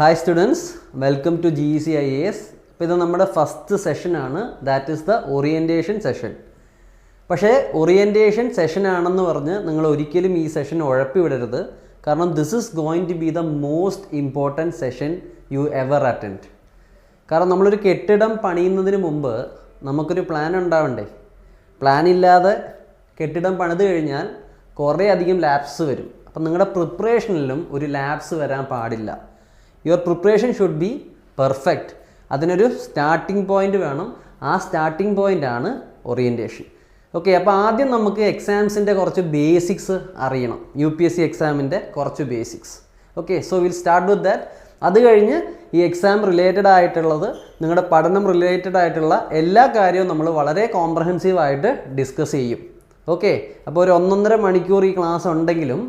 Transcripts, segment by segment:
Hi students, welcome to GEC IAS. This is our first session, that is the orientation session. പക്ഷേ orientation session ആണെന്ന് പറഞ്ഞ് നിങ്ങൾ ഒരിക്കലും ഈ സെഷൻ ഉഴപ്പിവിടരുത്. കാരണം this is going to be the most important session you ever attend. കാരണം നമ്മളൊരു കെട്ടിടം പണിയുന്നതിന് മുമ്പ് നമുക്കൊരു പ്ലാൻ ഉണ്ടാവണ്ടേ. പ്ലാൻ ഇല്ലാതെ കെട്ടിടം പണിത് കഴിഞ്ഞാൽ കുറേ അധികം ലാപ്സ് വരും. അപ്പോൾ നിങ്ങളുടെ പ്രിപ്പറേഷനിലും ഒരു ലാപ്സ് വരാൻ പാടില്ല. Your preparation should be perfect. അതിനൊരു സ്റ്റാർട്ടിംഗ് പോയിൻ്റ് വേണം. ആ സ്റ്റാർട്ടിംഗ് പോയിൻ്റ് ആണ് ഓറിയൻറ്റേഷൻ. ഓക്കെ, അപ്പോൾ ആദ്യം നമുക്ക് എക്സാംസിൻ്റെ കുറച്ച് ബേസിക്സ് അറിയണം. UPSC എക്സാമിൻ്റെ കുറച്ച് basics. Okay, so will start with that. അത് കഴിഞ്ഞ് ഈ എക്സാം റിലേറ്റഡ് ആയിട്ടുള്ളത്, നിങ്ങളുടെ പഠനം റിലേറ്റഡ് ആയിട്ടുള്ള എല്ലാ കാര്യവും നമ്മൾ വളരെ കോംപ്രഹെൻസീവായിട്ട് ഡിസ്കസ് ചെയ്യും. ഓക്കെ, അപ്പോൾ ഒരു 1.5 മണിക്കൂർ ഈ ക്ലാസ് ഉണ്ടെങ്കിലും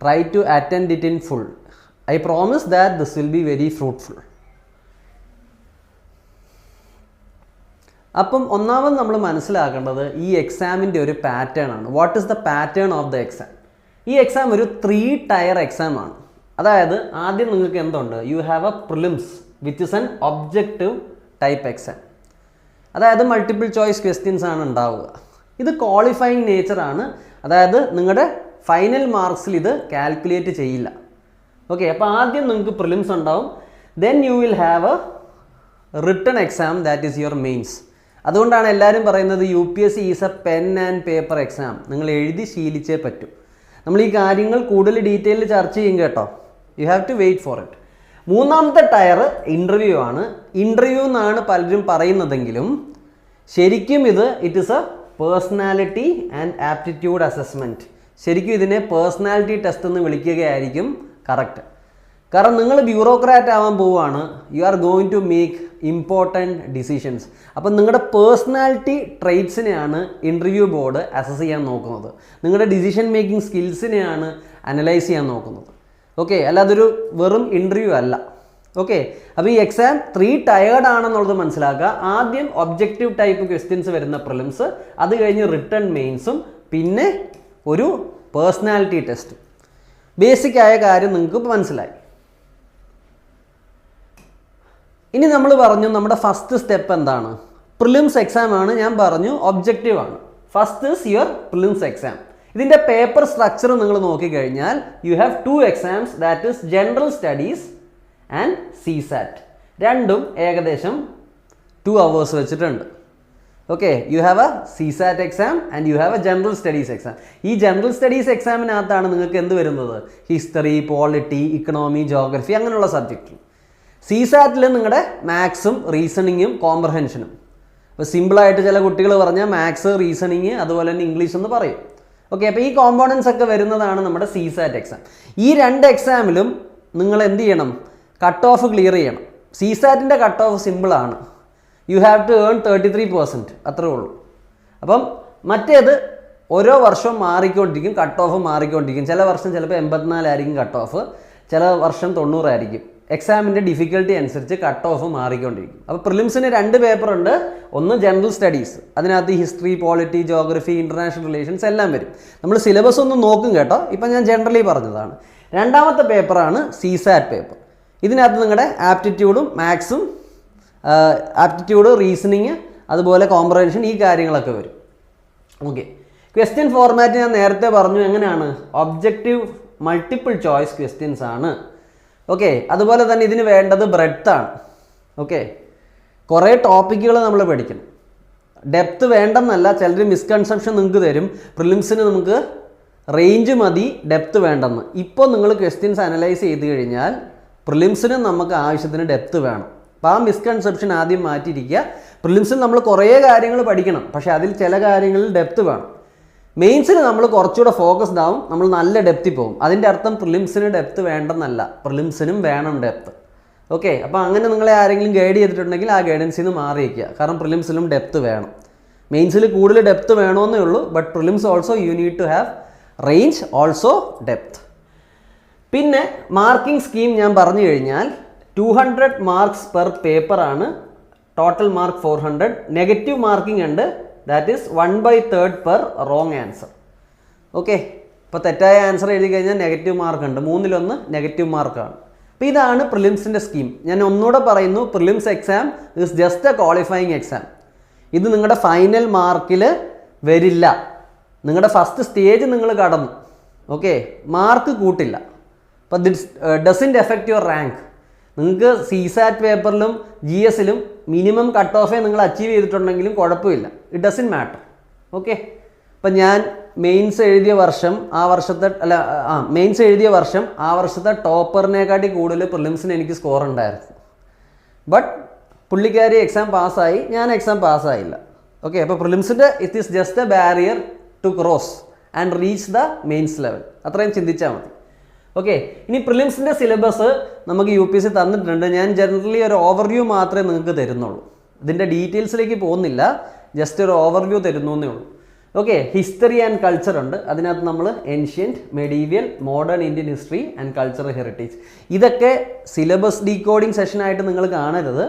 try to attend it in full. I promise that this will be very fruitful. അപ്പം ഒന്നാമത് നമ്മൾ മനസ്സിലാക്കേണ്ടത് ഈ എക്സാമിൻ്റെ ഒരു പാറ്റേൺ ആണ്. What is the pattern of the exam? ഈ എക്സാം ഒരു 3 ടയർ എക്സാം ആണ്. അതായത് ആദ്യം നിങ്ങൾക്ക് എന്തുണ്ട്? You have A prelims which is an objective type exam. അതായത് മൾട്ടിപ്പിൾ ചോയ്സ് ക്വസ്റ്റ്യൻസ് ആണ് ഉണ്ടാവുക. ഇത് ക്വാളിഫയിങ് നേച്ചറാണ്. അതായത് നിങ്ങളുടെ ഫൈനൽ മാർക്സിൽ ഇത് കാൽക്കുലേറ്റ് ചെയ്യില്ല. ഓക്കെ, അപ്പോൾ ആദ്യം നിങ്ങൾക്ക് പ്രിലിംസ് ഉണ്ടാവും. Then you will have A written exam, that is your mains. അതുകൊണ്ടാണ് എല്ലാവരും പറയുന്നത് UPSC is A pen and paper exam. നിങ്ങൾ എഴുതി ശീലിച്ചേ പറ്റൂ. നമ്മൾ ഈ കാര്യങ്ങൾ കൂടുതൽ ഡീറ്റെയിലിൽ ചർച്ച ചെയ്യും കേട്ടോ. You have to wait for it. മൂന്നാമത്തെ ടയർ ഇൻ്റർവ്യൂ ആണ്. ഇൻ്റർവ്യൂ എന്നാണ് പലരും പറയുന്നതെങ്കിലും ശരിക്കും it is a personality and aptitude assessment. ശരിക്കും ഇതിനെ പേഴ്സണാലിറ്റി ടെസ്റ്റ് എന്ന് വിളിക്കുകയായിരിക്കും കറക്റ്റ്. കാരണം നിങ്ങൾ ബ്യൂറോക്രാറ്റ് ആവാൻ പോവുകയാണ്. You are going to make important decisions. അപ്പം നിങ്ങളുടെ പേഴ്സണാലിറ്റി ട്രെയ്റ്റ്സിനെയാണ് ഇൻ്റർവ്യൂ ബോർഡ് അസസ് ചെയ്യാൻ നോക്കുന്നത്. നിങ്ങളുടെ ഡിസിഷൻ മേക്കിംഗ് സ്കിൽസിനെയാണ് അനലൈസ് ചെയ്യാൻ നോക്കുന്നത്. ഓക്കെ, അല്ലാതൊരു വെറും ഇൻ്റർവ്യൂ അല്ല. ഓക്കെ, അപ്പോൾ ഈ എക്സാം 3 ടയേർഡ് ആണെന്നുള്ളത് മനസ്സിലാക്കുക. ആദ്യം ഒബ്ജക്റ്റീവ് ടൈപ്പ് ക്വസ്റ്റ്യൻസ് വരുന്ന പ്രിലിംസ്, അത് കഴിഞ്ഞ് റിട്ടൺ മെയിൻസും, പിന്നെ ഒരു പേഴ്സണാലിറ്റി ടെസ്റ്റ്. ബേസിക് ആയ കാര്യം നിങ്ങൾക്ക് ഇപ്പോൾ മനസ്സിലായി. ഇനി നമ്മൾ പറഞ്ഞു നമ്മുടെ ഫസ്റ്റ് സ്റ്റെപ്പ് എന്താണ്? പ്രിലിംസ് എക്സാം ആണ്. ഞാൻ പറഞ്ഞു ഒബ്ജക്റ്റീവ് ആണ്. First is your prelims exam. ഇതിൻ്റെ പേപ്പർ സ്ട്രക്ചർ നിങ്ങൾ നോക്കിക്കഴിഞ്ഞാൽ you have 2 exams, that is general studies and CSAT. രണ്ടും ഏകദേശം 2 hours വെച്ചിട്ടുണ്ട്. Okay, you have A CSAT exam and you have A general studies exam. ഈ general studies എക്സാമിനകത്താണ് നിങ്ങൾക്ക് എന്ത് വരുന്നത്? ഹിസ്റ്ററി, പോളിറ്റി, ഇക്കണോമി, ജോഗ്രഫി അങ്ങനെയുള്ള സബ്ജക്റ്റ്. CSATൽ നിങ്ങളുടെ മാത്സും റീസണിങ്ങും കോംപ്രഹെൻഷനും. അപ്പോൾ സിമ്പിളായിട്ട് ചില കുട്ടികൾ പറഞ്ഞാൽ മാത്സ്, റീസണിങ്, അതുപോലെ തന്നെ ഇംഗ്ലീഷ് എന്ന് പറയും. ഓക്കെ, അപ്പോൾ ഈ കോമ്പോണൻസ് ഒക്കെ വരുന്നതാണ് നമ്മുടെ CSAT എക്സാം. ഈ 2 എക്സാമിലും നിങ്ങൾ എന്ത് ചെയ്യണം? കട്ട് ഓഫ് ക്ലിയർ ചെയ്യണം. CSATൻ്റെ കട്ട് ഓഫ് സിമ്പിളാണ്. യു ഹാവ് ടു ഏൺ 33%, അത്രേ ഉള്ളൂ. അപ്പം മറ്റേത് ഓരോ വർഷവും മാറിക്കൊണ്ടിരിക്കും, കട്ട് ഓഫ് മാറിക്കൊണ്ടിരിക്കും. ചില വർഷം ചിലപ്പോൾ 84 ആയിരിക്കും കട്ട് ഓഫ്, ചില വർഷം 90 ആയിരിക്കും. എക്സാമിൻ്റെ ഡിഫിക്കൽട്ടി അനുസരിച്ച് കട്ട് ഓഫ് മാറിക്കൊണ്ടിരിക്കും. അപ്പോൾ പ്രിലിംസിന് 2 പേപ്പറുണ്ട്. ഒന്ന് ജനറൽ സ്റ്റഡീസ്, അതിനകത്ത് history, polity, geography, international relations എല്ലാം വരും. നമ്മൾ സിലബസ് ഒന്ന് നോക്കും കേട്ടോ. ഇപ്പം ഞാൻ ജനറലി പറഞ്ഞതാണ്. രണ്ടാമത്തെ പേപ്പറാണ് CSAT പേപ്പർ. ഇതിനകത്ത് നിങ്ങളുടെ ആപ്റ്റിറ്റ്യൂഡും മാത്സും, ആപ്റ്റിറ്റ്യൂഡ്, റീസണിങ്, അതുപോലെ കോംപ്രഹെൻഷൻ, ഈ കാര്യങ്ങളൊക്കെ വരും. ഓക്കെ, ക്വസ്റ്റ്യൻ ഫോർമാറ്റ് ഞാൻ നേരത്തെ പറഞ്ഞു. എങ്ങനെയാണ്? ഒബ്ജക്റ്റീവ് മൾട്ടിപ്പിൾ ചോയ്സ് ക്വസ്റ്റ്യൻസ് ആണ്. ഓക്കെ, അതുപോലെ തന്നെ ഇതിന് വേണ്ടത് ബ്രെഡ്ത്ത് ആണ്. ഓക്കെ, കുറേ ടോപ്പിക്കുകൾ നമ്മൾ പഠിക്കണം. ഡെപ്ത്ത് വേണ്ടെന്നല്ല, ചിലർ മിസ്കൺസെപ്ഷൻ നിങ്ങൾക്ക് തരും. പ്രിലിംസിന് നമുക്ക് റേഞ്ച് മതി, ഡെപ്ത്ത് വേണ്ടെന്ന്. ഇപ്പോൾ നിങ്ങൾ ക്വസ്റ്റ്യൻസ് അനലൈസ് ചെയ്ത് കഴിഞ്ഞാൽ പ്രിലിംസിന് നമുക്ക് ആവശ്യത്തിന് ഡെപ്ത്ത് വേണം. അപ്പോൾ ആ മിസ്കൺസെപ്ഷൻ ആദ്യം മാറ്റിയിരിക്കുക. പ്രിലിംസിൽ നമ്മൾ കുറേ കാര്യങ്ങൾ പഠിക്കണം, പക്ഷേ അതിൽ ചില കാര്യങ്ങളിൽ ഡെപ്ത്ത് വേണം. മെയിൻസിന് നമ്മൾ കുറച്ചുകൂടെ ഫോക്കസ്ഡ് ആവും, നമ്മൾ നല്ല ഡെപ്തിൽ പോകും. അതിൻ്റെ അർത്ഥം പ്രിലിംസിന് ഡെപ്ത്ത് വേണ്ടെന്നല്ല, പ്രിലിംസിനും വേണം ഡെപ്ത്ത്. ഓക്കെ, അപ്പോൾ അങ്ങനെ നിങ്ങളെ ആരെങ്കിലും ഗൈഡ് ചെയ്തിട്ടുണ്ടെങ്കിൽ ആ ഗൈഡൻസിൽ നിന്ന് മാറിയിരിക്കുക. കാരണം പ്രിലിംസിലും ഡെപ്ത്ത് വേണം. മെയിൻസിൽ കൂടുതൽ ഡെപ്ത്ത് വേണമെന്നേ ഉള്ളൂ, but prelims also you need to have range, also depth. പിന്നെ മാർക്കിംഗ് സ്കീം ഞാൻ പറഞ്ഞു കഴിഞ്ഞാൽ 200 മാർക്സ് പെർ പേപ്പറാണ്. Total mark 400. നെഗറ്റീവ് മാർക്കിംഗ് ഉണ്ട്, that is 1/3 per wrong answer. Okay, ഇപ്പോൾ തെറ്റായ ആൻസർ എഴുതി കഴിഞ്ഞാൽ നെഗറ്റീവ് മാർക്ക് ഉണ്ട്. 3-1 നെഗറ്റീവ് മാർക്കാണ്. അപ്പോൾ ഇതാണ് പ്രിലിംസിൻ്റെ സ്കീം. ഞാൻ ഒന്നുകൂടെ പറയുന്നു, prelims exam is just A qualifying exam. ഇത് നിങ്ങളുടെ ഫൈനൽ മാർക്കിൽ വരില്ല. നിങ്ങളുടെ ഫസ്റ്റ് സ്റ്റേജ് നിങ്ങൾ കടന്നു, ഓക്കെ, മാർക്ക് കൂട്ടില്ല. അപ്പോൾ this doesn't effect your rank. നിങ്ങൾക്ക് CSAT പേപ്പറിലും GSലും മിനിമം കട്ട് ഓഫേ നിങ്ങൾ അച്ചീവ് ചെയ്തിട്ടുണ്ടെങ്കിലും കുഴപ്പമില്ല, ഇറ്റ് ഡസൻറ്റ് മാറ്റർ. ഓക്കെ, അപ്പം ഞാൻ മെയിൻസ് എഴുതിയ വർഷം ആ വർഷത്തെ ടോപ്പറിനെക്കാട്ടി കൂടുതൽ പ്രിലിംസിന് എനിക്ക് സ്കോർ ഉണ്ടായിരുന്നു. ബട്ട് പുള്ളിക്കാരി എക്സാം പാസ്സായി, ഞാൻ എക്സാം പാസ്സായില്ല. ഓക്കെ, അപ്പോൾ പ്രിലിംസിൻ്റെ it is just a barrier to cross and reach the mains level. അത്രയും ചിന്തിച്ചാൽ മതി. ഓക്കെ, ഇനി പ്രിലിംസിൻ്റെ സിലബസ് നമുക്ക് UPSC തന്നിട്ടുണ്ട്. ഞാൻ ജനറലി ഒരു ഓവർവ്യൂ മാത്രമേ നിങ്ങൾക്ക് തരുന്നുള്ളൂ. ഇതിൻ്റെ ഡീറ്റെയിൽസിലേക്ക് പോകുന്നില്ല, ജസ്റ്റ് ഒരു ഓവർവ്യൂ തരുന്നു എന്നേ ഉള്ളൂ. ഓക്കെ, ഹിസ്റ്ററി ആൻഡ് കൾച്ചർ ഉണ്ട്. അതിനകത്ത് നമ്മൾ ancient, medieval, modern Indian history and cultural heritage, ഇതൊക്കെ സിലബസ് ഡീകോഡിങ് സെഷനായിട്ട് നിങ്ങൾ കാണരുത്.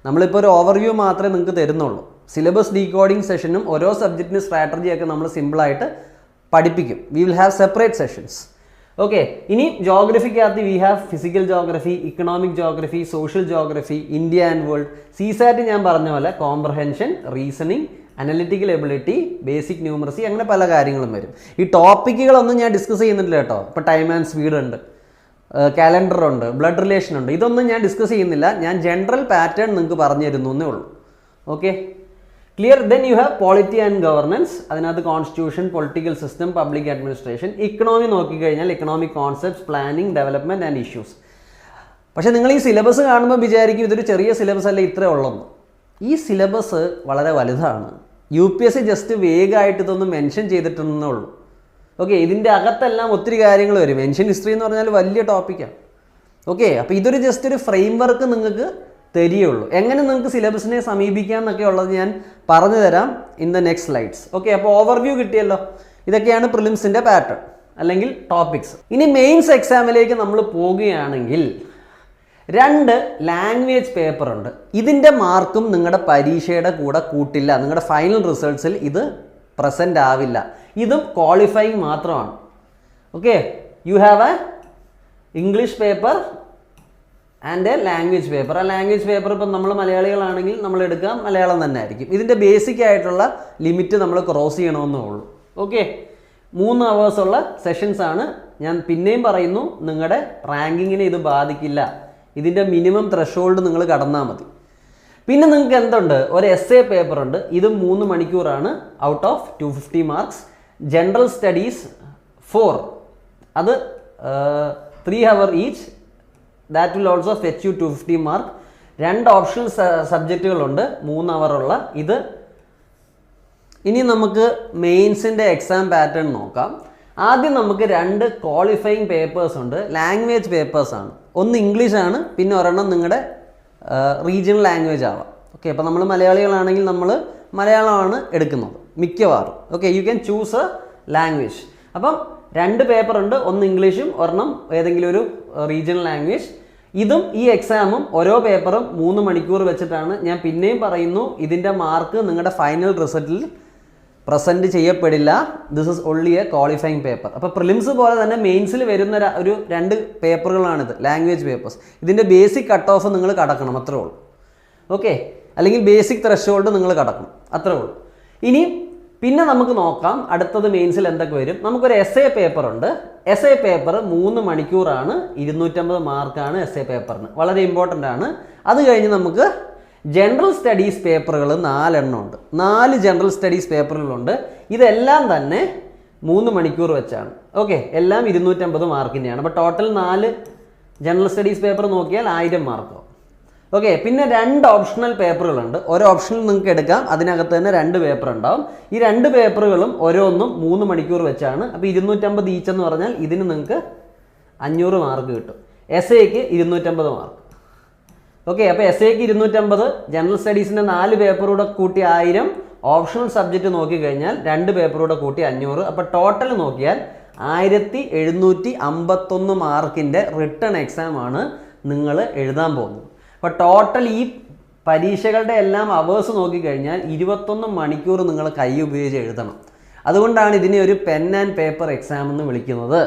നമ്മളിപ്പോൾ ഒരു ഓവർവ്യൂ മാത്രമേ നിങ്ങൾക്ക് തരുന്നുള്ളൂ. സിലബസ് ഡീകോഡിങ് സെഷനും ഓരോ സബ്ജക്റ്റിന് സ്ട്രാറ്റജിയൊക്കെ നമ്മൾ സിമ്പിളായിട്ട് പഠിപ്പിക്കും. We will have separate sessions. Okay, ഇനി ജോഗ്രഫിക്കകത്ത് we have physical geography, economic geography, social geography, India and world. CSAT ഞാൻ പറഞ്ഞ പോലെ comprehension, reasoning, analytical ability, basic numeracy, അങ്ങനെ പല കാര്യങ്ങളും വരും. ഈ ടോപ്പിക്കുകളൊന്നും ഞാൻ ഡിസ്കസ് ചെയ്യുന്നില്ല കേട്ടോ. ഇപ്പോൾ ടൈം ആൻഡ് സ്പീഡ് ഉണ്ട്, കാലണ്ടർ ഉണ്ട്, ബ്ലഡ് റിലേഷൻ ഉണ്ട്, ഇതൊന്നും ഞാൻ ഡിസ്കസ് ചെയ്യുന്നില്ല. ഞാൻ ജനറൽ പാറ്റേൺ നിങ്ങൾക്ക് പറഞ്ഞു തരുന്നു എന്നേ ഉള്ളൂ. Okay, clear? Then you have polity and governance. അതിനകത്ത് constitution, political system, public administration. Economy നോക്കിക്കഴിഞ്ഞാൽ economic concepts, planning, development and issues. പക്ഷേ നിങ്ങൾ ഈ സിലബസ് കാണുമ്പോൾ വിചാരിക്കും ഇതൊരു ചെറിയ സിലബസ് അല്ല ഇത്രേ ഉള്ളെന്ന്. ഈ സിലബസ് വളരെ വലുതാണ്. UPSC ജസ്റ്റ് വേഗമായിട്ട് ഇതൊന്ന് മെൻഷൻ ചെയ്തിട്ടുണ്ടെന്നേ ഉള്ളൂ. ഓക്കെ, ഇതിൻ്റെ അകത്തെല്ലാം ഒത്തിരി കാര്യങ്ങൾ വരും. ഏൻഷ്യൻ ഹിസ്റ്ററി എന്ന് പറഞ്ഞാൽ വലിയ ടോപ്പിക്കാണ്. ഓക്കെ, അപ്പോൾ ഇതൊരു ജസ്റ്റ് ഒരു ഫ്രെയിം വർക്ക് നിങ്ങൾക്ക് തരികയുള്ളൂ. എങ്ങനെ നിങ്ങൾക്ക് സിലബസിനെ സമീപിക്കാം എന്നൊക്കെ ഉള്ളത് ഞാൻ പറഞ്ഞു തരാം in the next slides. Okay, അപ്പോൾ ഓവർവ്യൂ കിട്ടിയല്ലോ. ഇതൊക്കെയാണ് പ്രിലിംസിൻ്റെ പാറ്റേൺ അല്ലെങ്കിൽ ടോപ്പിക്സ്. ഇനി മെയിൻസ് എക്സാമിലേക്ക് നമ്മൾ പോവുകയാണെങ്കിൽ 2 ലാംഗ്വേജ് പേപ്പർ ഉണ്ട്. ഇതിൻ്റെ മാർക്കും നിങ്ങളുടെ പരീക്ഷയുടെ കൂടെ കൂട്ടില്ല. നിങ്ങളുടെ ഫൈനൽ റിസൾട്ട്സിൽ ഇത് പ്രസൻ്റ് ആവില്ല. ഇതും ക്വാളിഫയിങ് മാത്രമാണ്. Okay, you have A English paper and A language paper. ആ ലാംഗ്വേജ് പേപ്പർ ഇപ്പം നമ്മൾ മലയാളികളാണെങ്കിൽ നമ്മൾ എടുക്കുക മലയാളം തന്നെ ആയിരിക്കും. ഇതിൻ്റെ ബേസിക് ആയിട്ടുള്ള ലിമിറ്റ് നമ്മൾ ക്രോസ് ചെയ്യണമെന്നേ ഉള്ളൂ. ഓക്കെ, 3 hours ഉള്ള സെഷൻസ് ആണ്. ഞാൻ പിന്നെയും പറയുന്നു, നിങ്ങളുടെ റാങ്കിങ്ങിനെ ഇത് ബാധിക്കില്ല. ഇതിൻ്റെ മിനിമം ത്രെഷോൾഡ് നിങ്ങൾ കടന്നാൽ മതി. പിന്നെ നിങ്ങൾക്ക് എന്തുണ്ട്, ഒരു essay പേപ്പർ ഉണ്ട്. ഇതും 3 മണിക്കൂറാണ്, out of 250 marks. General studies 4, അത് 3 hours each. That will also fetch you 250 mark. 2 optional സബ്ജക്റ്റുകളുണ്ട് 3 hour ഉള്ള ഇത്. ഇനി നമുക്ക് മെയിൻസിൻ്റെ എക്സാം പാറ്റേൺ നോക്കാം. ആദ്യം നമുക്ക് 2 ക്വാളിഫയിങ് പേപ്പേഴ്സ് ഉണ്ട്. ലാംഗ്വേജ് പേപ്പേഴ്സാണ്. ഒന്ന് ഇംഗ്ലീഷാണ്, പിന്നെ ഒരെണ്ണം നിങ്ങളുടെ റീജിയണൽ ലാംഗ്വേജ് ആവാം. ഓക്കെ, അപ്പോൾ നമ്മൾ മലയാളികളാണെങ്കിൽ നമ്മൾ മലയാളമാണ് എടുക്കുന്നത് മിക്കവാറും. Okay, you can choose A language. അപ്പം 2 പേപ്പർ ഉണ്ട്, ഒന്ന് ഇംഗ്ലീഷും ഒരെണ്ണം ഏതെങ്കിലും ഒരു റീജിയണൽ ലാംഗ്വേജ്. ഇതും ഈ എക്സാമും ഓരോ പേപ്പറും 3 മണിക്കൂർ വെച്ചിട്ടാണ്. ഞാൻ പിന്നെയും പറയുന്നു, ഇതിൻ്റെ മാർക്ക് നിങ്ങളുടെ ഫൈനൽ റിസൾട്ടിൽ പ്രസൻറ്റ് ചെയ്യപ്പെടില്ല. This is only a qualifying paper. അപ്പോൾ പ്രിലിംസ് പോലെ തന്നെ മെയിൻസിൽ വരുന്ന ഒരു 2 പേപ്പറുകളാണിത്, ലാംഗ്വേജ് പേപ്പേഴ്സ്. ഇതിൻ്റെ ബേസിക് കട്ട് ഓഫ് നിങ്ങൾ കടക്കണം, അത്രേ ഉള്ളൂ. ഓക്കെ, അല്ലെങ്കിൽ ബേസിക് ത്രഷോൾഡ് നിങ്ങൾ കടക്കണം, അത്രേ ഉള്ളൂ. ഇനി പിന്നെ നമുക്ക് നോക്കാം അടുത്തത് മെയിൻസിൽ എന്തൊക്കെ വരും. നമുക്കൊരു essay പേപ്പർ ഉണ്ട്. essay പേപ്പർ 3 മണിക്കൂറാണ്, 250 മാർക്കാണ് essay പേപ്പറിന്. വളരെ ഇമ്പോർട്ടൻ്റ് ആണ്. അത് കഴിഞ്ഞ് നമുക്ക് ജനറൽ സ്റ്റഡീസ് പേപ്പറുകൾ 4 എണ്ണം ഉണ്ട്. 4 ജനറൽ സ്റ്റഡീസ് പേപ്പറുകളുണ്ട്. ഇതെല്ലാം തന്നെ 3 മണിക്കൂർ വെച്ചാണ്. ഓക്കെ, എല്ലാം 250 മാർക്കിൻ്റെയാണ്. അപ്പോൾ ടോട്ടൽ 4 ജനറൽ സ്റ്റഡീസ് പേപ്പർ നോക്കിയാൽ 1000 മാർക്കോ. ഓക്കെ, പിന്നെ 2 ഓപ്ഷണൽ പേപ്പറുകളുണ്ട്. ഓരോ ഓപ്ഷനിൽ നിങ്ങൾക്ക് എടുക്കാം. അതിനകത്ത് തന്നെ 2 പേപ്പർ ഉണ്ടാവും. ഈ 2 പേപ്പറുകളും ഓരോന്നും 3 മണിക്കൂർ വെച്ചാണ്. അപ്പോൾ 250 ഈച്ച് എന്ന് പറഞ്ഞാൽ ഇതിന് നിങ്ങൾക്ക് 500 മാർക്ക് കിട്ടും. എസ്എക്ക് 250 മാർക്ക്. ഓക്കെ, അപ്പോൾ എസ്എക്ക് 250, ജനറൽ സ്റ്റഡീസിൻ്റെ 4 പേപ്പറൂടെ കൂട്ടി 1000, ഓപ്ഷണൽ സബ്ജക്റ്റ് നോക്കിക്കഴിഞ്ഞാൽ 2 പേപ്പറൂടെ കൂട്ടി 500. അപ്പോൾ ടോട്ടൽ നോക്കിയാൽ 1751 മാർക്കിൻ്റെ റിട്ടേൺ എക്സാമാണ് നിങ്ങൾ എഴുതാൻ പോകുന്നത്. അപ്പോൾ ടോട്ടൽ ഈ പരീക്ഷകളുടെ എല്ലാം അവേഴ്സ് നോക്കിക്കഴിഞ്ഞാൽ 21 മണിക്കൂർ നിങ്ങൾ കൈ ഉപയോഗിച്ച് എഴുതണം. അതുകൊണ്ടാണ് ഇതിനെ ഒരു പെൻ ആൻഡ് പേപ്പർ എക്സാം എന്ന് വിളിക്കുന്നത്.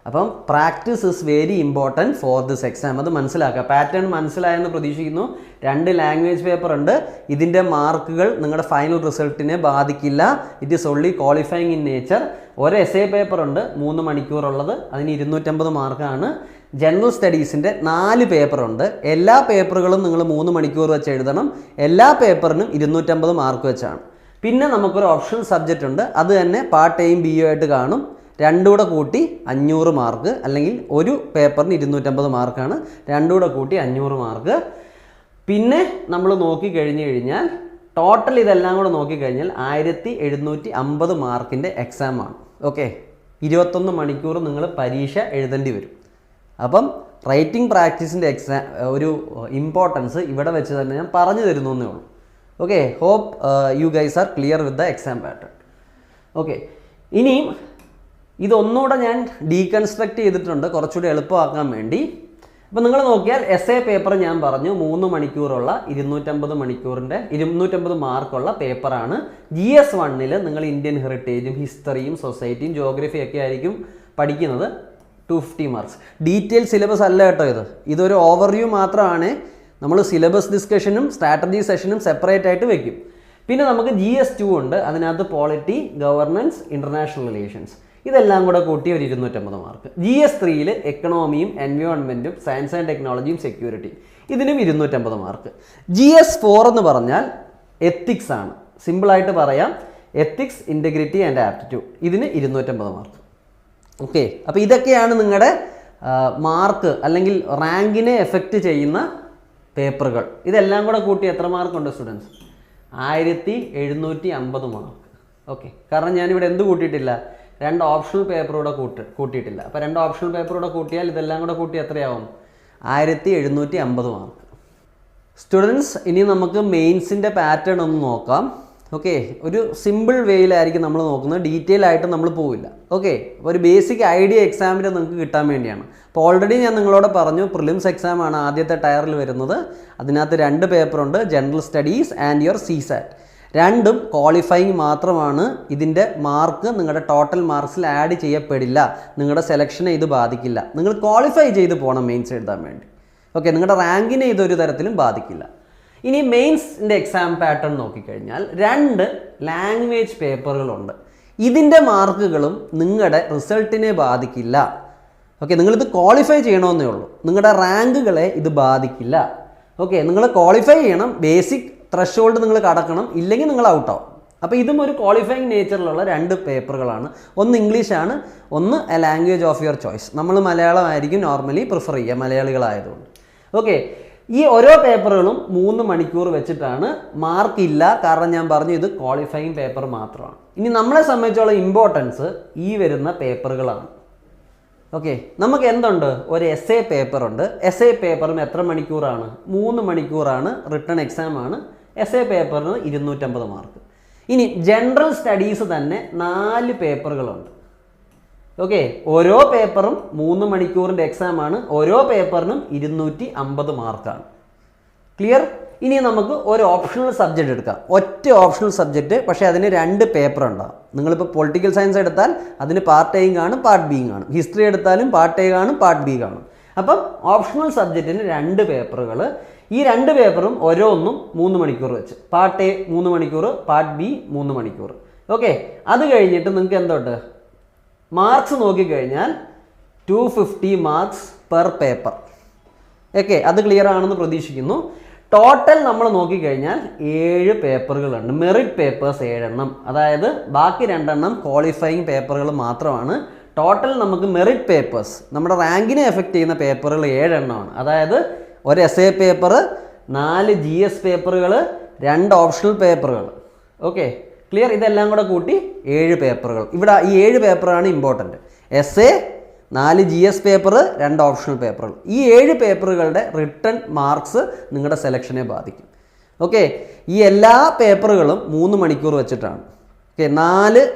അപ്പം practice is very important for this exam. അത് മനസ്സിലാക്കുക. പാറ്റേൺ മനസ്സിലായെന്ന് പ്രതീക്ഷിക്കുന്നു. 2 ലാംഗ്വേജ് പേപ്പർ ഉണ്ട്. ഇതിൻ്റെ മാർക്കുകൾ നിങ്ങളുടെ ഫൈനൽ റിസൾട്ടിനെ ബാധിക്കില്ല. It is only qualifying in nature. ഒരു എസ്സേ പേപ്പർ ഉണ്ട് 3 മണിക്കൂറുള്ളത്, അതിന് 250 മാർക്കാണ്. ജനറൽ സ്റ്റഡീസിൻ്റെ 4 പേപ്പറുണ്ട്. എല്ലാ പേപ്പറുകളും നിങ്ങൾ 3 മണിക്കൂർ വെച്ച് എഴുതണം. എല്ലാ പേപ്പറിനും 250 മാർക്ക് വെച്ചാണ്. പിന്നെ നമുക്കൊരു ഓപ്ഷണൽ സബ്ജക്റ്റ് ഉണ്ട്, അത് തന്നെ പാർട്ട് എയും ബി ആയിട്ട് കാണും. രണ്ടും കൂടെ കൂട്ടി 500 മാർക്ക്, അല്ലെങ്കിൽ ഒരു പേപ്പറിന് 250 മാർക്കാണ്, രണ്ടും കൂടെ കൂട്ടി 500 മാർക്ക്. പിന്നെ നമ്മൾ നോക്കിക്കഴിഞ്ഞ് കഴിഞ്ഞാൽ ടോട്ടൽ ഇതെല്ലാം കൂടെ നോക്കിക്കഴിഞ്ഞാൽ 1750 മാർക്കിൻ്റെ എക്സാമാണ്. ഓക്കെ, 21 മണിക്കൂർ നിങ്ങൾ പരീക്ഷ എഴുതേണ്ടി വരും. അപ്പം റൈറ്റിംഗ് പ്രാക്ടീസിൻ്റെ ഒരു ഇമ്പോർട്ടൻസ് ഇവിടെ വെച്ച് തന്നെ ഞാൻ പറഞ്ഞു തരുന്നു എന്നേ ഉള്ളൂ. Okay, hope you guys are clear with the exam pattern. Okay, ഇനിയും ഇതൊന്നുകൂടെ ഞാൻ ഡീകൺസ്ട്രക്ട് ചെയ്തിട്ടുണ്ട് കുറച്ചുകൂടി എളുപ്പമാക്കാൻ വേണ്ടി. അപ്പോൾ നിങ്ങൾ നോക്കിയാൽ എസ്സേ പേപ്പർ ഞാൻ പറഞ്ഞു 3 മണിക്കൂറുള്ള 250 മാർക്കുള്ള പേപ്പറാണ്. GS1 നിങ്ങൾ ഇന്ത്യൻ ഹെറിറ്റേജും ഹിസ്റ്ററിയും സൊസൈറ്റിയും ജോഗ്രഫിയൊക്കെ ആയിരിക്കും പഠിക്കുന്നത്. 250 മാർക്സ്. ഡീറ്റെയിൽ സിലബസ് അല്ല കേട്ടോ ഇതൊരു ഓവർവ്യൂ മാത്രമാണ്. നമ്മൾ സിലബസ് ഡിസ്കഷനും സ്ട്രാറ്റജി സെഷനും സെപ്പറേറ്റ് ആയിട്ട് വെക്കും. പിന്നെ നമുക്ക് GS2 ഉണ്ട്, അതിനകത്ത് പോളിറ്റി, ഗവർണൻസ്, ഇൻ്റർനാഷണൽ റിലേഷൻസ്, ഇതെല്ലാം കൂടെ കൂട്ടി ഒരു 250 മാർക്ക്. GS3 എക്കണോമിയും എൻവയോൺമെൻറ്റും സയൻസ് ആൻഡ് ടെക്നോളജിയും സെക്യൂരിറ്റിയും, ഇതിനും 250 മാർക്ക്. GS4 എന്ന് പറഞ്ഞാൽ എത്തിക്സ് ആണ്. സിമ്പിളായിട്ട് പറയാം, എത്തിക്സ്, ഇൻറ്റഗ്രിറ്റി ആൻഡ് ആപ്റ്റിറ്റ്യൂഡ്, ഇതിന് 250 മാർക്ക്. ഓക്കെ, അപ്പോൾ ഇതൊക്കെയാണ് നിങ്ങളുടെ മാർക്ക് അല്ലെങ്കിൽ റാങ്കിനെ എഫക്റ്റ് ചെയ്യുന്ന പേപ്പറുകൾ. ഇതെല്ലാം കൂടെ കൂട്ടി എത്ര മാർക്കുണ്ട് സ്റ്റുഡൻസ്? 1750 മാർക്ക്. ഓക്കെ, കാരണം ഞാനിവിടെ എന്ത് കൂട്ടിയിട്ടില്ല? 2 ഓപ്ഷണൽ പേപ്പറൂടെ കൂട്ടിയിട്ടില്ല. അപ്പോൾ 2 ഓപ്ഷണൽ പേപ്പറൂടെ കൂട്ടിയാൽ ഇതെല്ലാം കൂടെ കൂട്ടി എത്രയാവും? 1750 മാർക്ക്. സ്റ്റുഡൻസ്, ഇനി നമുക്ക് മെയിൻസിൻ്റെ പാറ്റേൺ ഒന്ന് നോക്കാം. ഓക്കെ, ഒരു സിമ്പിൾ വേയിലായിരിക്കും നമ്മൾ നോക്കുന്നത്, ഡീറ്റെയിൽ ആയിട്ട് നമ്മൾ പോവില്ല. ഓക്കെ, അപ്പോൾ ഒരു ബേസിക് ഐഡിയ എക്സാമിന് നിങ്ങൾക്ക് കിട്ടാൻ വേണ്ടിയാണ്. അപ്പോൾ ഓൾറെഡി ഞാൻ നിങ്ങളോട് പറഞ്ഞു പ്രിലിംസ് എക്സാമാണ് ആദ്യത്തെ ടയറിൽ വരുന്നത്. അതിനകത്ത് 2 പേപ്പറുണ്ട്, general studies and your CSAT. രണ്ടും ക്വാളിഫയിങ് മാത്രമാണ്. ഇതിൻ്റെ മാർക്ക് നിങ്ങളുടെ ടോട്ടൽ മാർക്സിൽ ആഡ് ചെയ്യപ്പെടില്ല. നിങ്ങളുടെ സെലക്ഷനെ ഇത് ബാധിക്കില്ല. നിങ്ങൾ ക്വാളിഫൈ ചെയ്ത് പോകണം മെയിൻസ് എഴുതാൻ വേണ്ടി. ഓക്കെ, നിങ്ങളുടെ റാങ്കിനെ ഇതൊരു തരത്തിലും ബാധിക്കില്ല. ഇനി മെയിൻസിൻ്റെ എക്സാം പാറ്റേൺ നോക്കിക്കഴിഞ്ഞാൽ 2 ലാംഗ്വേജ് പേപ്പറുകളുണ്ട്. ഇതിൻ്റെ മാർക്കുകളും നിങ്ങളുടെ റിസൾട്ടിനെ ബാധിക്കില്ല. ഓക്കെ, നിങ്ങളിത് ക്വാളിഫൈ ചെയ്യണമെന്നേ ഉള്ളൂ. നിങ്ങളുടെ റാങ്കുകളെ ഇത് ബാധിക്കില്ല. ഓക്കെ, നിങ്ങൾ ക്വാളിഫൈ ചെയ്യണം, ബേസിക് ത്രഷോൾഡ് നിങ്ങൾ കടക്കണം, ഇല്ലെങ്കിൽ നിങ്ങൾ ഔട്ടാവും. അപ്പോൾ ഇതും ഒരു ക്വാളിഫയിങ് നേച്ചറിലുള്ള 2 പേപ്പറുകളാണ്. ഒന്ന് ഇംഗ്ലീഷാണ്, ഒന്ന് A language of your choice. നമ്മൾ മലയാളമായിരിക്കും നോർമലി പ്രിഫർ ചെയ്യുക, മലയാളികളായതുകൊണ്ട്. ഓക്കെ, ഈ ഓരോ പേപ്പറുകളും 3 മണിക്കൂർ വെച്ചിട്ടാണ്. മാർക്ക് ഇല്ല, കാരണം ഞാൻ പറഞ്ഞു ഇത് ക്വാളിഫയിങ് പേപ്പർ മാത്രമാണ്. ഇനി നമ്മളെ സംബന്ധിച്ചുള്ള ഇമ്പോർട്ടൻസ് ഈ വരുന്ന പേപ്പറുകളാണ്. ഓക്കെ, നമുക്ക് എന്തുണ്ട്? ഒരു എസ്സേ പേപ്പറുണ്ട്. എസ്സേ പേപ്പറിന് എത്ര മണിക്കൂറാണ്? 3 മണിക്കൂറാണ്. റിട്ടൺ എക്സാമാണ്. എസ്സേ പേപ്പറിന് 250 മാർക്ക്. ഇനി ജനറൽ സ്റ്റഡീസ് തന്നെ 4 പേപ്പറുകളുണ്ട്. ഓക്കെ, ഓരോ പേപ്പറും 3 മണിക്കൂറിൻ്റെ എക്സാമാണ്. ഓരോ പേപ്പറിനും 250 മാർക്കാണ്. ക്ലിയർ? ഇനി നമുക്ക് ഒരു ഓപ്ഷണൽ സബ്ജക്റ്റ് എടുക്കാം. ഒറ്റ ഓപ്ഷണൽ സബ്ജക്റ്റ്, പക്ഷേ അതിന് 2 പേപ്പർ ഉണ്ടാകും. നിങ്ങളിപ്പോൾ പൊളിറ്റിക്കൽ സയൻസ് എടുത്താൽ അതിന് പാർട്ട് എയും കാണും, പാർട്ട് ബിയും കാണും. ഹിസ്റ്ററി എടുത്താലും പാർട്ട് എ കാണും, പാർട്ട് ബി കാണും. അപ്പം ഓപ്ഷണൽ സബ്ജക്റ്റിന് 2 പേപ്പറുകൾ. ഈ 2 പേപ്പറും ഓരോന്നും 3 മണിക്കൂർ വെച്ച്. പാർട്ട് എ 3 മണിക്കൂർ, പാർട്ട് ബി 3 മണിക്കൂർ. ഓക്കെ, അത് കഴിഞ്ഞിട്ട് നിങ്ങൾക്ക് എന്തുണ്ട്? മാർക്സ് നോക്കിക്കഴിഞ്ഞാൽ 250 മാർക്സ് പെർ പേപ്പർ. ഓക്കെ, അത് ക്ലിയർ ആണെന്ന് പ്രതീക്ഷിക്കുന്നു. ടോട്ടൽ നമ്മൾ നോക്കിക്കഴിഞ്ഞാൽ 7 പേപ്പറുകളുണ്ട്. മെറിറ്റ് പേപ്പേഴ്സ് 7 എണ്ണം, അതായത് ബാക്കി 2 എണ്ണം ക്വാളിഫയിങ് പേപ്പറുകൾ മാത്രമാണ്. ടോട്ടൽ നമുക്ക് മെറിറ്റ് പേപ്പേഴ്സ്, നമ്മുടെ റാങ്കിനെ എഫക്റ്റ് ചെയ്യുന്ന പേപ്പറുകൾ 7 എണ്ണമാണ്. അതായത് ഒരു എസ്സേ പേപ്പർ, 4 GS പേപ്പറുകൾ, 2 ഓപ്ഷണൽ പേപ്പറുകൾ. Okay, clear? ഇതെല്ലാം കൂടെ കൂട്ടി 7 പേപ്പറുകൾ. ഇവിടെ ഈ 7 പേപ്പറാണ് important. Essay, 4 GS paper, 2 optional പേപ്പറുകൾ. ഈ 7 പേപ്പറുകളുടെ റിട്ടൺ മാർക്സ് നിങ്ങളുടെ സെലക്ഷനെ ബാധിക്കും. ഓക്കെ, ഈ എല്ലാ പേപ്പറുകളും 3 മണിക്കൂർ വെച്ചിട്ടാണ്. ഓക്കെ, 4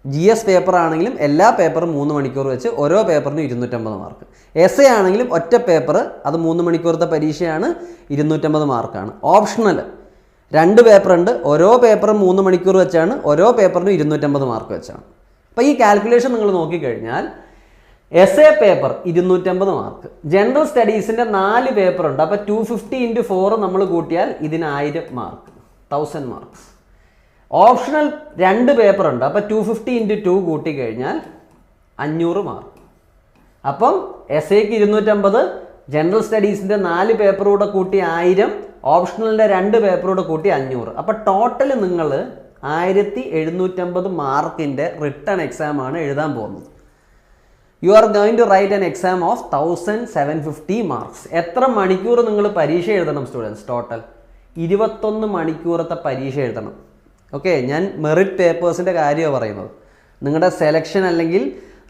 GS പേപ്പർ ആണെങ്കിലും എല്ലാ പേപ്പറും 3 മണിക്കൂർ വെച്ച്, ഓരോ പേപ്പറിനും 250 മാർക്ക്. എസ്സേ ആണെങ്കിലും ഒറ്റ പേപ്പർ, അത് 3 മണിക്കൂറത്തെ പരീക്ഷയാണ്, 250 മാർക്കാണ്. ഓപ്ഷണൽ 2 പേപ്പറുണ്ട്, ഓരോ പേപ്പറും 3 മണിക്കൂർ വെച്ചാണ്, ഓരോ പേപ്പറിനും 250 മാർക്ക് വെച്ചാണ്. അപ്പോൾ ഈ കാൽക്കുലേഷൻ നിങ്ങൾ നോക്കിക്കഴിഞ്ഞാൽ essay paper 250 mark. General സ്റ്റഡീസിൻ്റെ 4 പേപ്പർ ഉണ്ട്. അപ്പോൾ 250 × 4 നമ്മൾ കൂട്ടിയാൽ ഇതിന് 1000 മാർക്ക്, 1000 മാർക്സ്. ഓപ്ഷണൽ 2 പേപ്പർ ഉണ്ട്. അപ്പോൾ 250 × 2 കൂട്ടിക്കഴിഞ്ഞാൽ 500 മാർക്ക്. അപ്പം എസ് എക്ക് 250, ജനറൽ സ്റ്റഡീസിൻ്റെ 4 പേപ്പറൂടെ കൂട്ടി 1000, ഓപ്ഷണലിൻ്റെ 2 പേപ്പറൂടെ കൂട്ടി 500. അപ്പോൾ ടോട്ടൽ നിങ്ങൾ 1750 മാർക്കിൻ്റെ റിട്ടേൺ എക്സാമാണ് എഴുതാൻ പോകുന്നത്. You are going to write an exam of 1750 marks. എത്ര മണിക്കൂർ നിങ്ങൾ പരീക്ഷ എഴുതണം സ്റ്റുഡൻസ്? ടോട്ടൽ 21 മണിക്കൂറത്തെ പരീക്ഷ എഴുതണം. ഓക്കെ, ഞാൻ മെറിറ്റ് പേപ്പേഴ്സിൻ്റെ കാര്യമാണ് പറയുന്നത്. നിങ്ങളുടെ സെലക്ഷൻ അല്ലെങ്കിൽ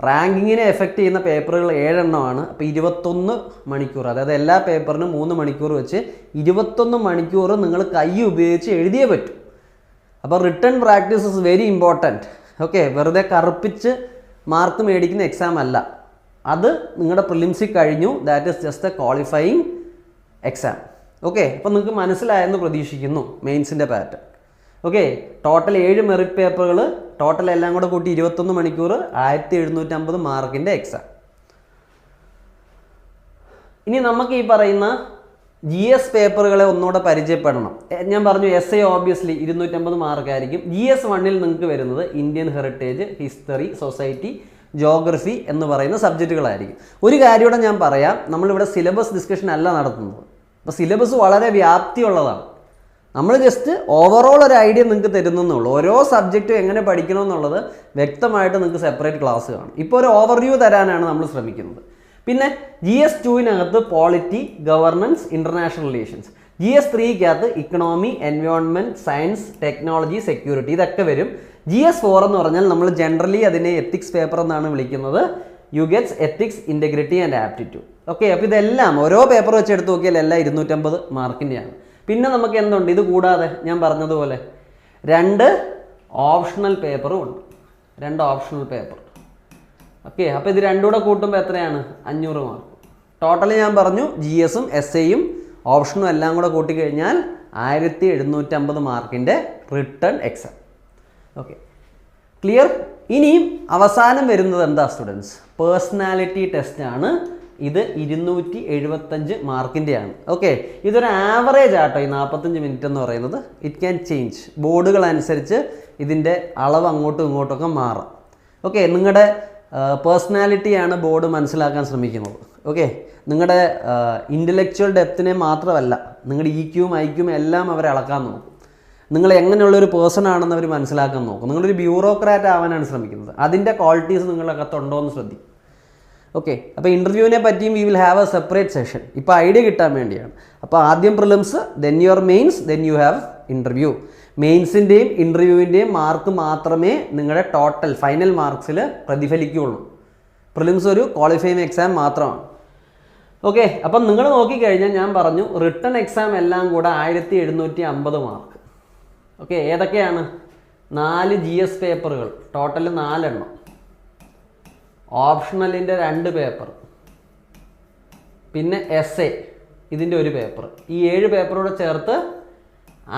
റാങ്കിങ്ങിനെ എഫക്റ്റ് ചെയ്യുന്ന പേപ്പറുകൾ 7 എണ്ണമാണ്. അപ്പോൾ 21 മണിക്കൂർ, അതായത് എല്ലാ പേപ്പറിനും 3 മണിക്കൂർ വെച്ച് 21 മണിക്കൂർ നിങ്ങൾ കൈ ഉപയോഗിച്ച് എഴുതിയേ പറ്റൂ. അപ്പോൾ return practice is very important. Okay, വെറുതെ കറുപ്പിച്ച് മാർക്ക് മേടിക്കുന്ന എക്സാം അല്ല അത്. നിങ്ങളുടെ പ്രിലിംസിൽ കഴിഞ്ഞു, that is just A qualifying exam. Okay, അപ്പോൾ നിങ്ങൾക്ക് മനസ്സിലായെന്ന് പ്രതീക്ഷിക്കുന്നു മെയിൻസിൻ്റെ പാറ്റേൺ. ഓക്കെ, ടോട്ടൽ 7 മെറിറ്റ് പേപ്പറുകൾ, ടോട്ടൽ എല്ലാം കൂടെ കൂട്ടി 21 മണിക്കൂർ, 1750 മാർക്കിൻ്റെ എക്സാം. ഇനി നമുക്ക് ഈ പറയുന്ന GS പേപ്പറുകളെ ഒന്നുകൂടെ പരിചയപ്പെടണം. ഞാൻ പറഞ്ഞു എസ് എ ഓബിയസ്ലി 250 മാർക്കായിരിക്കും. GS 1-ൽ നിങ്ങൾക്ക് വരുന്നത് Indian heritage, history, society, geography എന്ന് പറയുന്ന സബ്ജക്റ്റുകളായിരിക്കും. ഒരു കാര്യം കൂടെ ഞാൻ പറയാം, നമ്മളിവിടെ സിലബസ് ഡിസ്കഷൻ അല്ല നടത്തുന്നത്. അപ്പോൾ സിലബസ് വളരെ വ്യാപ്തിയുള്ളതാണ്. നമ്മൾ ജസ്റ്റ് ഓവറോൾ ഒരു ഐഡിയ നിങ്ങൾക്ക് തരുന്നുള്ളൂ. ഓരോ സബ്ജക്റ്റും എങ്ങനെ പഠിക്കണമെന്നുള്ളത് വ്യക്തമായിട്ട് നിങ്ങൾക്ക് സെപ്പറേറ്റ് ക്ലാസ് കാണും. ഇപ്പോൾ ഒരു ഓവർവ്യൂ തരാനാണ് നമ്മൾ ശ്രമിക്കുന്നത്. പിന്നെ GS 2-നകത്ത് polity, governance, international relations. GS 3-കകത്ത് economy, environment, science, technology, security, ഇതൊക്കെ വരും. GS 4 എന്ന് പറഞ്ഞാൽ നമ്മൾ ജനറലി അതിനെ എത്തിക്സ് പേപ്പർ എന്നാണ് വിളിക്കുന്നത്. You gets ethics, integrity and aptitude. Okay, അപ്പോൾ ഇതെല്ലാം ഓരോ പേപ്പർ വെച്ച് എടുത്ത് നോക്കിയാൽ എല്ലാം 250 മാർക്കിൻ്റെയാണ്. പിന്നെ നമുക്ക് എന്തുണ്ട്? ഇത് കൂടാതെ ഞാൻ പറഞ്ഞതുപോലെ 2 ഓപ്ഷണൽ പേപ്പറും ഉണ്ട്. 2 ഓപ്ഷണൽ പേപ്പർ. ഓക്കെ, അപ്പോൾ ഇത് രണ്ടും കൂടെ കൂട്ടുമ്പോൾ എത്രയാണ്? 500 മാർക്ക്. ടോട്ടൽ ഞാൻ പറഞ്ഞു GS-ഉം SAയും ഓപ്ഷനും എല്ലാം കൂടെ കൂട്ടിക്കഴിഞ്ഞാൽ 1750 മാർക്കിൻ്റെ റിട്ടേൺ എക്സാം. Okay, clear? ഇനിയും അവസാനം വരുന്നത് എന്താ സ്റ്റുഡൻസ്? പേഴ്സണാലിറ്റി ടെസ്റ്റാണ്. ഇത് 275 മാർക്കിൻ്റെയാണ്. ഓക്കെ, ഇതൊരു ആവറേജ് ആട്ടോ. ഈ 45 മിനിറ്റ് എന്ന് പറയുന്നത് ഇറ്റ് ക്യാൻ ചേഞ്ച്. ബോർഡുകൾ അനുസരിച്ച് ഇതിൻ്റെ അളവ് അങ്ങോട്ടും ഇങ്ങോട്ടൊക്കെ മാറാം. ഓക്കെ, നിങ്ങളുടെ പേഴ്സണാലിറ്റിയാണ് ബോർഡ് മനസ്സിലാക്കാൻ ശ്രമിക്കുന്നത്. ഓക്കെ, നിങ്ങളുടെ ഇൻ്റലക്ച്വൽ ഡെപ്തിനെ മാത്രമല്ല, നിങ്ങളുടെ EQയും IQയും എല്ലാം അവർ അളക്കാൻ നോക്കും. നിങ്ങൾ എങ്ങനെയുള്ളൊരു പേഴ്സൺ ആണെന്ന് അവർ മനസ്സിലാക്കാൻ നോക്കും. നിങ്ങളൊരു ബ്യൂറോക്രാറ്റ് ആവാനാണ് ശ്രമിക്കുന്നത്. അതിൻ്റെ ക്വാളിറ്റീസ് നിങ്ങളകത്തുണ്ടോ എന്ന് ശ്രദ്ധിക്കും. ഓക്കെ, അപ്പോൾ ഇൻ്റർവ്യൂവിനെ പറ്റിയും we will have a separate session. ഇപ്പോൾ ഐഡിയ കിട്ടാൻ വേണ്ടിയാണ്. അപ്പോൾ ആദ്യം prelims, then your mains, then you have interview. മെയിൻസിൻ്റെയും ഇൻ്റർവ്യൂവിൻ്റെയും മാർക്ക് മാത്രമേ നിങ്ങളുടെ ടോട്ടൽ ഫൈനൽ മാർക്സിൽ പ്രതിഫലിക്കുകയുള്ളൂ. പ്രിലിംസ് ഒരു ക്വാളിഫയിങ് എക്സാം മാത്രമാണ്. ഓക്കെ, അപ്പം നിങ്ങൾ നോക്കിക്കഴിഞ്ഞാൽ ഞാൻ പറഞ്ഞു റിട്ടേൺ എക്സാം എല്ലാം കൂടെ 1750 മാർക്ക്. ഓക്കെ, ഏതൊക്കെയാണ്? 4 GS പേപ്പറുകൾ, ടോട്ടൽ 4 എണ്ണം. ഓപ്ഷണലിൻ്റെ 2 പേപ്പർ, പിന്നെ SA ഇതിൻ്റെ ഒരു പേപ്പർ. ഈ 7 പേപ്പറോടെ ചേർത്ത്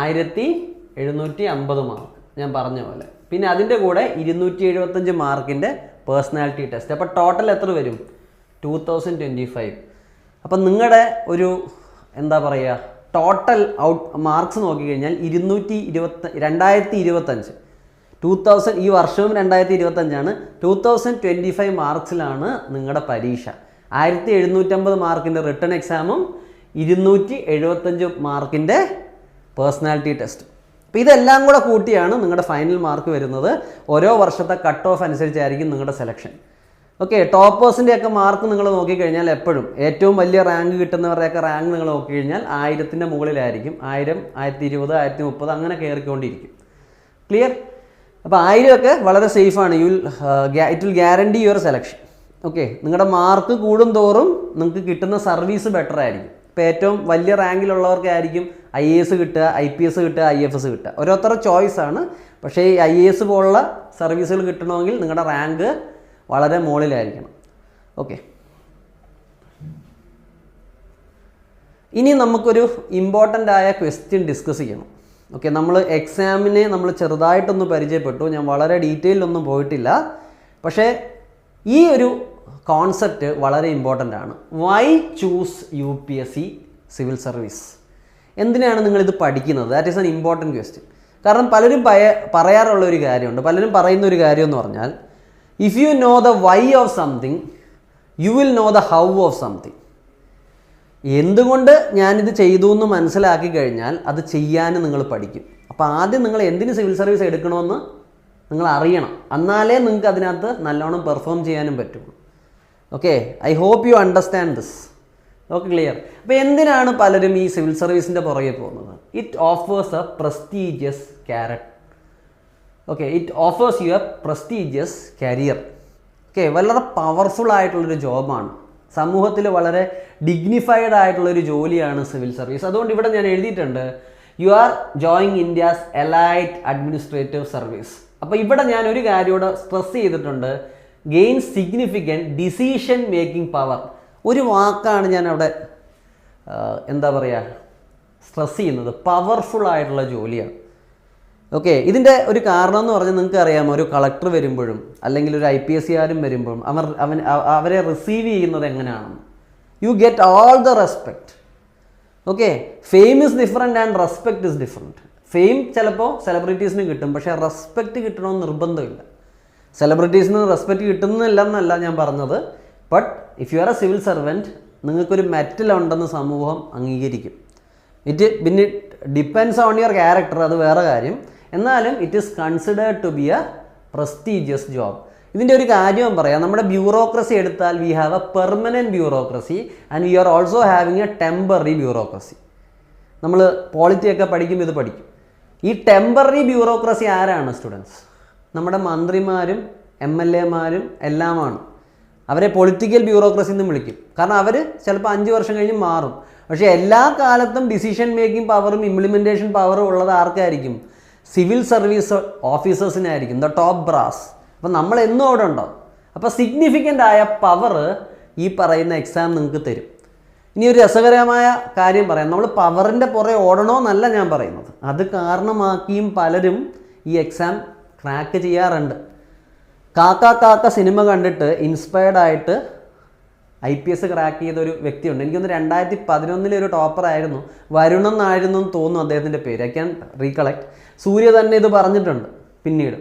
1750 മാർക്ക് ഞാൻ പറഞ്ഞ പോലെ. പിന്നെ അതിൻ്റെ കൂടെ 275 മാർക്കിൻ്റെ പേഴ്സണാലിറ്റി ടെസ്റ്റ്. അപ്പോൾ ടോട്ടൽ എത്ര വരും? 2025. അപ്പം നിങ്ങളുടെ ഒരു എന്താ പറയുക ടോട്ടൽ ഔട്ട് മാർക്സ് നോക്കിക്കഴിഞ്ഞാൽ 2025 ഈ വർഷവും 2025 2025 മാർക്സിലാണ് നിങ്ങളുടെ പരീക്ഷ. 1750 മാർക്കിൻ്റെ റിട്ടേൺ എക്സാമും 275 മാർക്കിൻ്റെ പേഴ്സണാലിറ്റി ടെസ്റ്റ്. അപ്പോൾ ഇതെല്ലാം കൂടെ കൂട്ടിയാണ് നിങ്ങളുടെ ഫൈനൽ മാർക്ക് വരുന്നത്. ഓരോ വർഷത്തെ കട്ട് ഓഫ് അനുസരിച്ചായിരിക്കും നിങ്ങളുടെ സെലക്ഷൻ. ഓക്കെ, ടോപ്പേഴ്സിൻ്റെയൊക്കെ മാർക്ക് നിങ്ങൾ നോക്കിക്കഴിഞ്ഞാൽ എപ്പോഴും ഏറ്റവും വലിയ റാങ്ക് കിട്ടുന്നവരുടെയൊക്കെ റാങ്ക് നിങ്ങൾ നോക്കിക്കഴിഞ്ഞാൽ 1000-ൻ്റെ മുകളിലായിരിക്കും. 1000, 1020, 1030 അങ്ങനെ കയറിക്കൊണ്ടിരിക്കും. ക്ലിയർ? അപ്പോൾ 1000 ഒക്കെ വളരെ സേഫാണ്. It will guarantee your selection. Okay, നിങ്ങളുടെ മാർക്ക് കൂടും തോറും നിങ്ങൾക്ക് കിട്ടുന്ന സർവീസ് ബെറ്റർ ആയിരിക്കും. ഇപ്പോൾ ഏറ്റവും വലിയ റാങ്കിലുള്ളവർക്കായിരിക്കും IAS കിട്ടുക, IPS കിട്ടുക, IFS കിട്ടുക. ഓരോരുത്തരുടെ ചോയ്സാണ്. പക്ഷേ ഈ IAS പോലുള്ള സർവീസുകൾ കിട്ടണമെങ്കിൽ നിങ്ങളുടെ റാങ്ക് വളരെ മുകളിലായിരിക്കണം. ഓക്കെ, ഇനി നമുക്കൊരു ഇമ്പോർട്ടൻ്റ് ആയ ക്വസ്റ്റ്യൻ ഡിസ്കസ് ചെയ്യണം. ഓക്കെ, നമ്മൾ എക്സാമിനെ നമ്മൾ ചെറുതായിട്ടൊന്ന് പരിചയപ്പെട്ടു. ഞാൻ വളരെ ഡീറ്റെയിലൊന്നും പോയിട്ടില്ല. പക്ഷേ ഈ ഒരു കോൺസെപ്റ്റ് വളരെ ഇമ്പോർട്ടൻ്റ് ആണ്. Why choose UPSC civil service? എന്തിനാണ് നിങ്ങളിത് പഠിക്കുന്നത്? That is an important question. കാരണം പലരും പറയാറുള്ള ഒരു കാര്യമുണ്ട്, പലരും പറയുന്ന ഒരു കാര്യം എന്ന് പറഞ്ഞാൽ, if you know the why of something you will know the how of something. എന്തുകൊണ്ട് ഞാനിത് ചെയ്തു എന്ന് മനസ്സിലാക്കി കഴിഞ്ഞാൽ അത് ചെയ്യാൻ നിങ്ങൾ പഠിക്കും. അപ്പോൾ ആദ്യം നിങ്ങൾ എന്തിന് സിവിൽ സർവീസ് എടുക്കണമെന്ന് നിങ്ങൾ അറിയണം, എന്നാലേ നിങ്ങൾക്ക് അതിനകത്ത് നല്ലോണം പെർഫോം ചെയ്യാനും പറ്റുള്ളൂ. Okay, I hope you understand this. Okay, clear? അപ്പോൾ എന്തിനാണ് പലരും ഈ സിവിൽ സർവീസിൻ്റെ പുറകെ പോകുന്നത്? It offers a prestigious carrot. Okay, it offers you a prestigious career. Okay, വളരെ പവർഫുൾ ആയിട്ടുള്ളൊരു ജോബാണ്, സമൂഹത്തിൽ വളരെ ഡിഗ്നിഫൈഡ് ആയിട്ടുള്ളൊരു ജോലിയാണ് സിവിൽ സർവീസ്. അതുകൊണ്ട് ഇവിടെ ഞാൻ എഴുതിയിട്ടുണ്ട്, you are ജോയിങ് India's elite administrative service. അപ്പോൾ ഇവിടെ ഞാൻ ഒരു കാര്യം ഇവിടെ സ്ട്രെസ് ചെയ്തിട്ടുണ്ട്, gain significant decision making power. ഒരു വാക്കാണ് ഞാൻ അവിടെ എന്താ പറയുക സ്ട്രെസ് ചെയ്യുന്നത്, പവർഫുൾ ആയിട്ടുള്ള ജോലിയാണ്. ഓക്കെ, ഇതിൻ്റെ ഒരു കാരണം എന്ന് പറഞ്ഞാൽ നിങ്ങൾക്ക് അറിയാമോ, ഒരു കളക്ടർ വരുമ്പോഴും അല്ലെങ്കിൽ ഒരു IPSകാരും വരുമ്പോഴും അവരെ റിസീവ് ചെയ്യുന്നത് എങ്ങനെയാണെന്ന്. You get all the respect. Okay, fame is different and respect is different. Fame ചിലപ്പോൾ സെലിബ്രിറ്റീസിന് കിട്ടും, പക്ഷേ റെസ്പെക്റ്റ് കിട്ടണമെന്ന് നിർബന്ധമില്ല. സെലിബ്രിറ്റീസിന് റെസ്പെക്റ്റ് കിട്ടുന്നില്ല എന്നല്ല ഞാൻ പറഞ്ഞത്, but if you are A civil servant നിങ്ങൾക്കൊരു മെറ്റലുണ്ടെന്ന് സമൂഹം അംഗീകരിക്കും. പിന്നെ ഡിപ്പെൻഡ്സ് ഓൺ യുവർ ക്യാരക്ടർ, അത് വേറെ കാര്യം. എന്നാലും it is considered to be a prestigious job. ഇതിൻ്റെ ഒരു കാര്യം പറയാം, നമ്മുടെ ബ്യൂറോക്രസി എടുത്താൽ we have a permanent bureaucracy and we are also having a temporary bureaucracy. നമ്മൾ പോളിറ്റിയൊക്കെ പഠിക്കുമ്പോൾ ഇത് പഠിക്കും. ഈ ടെമ്പററി ബ്യൂറോക്രസി ആരാണ് സ്റ്റുഡൻസ്? നമ്മുടെ മന്ത്രിമാരും MLAമാരും എല്ലാമാണ്. അവരെ പൊളിറ്റിക്കൽ ബ്യൂറോക്രസി എന്ന് വിളിക്കും, കാരണം അവർ ചിലപ്പോൾ 5 വർഷം കഴിഞ്ഞ് മാറും. പക്ഷേ എല്ലാ കാലത്തും ഡിസിഷൻ മേക്കിംഗ് പവറും ഇംപ്ലിമെൻറ്റേഷൻ പവറും ഉള്ളത് ആർക്കായിരിക്കും? സിവിൽ സർവീസ് ഓഫീസേഴ്സിനായിരിക്കും, ദ ടോപ്പ് ബ്രാസ്. അപ്പം നമ്മൾ എന്നും അവിടെ ഉണ്ടാവും. അപ്പോൾ സിഗ്നിഫിക്കൻ്റ് ആയ പവർ ഈ പറയുന്ന എക്സാം നിങ്ങൾക്ക് തരും. ഇനി ഒരു രസകരമായ കാര്യം പറയാം, നമ്മൾ പവറിൻ്റെ പുറകെ ഓടണമെന്നല്ല ഞാൻ പറയുന്നത്, അത് കാരണമാക്കിയും പലരും ഈ എക്സാം ക്രാക്ക് ചെയ്യാറുണ്ട്. കാക്ക സിനിമ കണ്ടിട്ട് ഇൻസ്പയർഡ് ആയിട്ട് IPS ക്രാക്ക് ചെയ്ത ഒരു വ്യക്തിയുണ്ട്. എനിക്കൊന്ന് 2011 ഒരു ടോപ്പറായിരുന്നു, വരുണെന്നായിരുന്നു തോന്നുന്നു അദ്ദേഹത്തിൻ്റെ പേര്, ഐ ക്യാൻ റീകളക്ട്. സൂര്യ തന്നെ ഇത് പറഞ്ഞിട്ടുണ്ട്. പിന്നീട്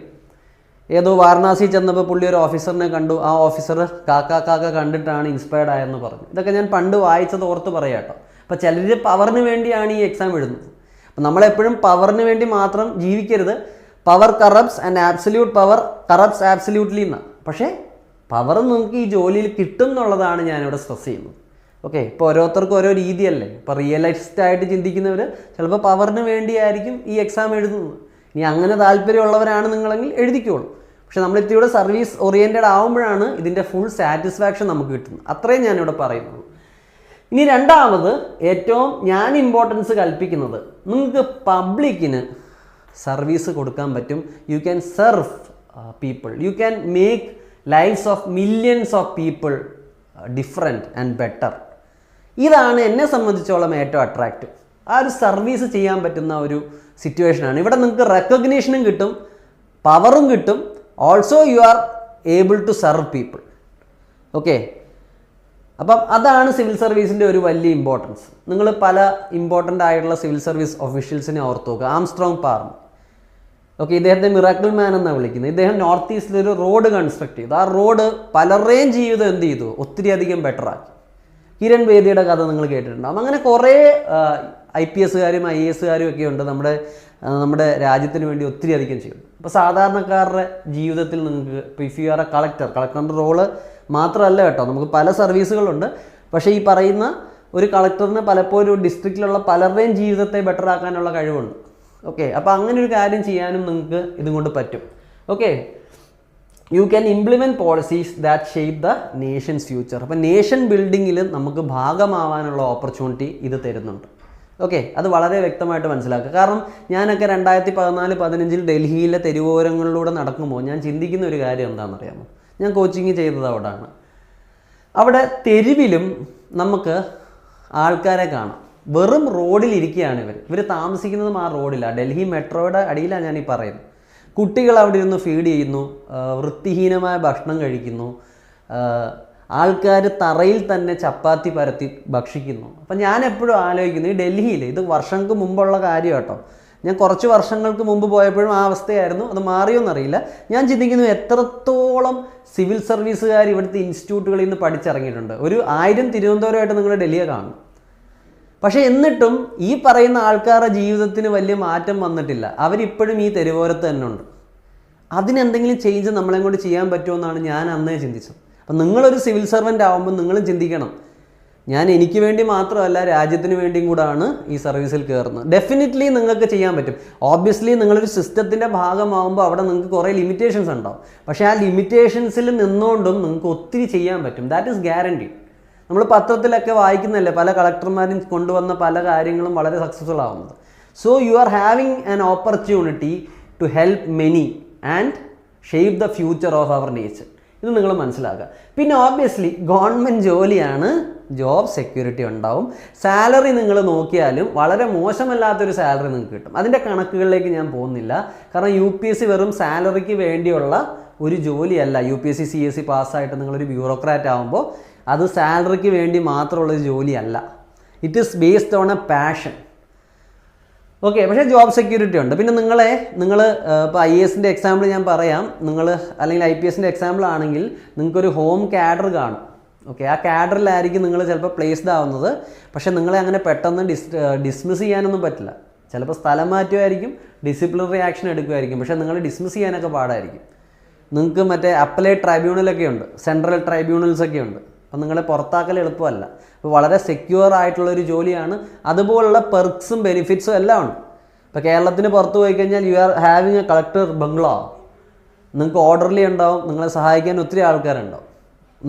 ഏതോ വാരണാസി ചെന്നപ്പോൾ പുള്ളി ഒരു ഓഫീസറിനെ കണ്ടു, ആ ഓഫീസർ കാക്ക കണ്ടിട്ടാണ് ഇൻസ്പയർഡ് ആയെന്ന് പറഞ്ഞു. ഇതൊക്കെ ഞാൻ പണ്ട് വായിച്ചത് ഓർത്ത് പറയാം കേട്ടോ. അപ്പോൾ ചിലർ പവറിന് വേണ്ടിയാണ് ഈ എക്സാം എഴുതുന്നത്. അപ്പം നമ്മളെപ്പോഴും പവറിന് വേണ്ടി മാത്രം ജീവിക്കരുത്. Power corrupts and absolute power corrupts absolutely എന്നാണ്. പക്ഷേ പവർ നിങ്ങൾക്ക് ഈ ജോലിയിൽ കിട്ടും എന്നുള്ളതാണ് ഞാനിവിടെ സ്ട്രെസ് ചെയ്യുന്നത്. ഓക്കെ, ഇപ്പോൾ ഓരോരുത്തർക്കും ഓരോ രീതിയല്ലേ. ഇപ്പോൾ റിയലിസ്റ്റ് ആയിട്ട് ചിന്തിക്കുന്നവർ ചിലപ്പോൾ പവറിന് വേണ്ടിയായിരിക്കും ഈ എക്സാം എഴുതുന്നത്. ഇനി അങ്ങനെ താല്പര്യമുള്ളവരാണ് നിങ്ങളെങ്കിൽ എഴുതിക്കോളൂ. പക്ഷെ നമ്മൾ ഇത്തിരിയുടെ സർവീസ് ഓറിയൻറ്റഡ് ആകുമ്പോഴാണ് ഇതിൻ്റെ ഫുൾ സാറ്റിസ്ഫാക്ഷൻ നമുക്ക് കിട്ടുന്നത്. അത്രയും ഞാനിവിടെ പറയുന്നത്. ഇനി രണ്ടാമത് ഏറ്റവും ഞാൻ ഇമ്പോർട്ടൻസ് കൽപ്പിക്കുന്നത്, നിങ്ങൾക്ക് പബ്ലിക്കിന് സർവീസ് കൊടുക്കാൻ പറ്റും. You can serve people, you can make lifes of millions of people different and better. ഇതാണ് എന്നെ സംബന്ധിച്ചോളം ഏറ്റവും അട്രാക്റ്റീവ്. ആ ഒരു സർവീസ് ചെയ്യാൻ പറ്റുന്ന ഒരു സിറ്റുവേഷനാണ്. ഇവിടെ നിങ്ങൾക്ക് റെക്കഗ്നീഷനും കിട്ടും, പവറും കിട്ടും, also you are able to serve people. Okay, അപ്പം അതാണ് സിവിൽ സർവീസിൻ്റെ ഒരു വലിയ ഇമ്പോർട്ടൻസ്. നിങ്ങൾ പല ഇമ്പോർട്ടൻ്റ് ആയിട്ടുള്ള സിവിൽ സർവീസ് ഒഫീഷ്യൽസിനെ ഓർത്ത് നോക്കുക. ആംസ്ട്രോങ് പാർമ, ഓക്കെ, ഇദ്ദേഹത്തെ മിറാക്കിൾ മാൻ എന്നാണ് വിളിക്കുന്നത്. ഇദ്ദേഹം നോർത്ത് ഈസ്റ്റിലൊരു റോഡ് കൺസ്ട്രക്ട് ചെയ്തു. ആ റോഡ് പലരുടെയും ജീവിതം എന്ത് ചെയ്തു? ഒത്തിരി അധികം ബെറ്ററാക്കി. കിരൺ ബേദിയുടെ കഥ നിങ്ങൾ കേട്ടിട്ടുണ്ടാകും. അങ്ങനെ കുറേ IPSകാരും IASകാരും ഒക്കെ ഉണ്ട് നമ്മുടെ രാജ്യത്തിന് വേണ്ടി ഒത്തിരി അധികം ചെയ്യുന്നു. അപ്പോൾ സാധാരണക്കാരുടെ ജീവിതത്തിൽ നിങ്ങൾക്ക് ഇപ്പോൾ ഇഫ് യു ആർ എ കളക്ടറിൻ്റെ റോള് മാത്രമല്ല കേട്ടോ, നമുക്ക് പല സർവീസുകളുണ്ട്. പക്ഷേ ഈ പറയുന്ന ഒരു കളക്ടറിന് പലപ്പോഴും ഡിസ്ട്രിക്റ്റിലുള്ള പലരുടെയും ജീവിതത്തെ ബെറ്റർ ആക്കാനുള്ള കഴിവുണ്ട്. ഓക്കെ, അപ്പോൾ അങ്ങനെ ഒരു കാര്യം ചെയ്യാനും നിങ്ങൾക്ക് ഇതും കൊണ്ട് പറ്റും. Okay, you can implement policies that shape the Nations future. അപ്പോൾ നേഷൻ ബിൽഡിങ്ങിൽ നമുക്ക് ഭാഗമാവാനുള്ള ഓപ്പർച്യൂണിറ്റി ഇത് തരുന്നുണ്ട്. ഓക്കെ, അത് വളരെ വ്യക്തമായിട്ട് മനസ്സിലാക്കുക. കാരണം ഞാനൊക്കെ 2014-15 ഡൽഹിയിലെ തെരുവോരങ്ങളിലൂടെ നടക്കുമ്പോൾ ഞാൻ ചിന്തിക്കുന്ന ഒരു കാര്യം എന്താണെന്നറിയാമോ? ഞാൻ കോച്ചിങ് ചെയ്തത് അവിടെയാണ്. അവിടെ തെരുവിലും നമുക്ക് ആൾക്കാരെ കാണാം. വെറും റോഡിലിരിക്കുകയാണ് ഇവർ താമസിക്കുന്നതും ആ റോഡിലാണ്. ഡൽഹി മെട്രോയുടെ അടിയിലാണ് ഞാൻ ഈ പറയുന്നത്. കുട്ടികൾ അവിടെ ഇരുന്ന് ഫീഡ് ചെയ്യുന്നു, വൃത്തിഹീനമായ ഭക്ഷണം കഴിക്കുന്നു. ആൾക്കാർ തറയിൽ തന്നെ ചപ്പാത്തി പരത്തി ഭക്ഷിക്കുന്നു. അപ്പം ഞാൻ എപ്പോഴും ആലോചിക്കുന്നു, ഈ ഡൽഹിയിൽ, ഇത് വർഷങ്ങൾക്ക് മുമ്പുള്ള കാര്യം കേട്ടോ, ഞാൻ കുറച്ച് വർഷങ്ങൾക്ക് മുമ്പ് പോയപ്പോഴും ആ അവസ്ഥയായിരുന്നു, അത് മാറിയോന്നറിയില്ല. ഞാൻ ചിന്തിക്കുന്നു എത്രത്തോളം സിവിൽ സർവീസുകാർ ഇവിടുത്തെ ഇൻസ്റ്റിറ്റ്യൂട്ടുകളിൽ നിന്ന് പഠിച്ചിറങ്ങിയിട്ടുണ്ട്. ഒരു 1000 തിരുവനന്തപുരമായിട്ട് നിങ്ങൾ ഡൽഹിയെ കാണും. പക്ഷേ എന്നിട്ടും ഈ പറയുന്ന ആൾക്കാരുടെ ജീവിതത്തിന് വലിയ മാറ്റം വന്നിട്ടില്ല. അവരിപ്പോഴും ഈ തെരുവോരത്ത് തന്നെ ഉണ്ട്. അതിനെന്തെങ്കിലും ചേഞ്ച് നമ്മളെ കൊണ്ട് ചെയ്യാൻ പറ്റുമെന്നാണ് ഞാൻ അന്നേ ചിന്തിച്ചത്. അപ്പം നിങ്ങളൊരു സിവിൽ സർവൻ്റ് ആകുമ്പോൾ നിങ്ങളും ചിന്തിക്കണം, ഞാൻ എനിക്ക് വേണ്ടി മാത്രമല്ല രാജ്യത്തിന് വേണ്ടിയും കൂടാണ് ഈ സർവീസിൽ കയറുന്നത്. ഡെഫിനറ്റ്ലി നിങ്ങൾക്ക് ചെയ്യാൻ പറ്റും. ഓബ്വിയസ്ലി നിങ്ങളൊരു സിസ്റ്റത്തിൻ്റെ ഭാഗമാകുമ്പോൾ അവിടെ നിങ്ങൾക്ക് കുറേ ലിമിറ്റേഷൻസ് ഉണ്ടാവും. പക്ഷേ ആ ലിമിറ്റേഷൻസിൽ നിന്നുകൊണ്ടും നിങ്ങൾക്ക് ഒത്തിരി ചെയ്യാൻ പറ്റും. That is guarantee. നമ്മൾ പത്രത്തിലൊക്കെ വായിക്കുന്നതല്ലേ പല കളക്ടർമാരും കൊണ്ടുവന്ന പല കാര്യങ്ങളും വളരെ സക്സസ്ഫുൾ ആവുന്നത്. So you are having an opportunity to help many and shape the future of our nature. ഇത് നിങ്ങൾ മനസ്സിലാക്കുക. പിന്നെ ഓബ്വിയസ്ലി ഗവൺമെൻറ് ജോലിയാണ്, ജോബ് സെക്യൂരിറ്റി ഉണ്ടാവും. സാലറി നിങ്ങൾ നോക്കിയാലും വളരെ മോശമല്ലാത്തൊരു സാലറി നിങ്ങൾക്ക് കിട്ടും. അതിൻ്റെ കണക്കുകളിലേക്ക് ഞാൻ പോകുന്നില്ല, കാരണം UPSC വെറും സാലറിക്ക് വേണ്ടിയുള്ള ഒരു ജോലിയല്ല. UPSC CSC പാസ്സായിട്ട് നിങ്ങളൊരു ബ്യൂറോക്രാറ്റ് ആകുമ്പോൾ അത് സാലറിക്ക് വേണ്ടി മാത്രമുള്ളൊരു ജോലിയല്ല. It is based on a passion. Okay, പക്ഷേ ജോബ് സെക്യൂരിറ്റി ഉണ്ട്. പിന്നെ നിങ്ങൾ ഇപ്പോൾ IASൻ്റെ എക്സാമ്പിൾ ഞാൻ പറയാം. നിങ്ങൾ അല്ലെങ്കിൽ IPSൻ്റെ എക്സാമ്പിൾ ആണെങ്കിൽ നിങ്ങൾക്കൊരു ഹോം കാഡർ കാണും. ഓക്കെ, ആ കാഡറിലായിരിക്കും നിങ്ങൾ ചിലപ്പോൾ പ്ലേസ്ഡ് ആവുന്നത്. പക്ഷേ നിങ്ങളെ അങ്ങനെ പെട്ടെന്ന് ഡിസ്മിസ് ചെയ്യാനൊന്നും പറ്റില്ല. ചിലപ്പോൾ സ്ഥലം മാറ്റുമായിരിക്കും, ഡിസിപ്ലിനറി ആക്ഷൻ എടുക്കുമായിരിക്കും. പക്ഷേ നിങ്ങൾ ഡിസ്മിസ് ചെയ്യാനൊക്കെ പാടായിരിക്കും. നിങ്ങൾക്ക് മറ്റേ അപ്പലേറ്റ് ട്രൈബ്യൂണലൊക്കെ ഉണ്ട്, സെൻട്രൽ ട്രൈബ്യൂണൽസൊക്കെ ഉണ്ട്. അപ്പം നിങ്ങളെ പുറത്താക്കൽ എളുപ്പമല്ല. അപ്പോൾ വളരെ സെക്യൂർ ആയിട്ടുള്ളൊരു ജോലിയാണ്. അതുപോലുള്ള പെർക്സും ബെനിഫിറ്റ്സും എല്ലാം ഉണ്ട്. ഇപ്പോൾ കേരളത്തിന് പുറത്ത് പോയി കഴിഞ്ഞാൽ U are having A collector Bangla. നിങ്ങൾക്ക് ഓർഡർലി ഉണ്ടാവും, നിങ്ങളെ സഹായിക്കാൻ ഒത്തിരി ആൾക്കാരുണ്ടാവും.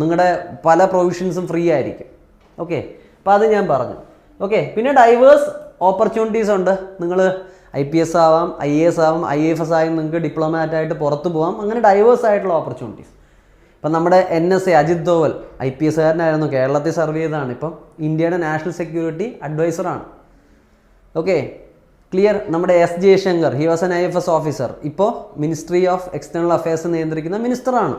നിങ്ങളുടെ പല പ്രൊവിഷൻസും ഫ്രീ ആയിരിക്കും. ഓക്കെ, അപ്പോൾ അത് ഞാൻ പറഞ്ഞു. ഓക്കെ, പിന്നെ ഡൈവേഴ്സ് ഓപ്പർച്യൂണിറ്റീസ് ഉണ്ട്. നിങ്ങൾ IPS ആവാം, IAS ആവാം, IAFS ആയും നിങ്ങൾക്ക് ഡിപ്ലോമാറ്റായിട്ട് പുറത്ത് പോകാം. അങ്ങനെ ഡൈവേഴ്സ് ആയിട്ടുള്ള ഓപ്പർച്യൂണിറ്റീസ്. ഇപ്പം നമ്മുടെ NSA അജിത് ദോവൽ IPS കാരനായിരുന്നു, കേരളത്തിൽ സർവ് ചെയ്തതാണ്. ഇപ്പം ഇന്ത്യയുടെ നാഷണൽ സെക്യൂരിറ്റി അഡ്വൈസറാണ്. Okay, clear. നമ്മുടെ S Jaishankar, he was an IFS officer, ഇപ്പോൾ മിനിസ്ട്രി ഓഫ് എക്സ്റ്റേണൽ അഫയേഴ്സ് നിയന്ത്രിക്കുന്ന മിനിസ്റ്ററാണ്.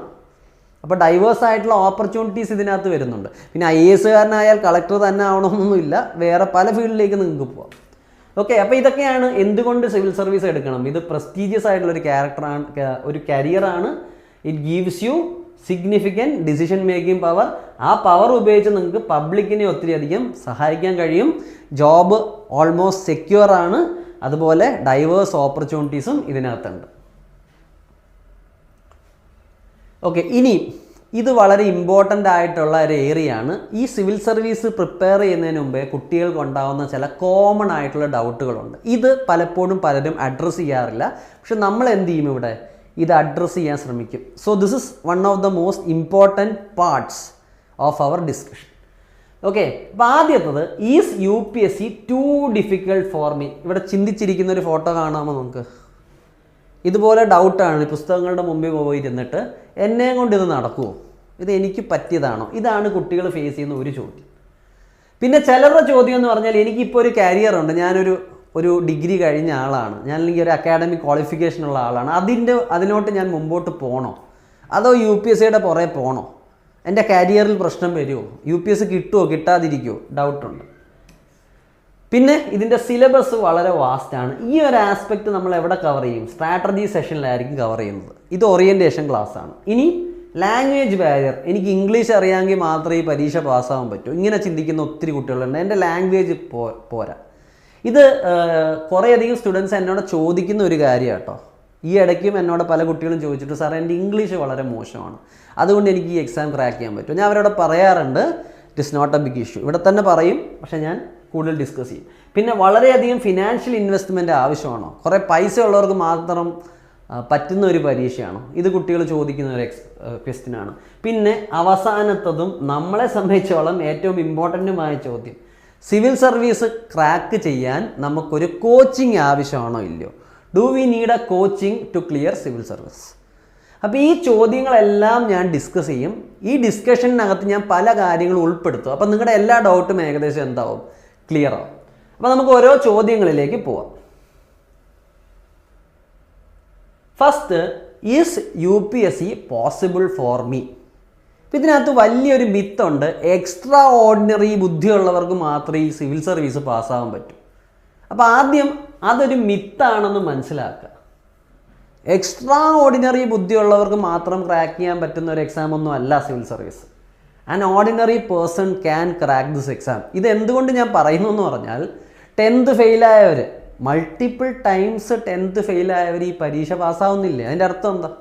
അപ്പോൾ ഡൈവേഴ്സ് ആയിട്ടുള്ള ഓപ്പർച്യൂണിറ്റീസ് ഇതിനകത്ത് വരുന്നുണ്ട്. പിന്നെ IAS കാരനായാൽ കളക്ടർ തന്നെ ആവണമെന്നൊന്നുമില്ല, വേറെ പല ഫീൽഡിലേക്ക് നിങ്ങൾക്ക് പോകാം. ഓക്കെ, അപ്പോൾ ഇതൊക്കെയാണ് എന്തുകൊണ്ട് സിവിൽ സർവീസ് എടുക്കണം. ഇത് പ്രസ്റ്റീജിയസ് ആയിട്ടുള്ളൊരു ക്യാരക്ടറാണ്, ഒരു കരിയറാണ്. It gives you significant decision making power. ആ പവർ ഉപയോഗിച്ച് നിങ്ങൾക്ക് പബ്ലിക്കിനെ ഒത്തിരി അധികം സഹായിക്കാൻ കഴിയും. ജോബ് ഓൾമോസ്റ്റ് സെക്യൂർ ആണ്. അതുപോലെ ഡൈവേഴ്സ് ഓപ്പർച്യൂണിറ്റീസും ഇതിനകത്തുണ്ട്. ഓക്കെ, ഇനി ഇത് വളരെ ഇമ്പോർട്ടൻ്റ് ആയിട്ടുള്ള ഒരു ഏരിയയാണ്. ഈ സിവിൽ സർവീസ് പ്രിപ്പയർ ചെയ്യുന്നതിന് മുമ്പേ കുട്ടികൾക്ക് ഉണ്ടാകുന്ന ചില കോമൺ ആയിട്ടുള്ള ഡൗട്ടുകളുണ്ട്. ഇത് പലപ്പോഴും പലരും അഡ്രസ്സ് ചെയ്യാറില്ല. പക്ഷെ നമ്മൾ എന്ത് ചെയ്യും, ഇവിടെ ഇത് അഡ്രസ്സ് ചെയ്യാൻ ശ്രമിക്കും. So this is one of the most important parts of our discussion. Okay, അപ്പോൾ ആദ്യത്തത്, is UPSC too difficult for me. ഇവിടെ ചിന്തിച്ചിരിക്കുന്ന ഒരു ഫോട്ടോ കാണാമോ നമുക്ക്? ഇതുപോലെ ഡൗട്ടാണ്. പുസ്തകങ്ങളുടെ മുമ്പിൽ പോയിരുന്നിട്ട് എന്നെയും കൊണ്ട് ഇത് നടക്കുമോ, ഇത് എനിക്ക് പറ്റിയതാണോ? ഇതാണ് കുട്ടികൾ ഫേസ് ചെയ്യുന്ന ഒരു ചോദ്യം. പിന്നെ ചിലരുടെ ചോദ്യം എന്ന് പറഞ്ഞാൽ, എനിക്കിപ്പോൾ ഒരു കരിയറുണ്ട്, ഞാനൊരു ഡിഗ്രി കഴിഞ്ഞ ആളാണ്, ഞാൻ അല്ലെങ്കിൽ ഒരു അക്കാഡമിക് ക്വാളിഫിക്കേഷൻ ഉള്ള ആളാണ്, അതിനോട്ട് ഞാൻ മുമ്പോട്ട് പോകണോ, അതോ UPSCയുടെ പുറകെ പോകണോ? എൻ്റെ കരിയറിൽ പ്രശ്നം വരുമോ? UPSC കിട്ടുമോ കിട്ടാതിരിക്കുമോ? ഡൗട്ടുണ്ട്. പിന്നെ ഇതിൻ്റെ സിലബസ് വളരെ വാസ്റ്റാണ്. ഈ ഒരു ആസ്പെക്റ്റ് നമ്മൾ എവിടെ കവർ ചെയ്യും? സ്ട്രാറ്റജി സെഷനിലായിരിക്കും കവർ ചെയ്യുന്നത്. ഇത് ഓറിയൻറ്റേഷൻ ക്ലാസ് ആണ്. ഇനി ലാംഗ്വേജ് ബാരിയർ, എനിക്ക് ഇംഗ്ലീഷ് അറിയാമെങ്കിൽ മാത്രമേ ഈ പരീക്ഷ പാസ്സാവാൻ പറ്റൂ, ഇങ്ങനെ ചിന്തിക്കുന്ന ഒത്തിരി കുട്ടികളുണ്ട്. എൻ്റെ ലാംഗ്വേജ് പോരാ. ഇത് കുറേയധികം സ്റ്റുഡൻസ് എന്നോട് ചോദിക്കുന്ന ഒരു കാര്യം കേട്ടോ. ഈ ഇടയ്ക്കും എന്നോട് പല കുട്ടികളും ചോദിച്ചിട്ട്, സാറേ എൻ്റെ ഇംഗ്ലീഷ് വളരെ മോശമാണ്, അതുകൊണ്ട് എനിക്ക് ഈ എക്സാം ക്രാക്ക് ചെയ്യാൻ പറ്റും. ഞാൻ അവരോട് പറയാറുണ്ട്, it is not a big issue. ഇവിടെ തന്നെ പറയും, പക്ഷേ ഞാൻ കൂടുതൽ ഡിസ്കസ് ചെയ്യും. പിന്നെ വളരെയധികം ഫിനാൻഷ്യൽ ഇൻവെസ്റ്റ്മെൻറ്റ് ആവശ്യമാണോ? കുറേ പൈസ ഉള്ളവർക്ക് മാത്രം പറ്റുന്ന ഒരു പരീക്ഷയാണോ? ഇത് കുട്ടികൾ ചോദിക്കുന്ന ഒരു ക്വസ്റ്റ്യനാണ്. പിന്നെ അവസാനത്തതും നമ്മളെ സംബന്ധിച്ചോളം ഏറ്റവും ഇമ്പോർട്ടൻറ്റുമായ ചോദ്യം, സിവിൽ സർവീസ് ക്രാക്ക് ചെയ്യാൻ നമുക്കൊരു കോച്ചിങ് ആവശ്യമാണോ ഇല്ലയോ? Do we need a coaching to clear civil service? അപ്പോൾ ഈ ചോദ്യങ്ങളെല്ലാം ഞാൻ ഡിസ്കസ് ചെയ്യും. ഈ ഡിസ്കഷനകത്ത് ഞാൻ പല കാര്യങ്ങളും ഉൾപ്പെടുത്തും. അപ്പോൾ നിങ്ങളുടെ എല്ലാ ഡൗട്ടും ഏകദേശം എന്താവും, ക്ലിയർ ആവും. അപ്പോൾ നമുക്ക് ഓരോ ചോദ്യങ്ങളിലേക്ക് പോവാം. First, is UPSC possible for me? അപ്പോൾ ഇതിനകത്ത് വലിയൊരു മിത്തുണ്ട്, എക്സ്ട്രാ ഓർഡിനറി ബുദ്ധിയുള്ളവർക്ക് മാത്രമേ ഈ സിവിൽ സർവീസ് പാസ്സാകാൻ പറ്റൂ. അപ്പോൾ ആദ്യം അതൊരു മിത്താണെന്ന് മനസ്സിലാക്കുക. എക്സ്ട്രാ ഓർഡിനറി ബുദ്ധിയുള്ളവർക്ക് മാത്രം ക്രാക്ക് ചെയ്യാൻ പറ്റുന്ന ഒരു എക്സാം ഒന്നും അല്ല civil service. An ordinary person can crack this exam. ഇത് എന്തുകൊണ്ട് ഞാൻ പറയുന്നു എന്ന് പറഞ്ഞാൽ 10th ഫെയിലായവർ, മൾട്ടിപ്പിൾ ടൈംസ് 10th ഫെയിലായവർ ഈ പരീക്ഷ പാസ്സാവുന്നില്ലേ? അതിൻ്റെ അർത്ഥം എന്താ?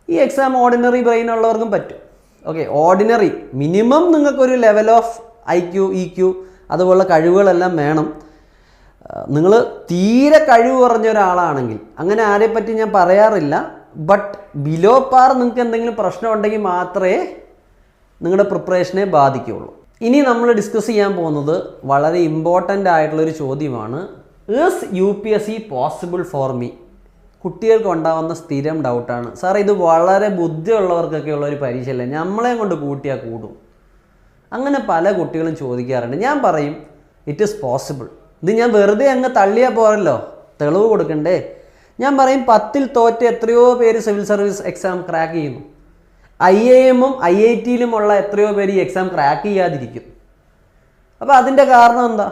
ഈ എക്സാം ഓർഡിനറി ബ്രെയിൻ ഉള്ളവർക്കും പറ്റും. ഓക്കെ, ഓർഡിനറി മിനിമം നിങ്ങൾക്കൊരു ലെവൽ ഓഫ് IQ EQ അതുപോലുള്ള കഴിവുകളെല്ലാം വേണം. നിങ്ങൾ തീരെ കഴിവ് കുറഞ്ഞ ഒരാളാണെങ്കിൽ, അങ്ങനെ ആരെപ്പറ്റി ഞാൻ പറയാറില്ല, ബട്ട് ബിലോ പാർ നിങ്ങൾക്ക് എന്തെങ്കിലും പ്രശ്നം ഉണ്ടെങ്കിൽ മാത്രമേ നിങ്ങളുടെ പ്രിപ്പറേഷനെ ബാധിക്കുകയുള്ളൂ. ഇനി നമ്മൾ ഡിസ്കസ് ചെയ്യാൻ പോകുന്നത് വളരെ ഇമ്പോർട്ടൻ്റ് ആയിട്ടുള്ളൊരു ചോദ്യമാണ്. Is UPSC possible for me? കുട്ടികൾക്ക് ഉണ്ടാകുന്ന സ്ഥിരം ഡൗട്ടാണ്, സാർ ഇത് വളരെ ബുദ്ധിയുള്ളവർക്കൊക്കെ ഉള്ളൊരു പരീക്ഷയല്ലേ, നമ്മളെയും കൊണ്ട് കൂട്ടിയാൽ കൂടും. അങ്ങനെ പല കുട്ടികളും ചോദിക്കാറുണ്ട്. ഞാൻ പറയും ഇറ്റ് ഈസ് പോസിബിൾ. ഇത് ഞാൻ വെറുതെ അങ്ങ് തള്ളിയാൽ പോരല്ലോ, തെളിവ് കൊടുക്കണ്ടേ? ഞാൻ പറയും 10ൽ തോറ്റ എത്രയോ പേര് സിവിൽ സർവീസ് എക്സാം ക്രാക്ക് ചെയ്യുന്നു. IIM-ഉം IIT-യിലുമുള്ള എത്രയോ പേര് ഈ എക്സാം ക്രാക്ക് ചെയ്യാതിരിക്കും. അപ്പോൾ അതിൻ്റെ കാരണം എന്താ?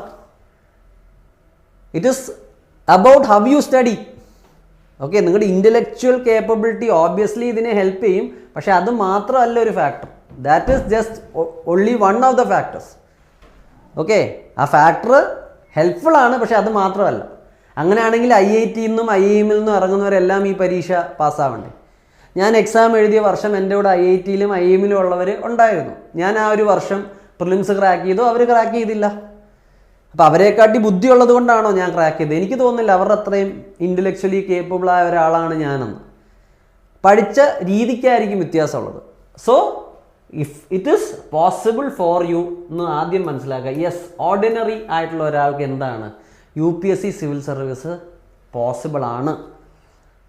It is about how you study. Okay, നിങ്ങളുടെ ഇൻ്റലക്ച്വൽ കേപ്പബിലിറ്റി ഓബ്വിയസ്ലി ഇതിനെ ഹെൽപ്പ് ചെയ്യും, പക്ഷേ അത് മാത്രമല്ല ഒരു factor. That is just only one of the factors. Okay, ആ ഫാക്ടർ ഹെൽപ്ഫുൾ ആണ്, പക്ഷേ അത് മാത്രമല്ല. അങ്ങനെയാണെങ്കിൽ IIT-യിൽ നിന്നും IIM-ൽ നിന്നും ഇറങ്ങുന്നവരെല്ലാം ഈ പരീക്ഷ പാസ്സാവണ്ടേ? ഞാൻ എക്സാം എഴുതിയ വർഷം എൻ്റെ കൂടെ IIT-യിലും IIM-ലും ഉള്ളവർ ഉണ്ടായിരുന്നു. ഞാൻ ആ ഒരു വർഷം പ്രിലിംസ് ക്രാക്ക് ചെയ്തു, അവർ ക്രാക്ക് ചെയ്തില്ല. അപ്പോൾ അവരെക്കാട്ടി ബുദ്ധിയുള്ളത് കൊണ്ടാണോ ഞാൻ ക്രാക്ക് ചെയ്തത്? എനിക്ക് തോന്നുന്നില്ല അവരുടെ അത്രയും ഇൻ്റലക്ച്വലി കേപ്പബിളായ ഒരാളാണ് ഞാനെന്ന്. പഠിച്ച രീതിക്കായിരിക്കും വ്യത്യാസമുള്ളത്. So if it is possible for you എന്ന് ആദ്യം മനസ്സിലാക്കുക. യെസ്, ഓർഡിനറി ആയിട്ടുള്ള ഒരാൾക്ക് എന്താണ് UPSC സിവിൽ സർവീസ് പോസിബിൾ ആണ്.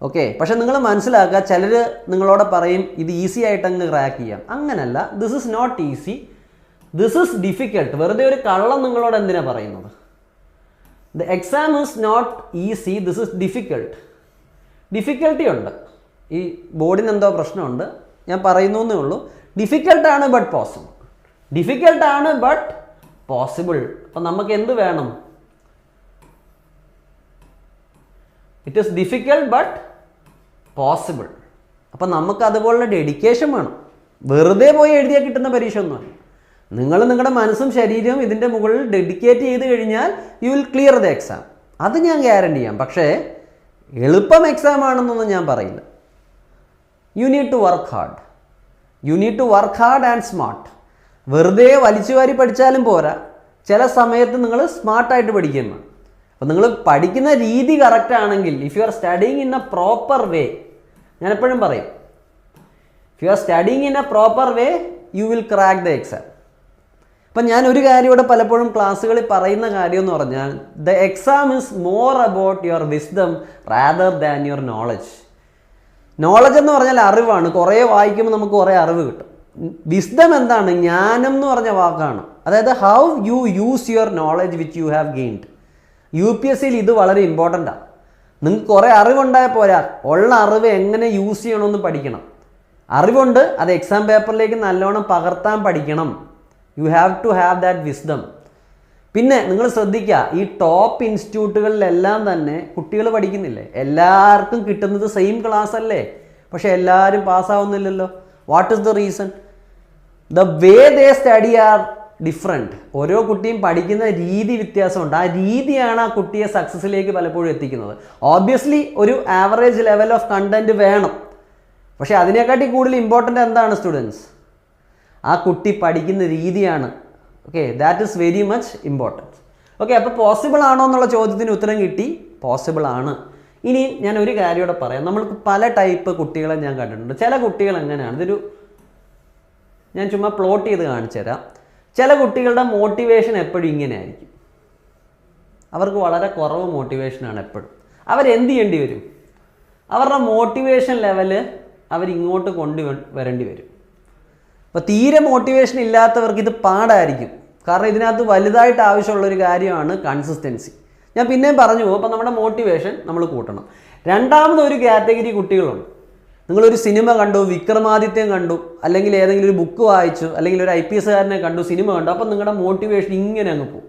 ഓക്കെ, പക്ഷെ നിങ്ങൾ മനസ്സിലാക്കുക, ചിലർ നിങ്ങളോട് പറയും ഇത് ഈസി ആയിട്ടങ്ങ് ക്രാക്ക് ചെയ്യാം. അങ്ങനല്ല, this is not easy, this is difficult. വെറുതെ ഒരു കള്ളം നിങ്ങളോട് എന്തിനാണ് പറയുന്നത്? The exam is not easy, this is difficult. Difficulty ഉണ്ട്, ഈ ബോർഡിന് എന്തോ പ്രശ്നമുണ്ട്, ഞാൻ പറയുന്നു എന്നേ ഉള്ളൂ. ഡിഫിക്കൽട്ടാണ് ബട്ട് പോസിബിൾ. ഡിഫിക്കൽട്ടാണ് ബട്ട് പോസിബിൾ. അപ്പം നമുക്ക് എന്ത് വേണം? It is difficult but possible. അപ്പം നമുക്ക് അതുപോലുള്ള ഡെഡിക്കേഷൻ വേണം. വെറുതെ പോയി എഴുതിയാൽ കിട്ടുന്ന പരീക്ഷ ഒന്നുമല്ല. നിങ്ങൾ നിങ്ങളുടെ മനസ്സും ശരീരവും ഇതിൻ്റെ മുകളിൽ ഡെഡിക്കേറ്റ് ചെയ്ത് കഴിഞ്ഞാൽ you will clear the exam. അത് ഞാൻ ഗ്യാരണ്ടി ചെയ്യാം. പക്ഷേ എളുപ്പം എക്സാം ആണെന്നൊന്നും ഞാൻ പറയില്ല. You need to work hard. You need to work hard and smart. വെറുതെ വലിച്ചു വാരി പഠിച്ചാലും പോരാ, ചില സമയത്ത് നിങ്ങൾ സ്മാർട്ടായിട്ട് പഠിക്കുന്നു. അപ്പോൾ നിങ്ങൾ പഠിക്കുന്ന രീതി കറക്റ്റ് ആണെങ്കിൽ, if you are studying in A proper വേ, ഞാൻ എപ്പോഴും പറയും, if you are studying in A proper way you will crack the exam. അപ്പം ഞാൻ ഒരു കാര്യം ഇവിടെ പലപ്പോഴും ക്ലാസ്സുകളിൽ പറയുന്ന കാര്യം എന്ന് പറഞ്ഞാൽ, the exam is more about your wisdom rather than your knowledge. Knowledge എന്ന് പറഞ്ഞാൽ അറിവാണ്. കുറേ വായിക്കുമ്പോൾ നമുക്ക് കുറേ അറിവ് കിട്ടും. വിസ്ഡം എന്താണ്? ജ്ഞാനം എന്ന് പറഞ്ഞ വാക്കാണ്. അതായത് how you use your knowledge which you have gained. UPSC-യിൽ ഇത് വളരെ ഇമ്പോർട്ടൻ്റ് ആണ്. നിങ്ങൾക്ക് കുറേ അറിവുണ്ടായാൽ പോരാ, ഉള്ള അറിവ് എങ്ങനെ യൂസ് ചെയ്യണമെന്ന് പഠിക്കണം. അറിവുണ്ട്, അത് എക്സാം പേപ്പറിലേക്ക് നല്ലോണം പകർത്താൻ പഠിക്കണം. You have to have that wisdom. പിന്നെ നിങ്ങൾ ശ്രദ്ധിക്കുക, ഈ ടോപ്പ് ഇൻസ്റ്റിറ്റ്യൂട്ടുകളിലെല്ലാം തന്നെ കുട്ടികൾ പഠിക്കുന്നില്ലേ? എല്ലാവർക്കും കിട്ടുന്നത് സെയിം ക്ലാസ് അല്ലേ? പക്ഷെ എല്ലാവരും പാസ്സാവുന്നില്ലല്ലോ. What is the reason? The way they study are different. ഓരോ കുട്ടിയും പഠിക്കുന്ന രീതി വ്യത്യാസമുണ്ട്. ആ രീതിയാണ് ആ കുട്ടിയെ സക്സസ്സിലേക്ക് പലപ്പോഴും എത്തിക്കുന്നത്. ഓബ്വിയസ്ലി ഒരു ആവറേജ് ലെവൽ ഓഫ് കണ്ടൻറ്റ് വേണം, പക്ഷേ അതിനെക്കാട്ടി കൂടുതൽ ഇമ്പോർട്ടൻ്റ് എന്താണ് സ്റ്റുഡൻസ്? ആ കുട്ടി പഠിക്കുന്ന രീതിയാണ്. Okay, that is very much important. Okay, അപ്പോൾ പോസിബിൾ ആണോ എന്നുള്ള ചോദ്യത്തിന് ഉത്തരം കിട്ടി, പോസിബിൾ ആണ്. ഇനി ഞാൻ ഒരു കാര്യം കൂടെ പറയാം. നമ്മൾക്ക് പല ടൈപ്പ് കുട്ടികളെ ഞാൻ കണ്ടിട്ടുണ്ട്. ചില കുട്ടികൾ എങ്ങനെയാണ്, ഇതൊരു ഞാൻ ചുമ്മാ പ്ലോട്ട് ചെയ്ത് കാണിച്ചു തരാം. ചില കുട്ടികളുടെ മോട്ടിവേഷൻ എപ്പോഴും ഇങ്ങനെ ആയിരിക്കും. അവർക്ക് വളരെ കുറവ് മോട്ടിവേഷനാണ് എപ്പോഴും. അവരെന്ത് ചെയ്യേണ്ടി വരും? അവരുടെ മോട്ടിവേഷൻ ലെവല് അവരിങ്ങോട്ട് കൊണ്ടുവരേണ്ടി വരും. അപ്പോൾ തീരെ മോട്ടിവേഷൻ ഇല്ലാത്തവർക്ക് ഇത് പാടായിരിക്കും. കാരണം ഇതിനകത്ത് വലുതായിട്ട് ആവശ്യമുള്ളൊരു കാര്യമാണ് കൺസിസ്റ്റൻസി. ഞാൻ പിന്നെയും പറഞ്ഞു പോകും. അപ്പോൾ നമ്മുടെ മോട്ടിവേഷൻ നമ്മൾ കൂട്ടണം. രണ്ടാമതൊരു കാറ്റഗറി കുട്ടികളുണ്ട്. നിങ്ങളൊരു സിനിമ കണ്ടു, വിക്രമാദിത്യൻ കണ്ടു, അല്ലെങ്കിൽ ഏതെങ്കിലും ഒരു ബുക്ക് വായിച്ചു, അല്ലെങ്കിൽ ഒരു IPS കാരനെ കണ്ടു, സിനിമ കണ്ടു, അപ്പം നിങ്ങളുടെ മോട്ടിവേഷൻ ഇങ്ങനെ അങ്ങ് പോകും.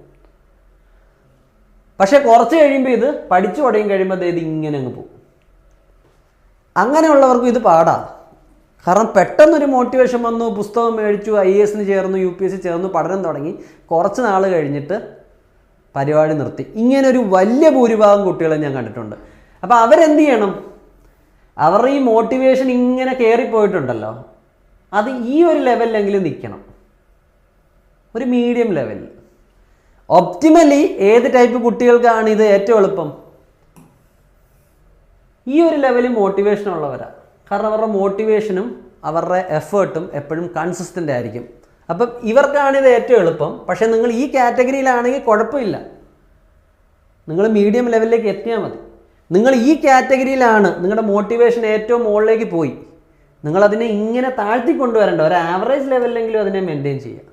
പക്ഷെ കുറച്ച് കഴിയുമ്പോൾ ഇത് പഠിച്ചു തുടങ്ങി കഴിയുമ്പോൾ ഇത് ഇങ്ങനെ അങ്ങ് പോകും. അങ്ങനെയുള്ളവർക്കും ഇത് പാടാം. കാരണം പെട്ടെന്നൊരു മോട്ടിവേഷൻ വന്നു, പുസ്തകം മേടിച്ചു, IAS ചേർന്നു, UPSC ചേർന്നു, പഠനം തുടങ്ങി, കുറച്ച് നാൾ കഴിഞ്ഞിട്ട് പരിപാടി നിർത്തി. ഇങ്ങനൊരു വലിയ ഭൂരിഭാഗം കുട്ടികളെ ഞാൻ കണ്ടിട്ടുണ്ട്. അപ്പോൾ അവരെന്ത് ചെയ്യണം? അവർ ഈ മോട്ടിവേഷൻ ഇങ്ങനെ കയറിപ്പോയിട്ടുണ്ടല്ലോ, അത് ഈ ഒരു ലെവലിലെങ്കിലും നിൽക്കണം, ഒരു മീഡിയം ലെവലിൽ. ഒപ്റ്റിമലി ഏത് ടൈപ്പ് കുട്ടികൾക്കാണ് ഇത് ഏറ്റവും എളുപ്പം? ഈ ഒരു ലെവലിൽ മോട്ടിവേഷൻ ഉള്ളവരാണ്. കാരണം അവരുടെ മോട്ടിവേഷനും അവരുടെ എഫേർട്ടും എപ്പോഴും കൺസിസ്റ്റൻ്റ് ആയിരിക്കും. അപ്പം ഇവർക്കാണിത് ഏറ്റവും എളുപ്പം. പക്ഷേ നിങ്ങൾ ഈ കാറ്റഗറിയിലാണെങ്കിൽ കുഴപ്പമില്ല, നിങ്ങൾ മീഡിയം ലെവലിലേക്ക് എത്തിയാൽ മതി. നിങ്ങൾ ഈ കാറ്റഗറിയിലാണ്, നിങ്ങളുടെ മോട്ടിവേഷൻ ഏറ്റവും മുകളിലേക്ക് പോയി, നിങ്ങളതിനെ ഇങ്ങനെ താഴ്ത്തിക്കൊണ്ടുവരേണ്ട, ഒരു ആവറേജ് ലെവലിലെങ്കിലും അതിനെ മെയിൻറ്റെയിൻ ചെയ്യുക.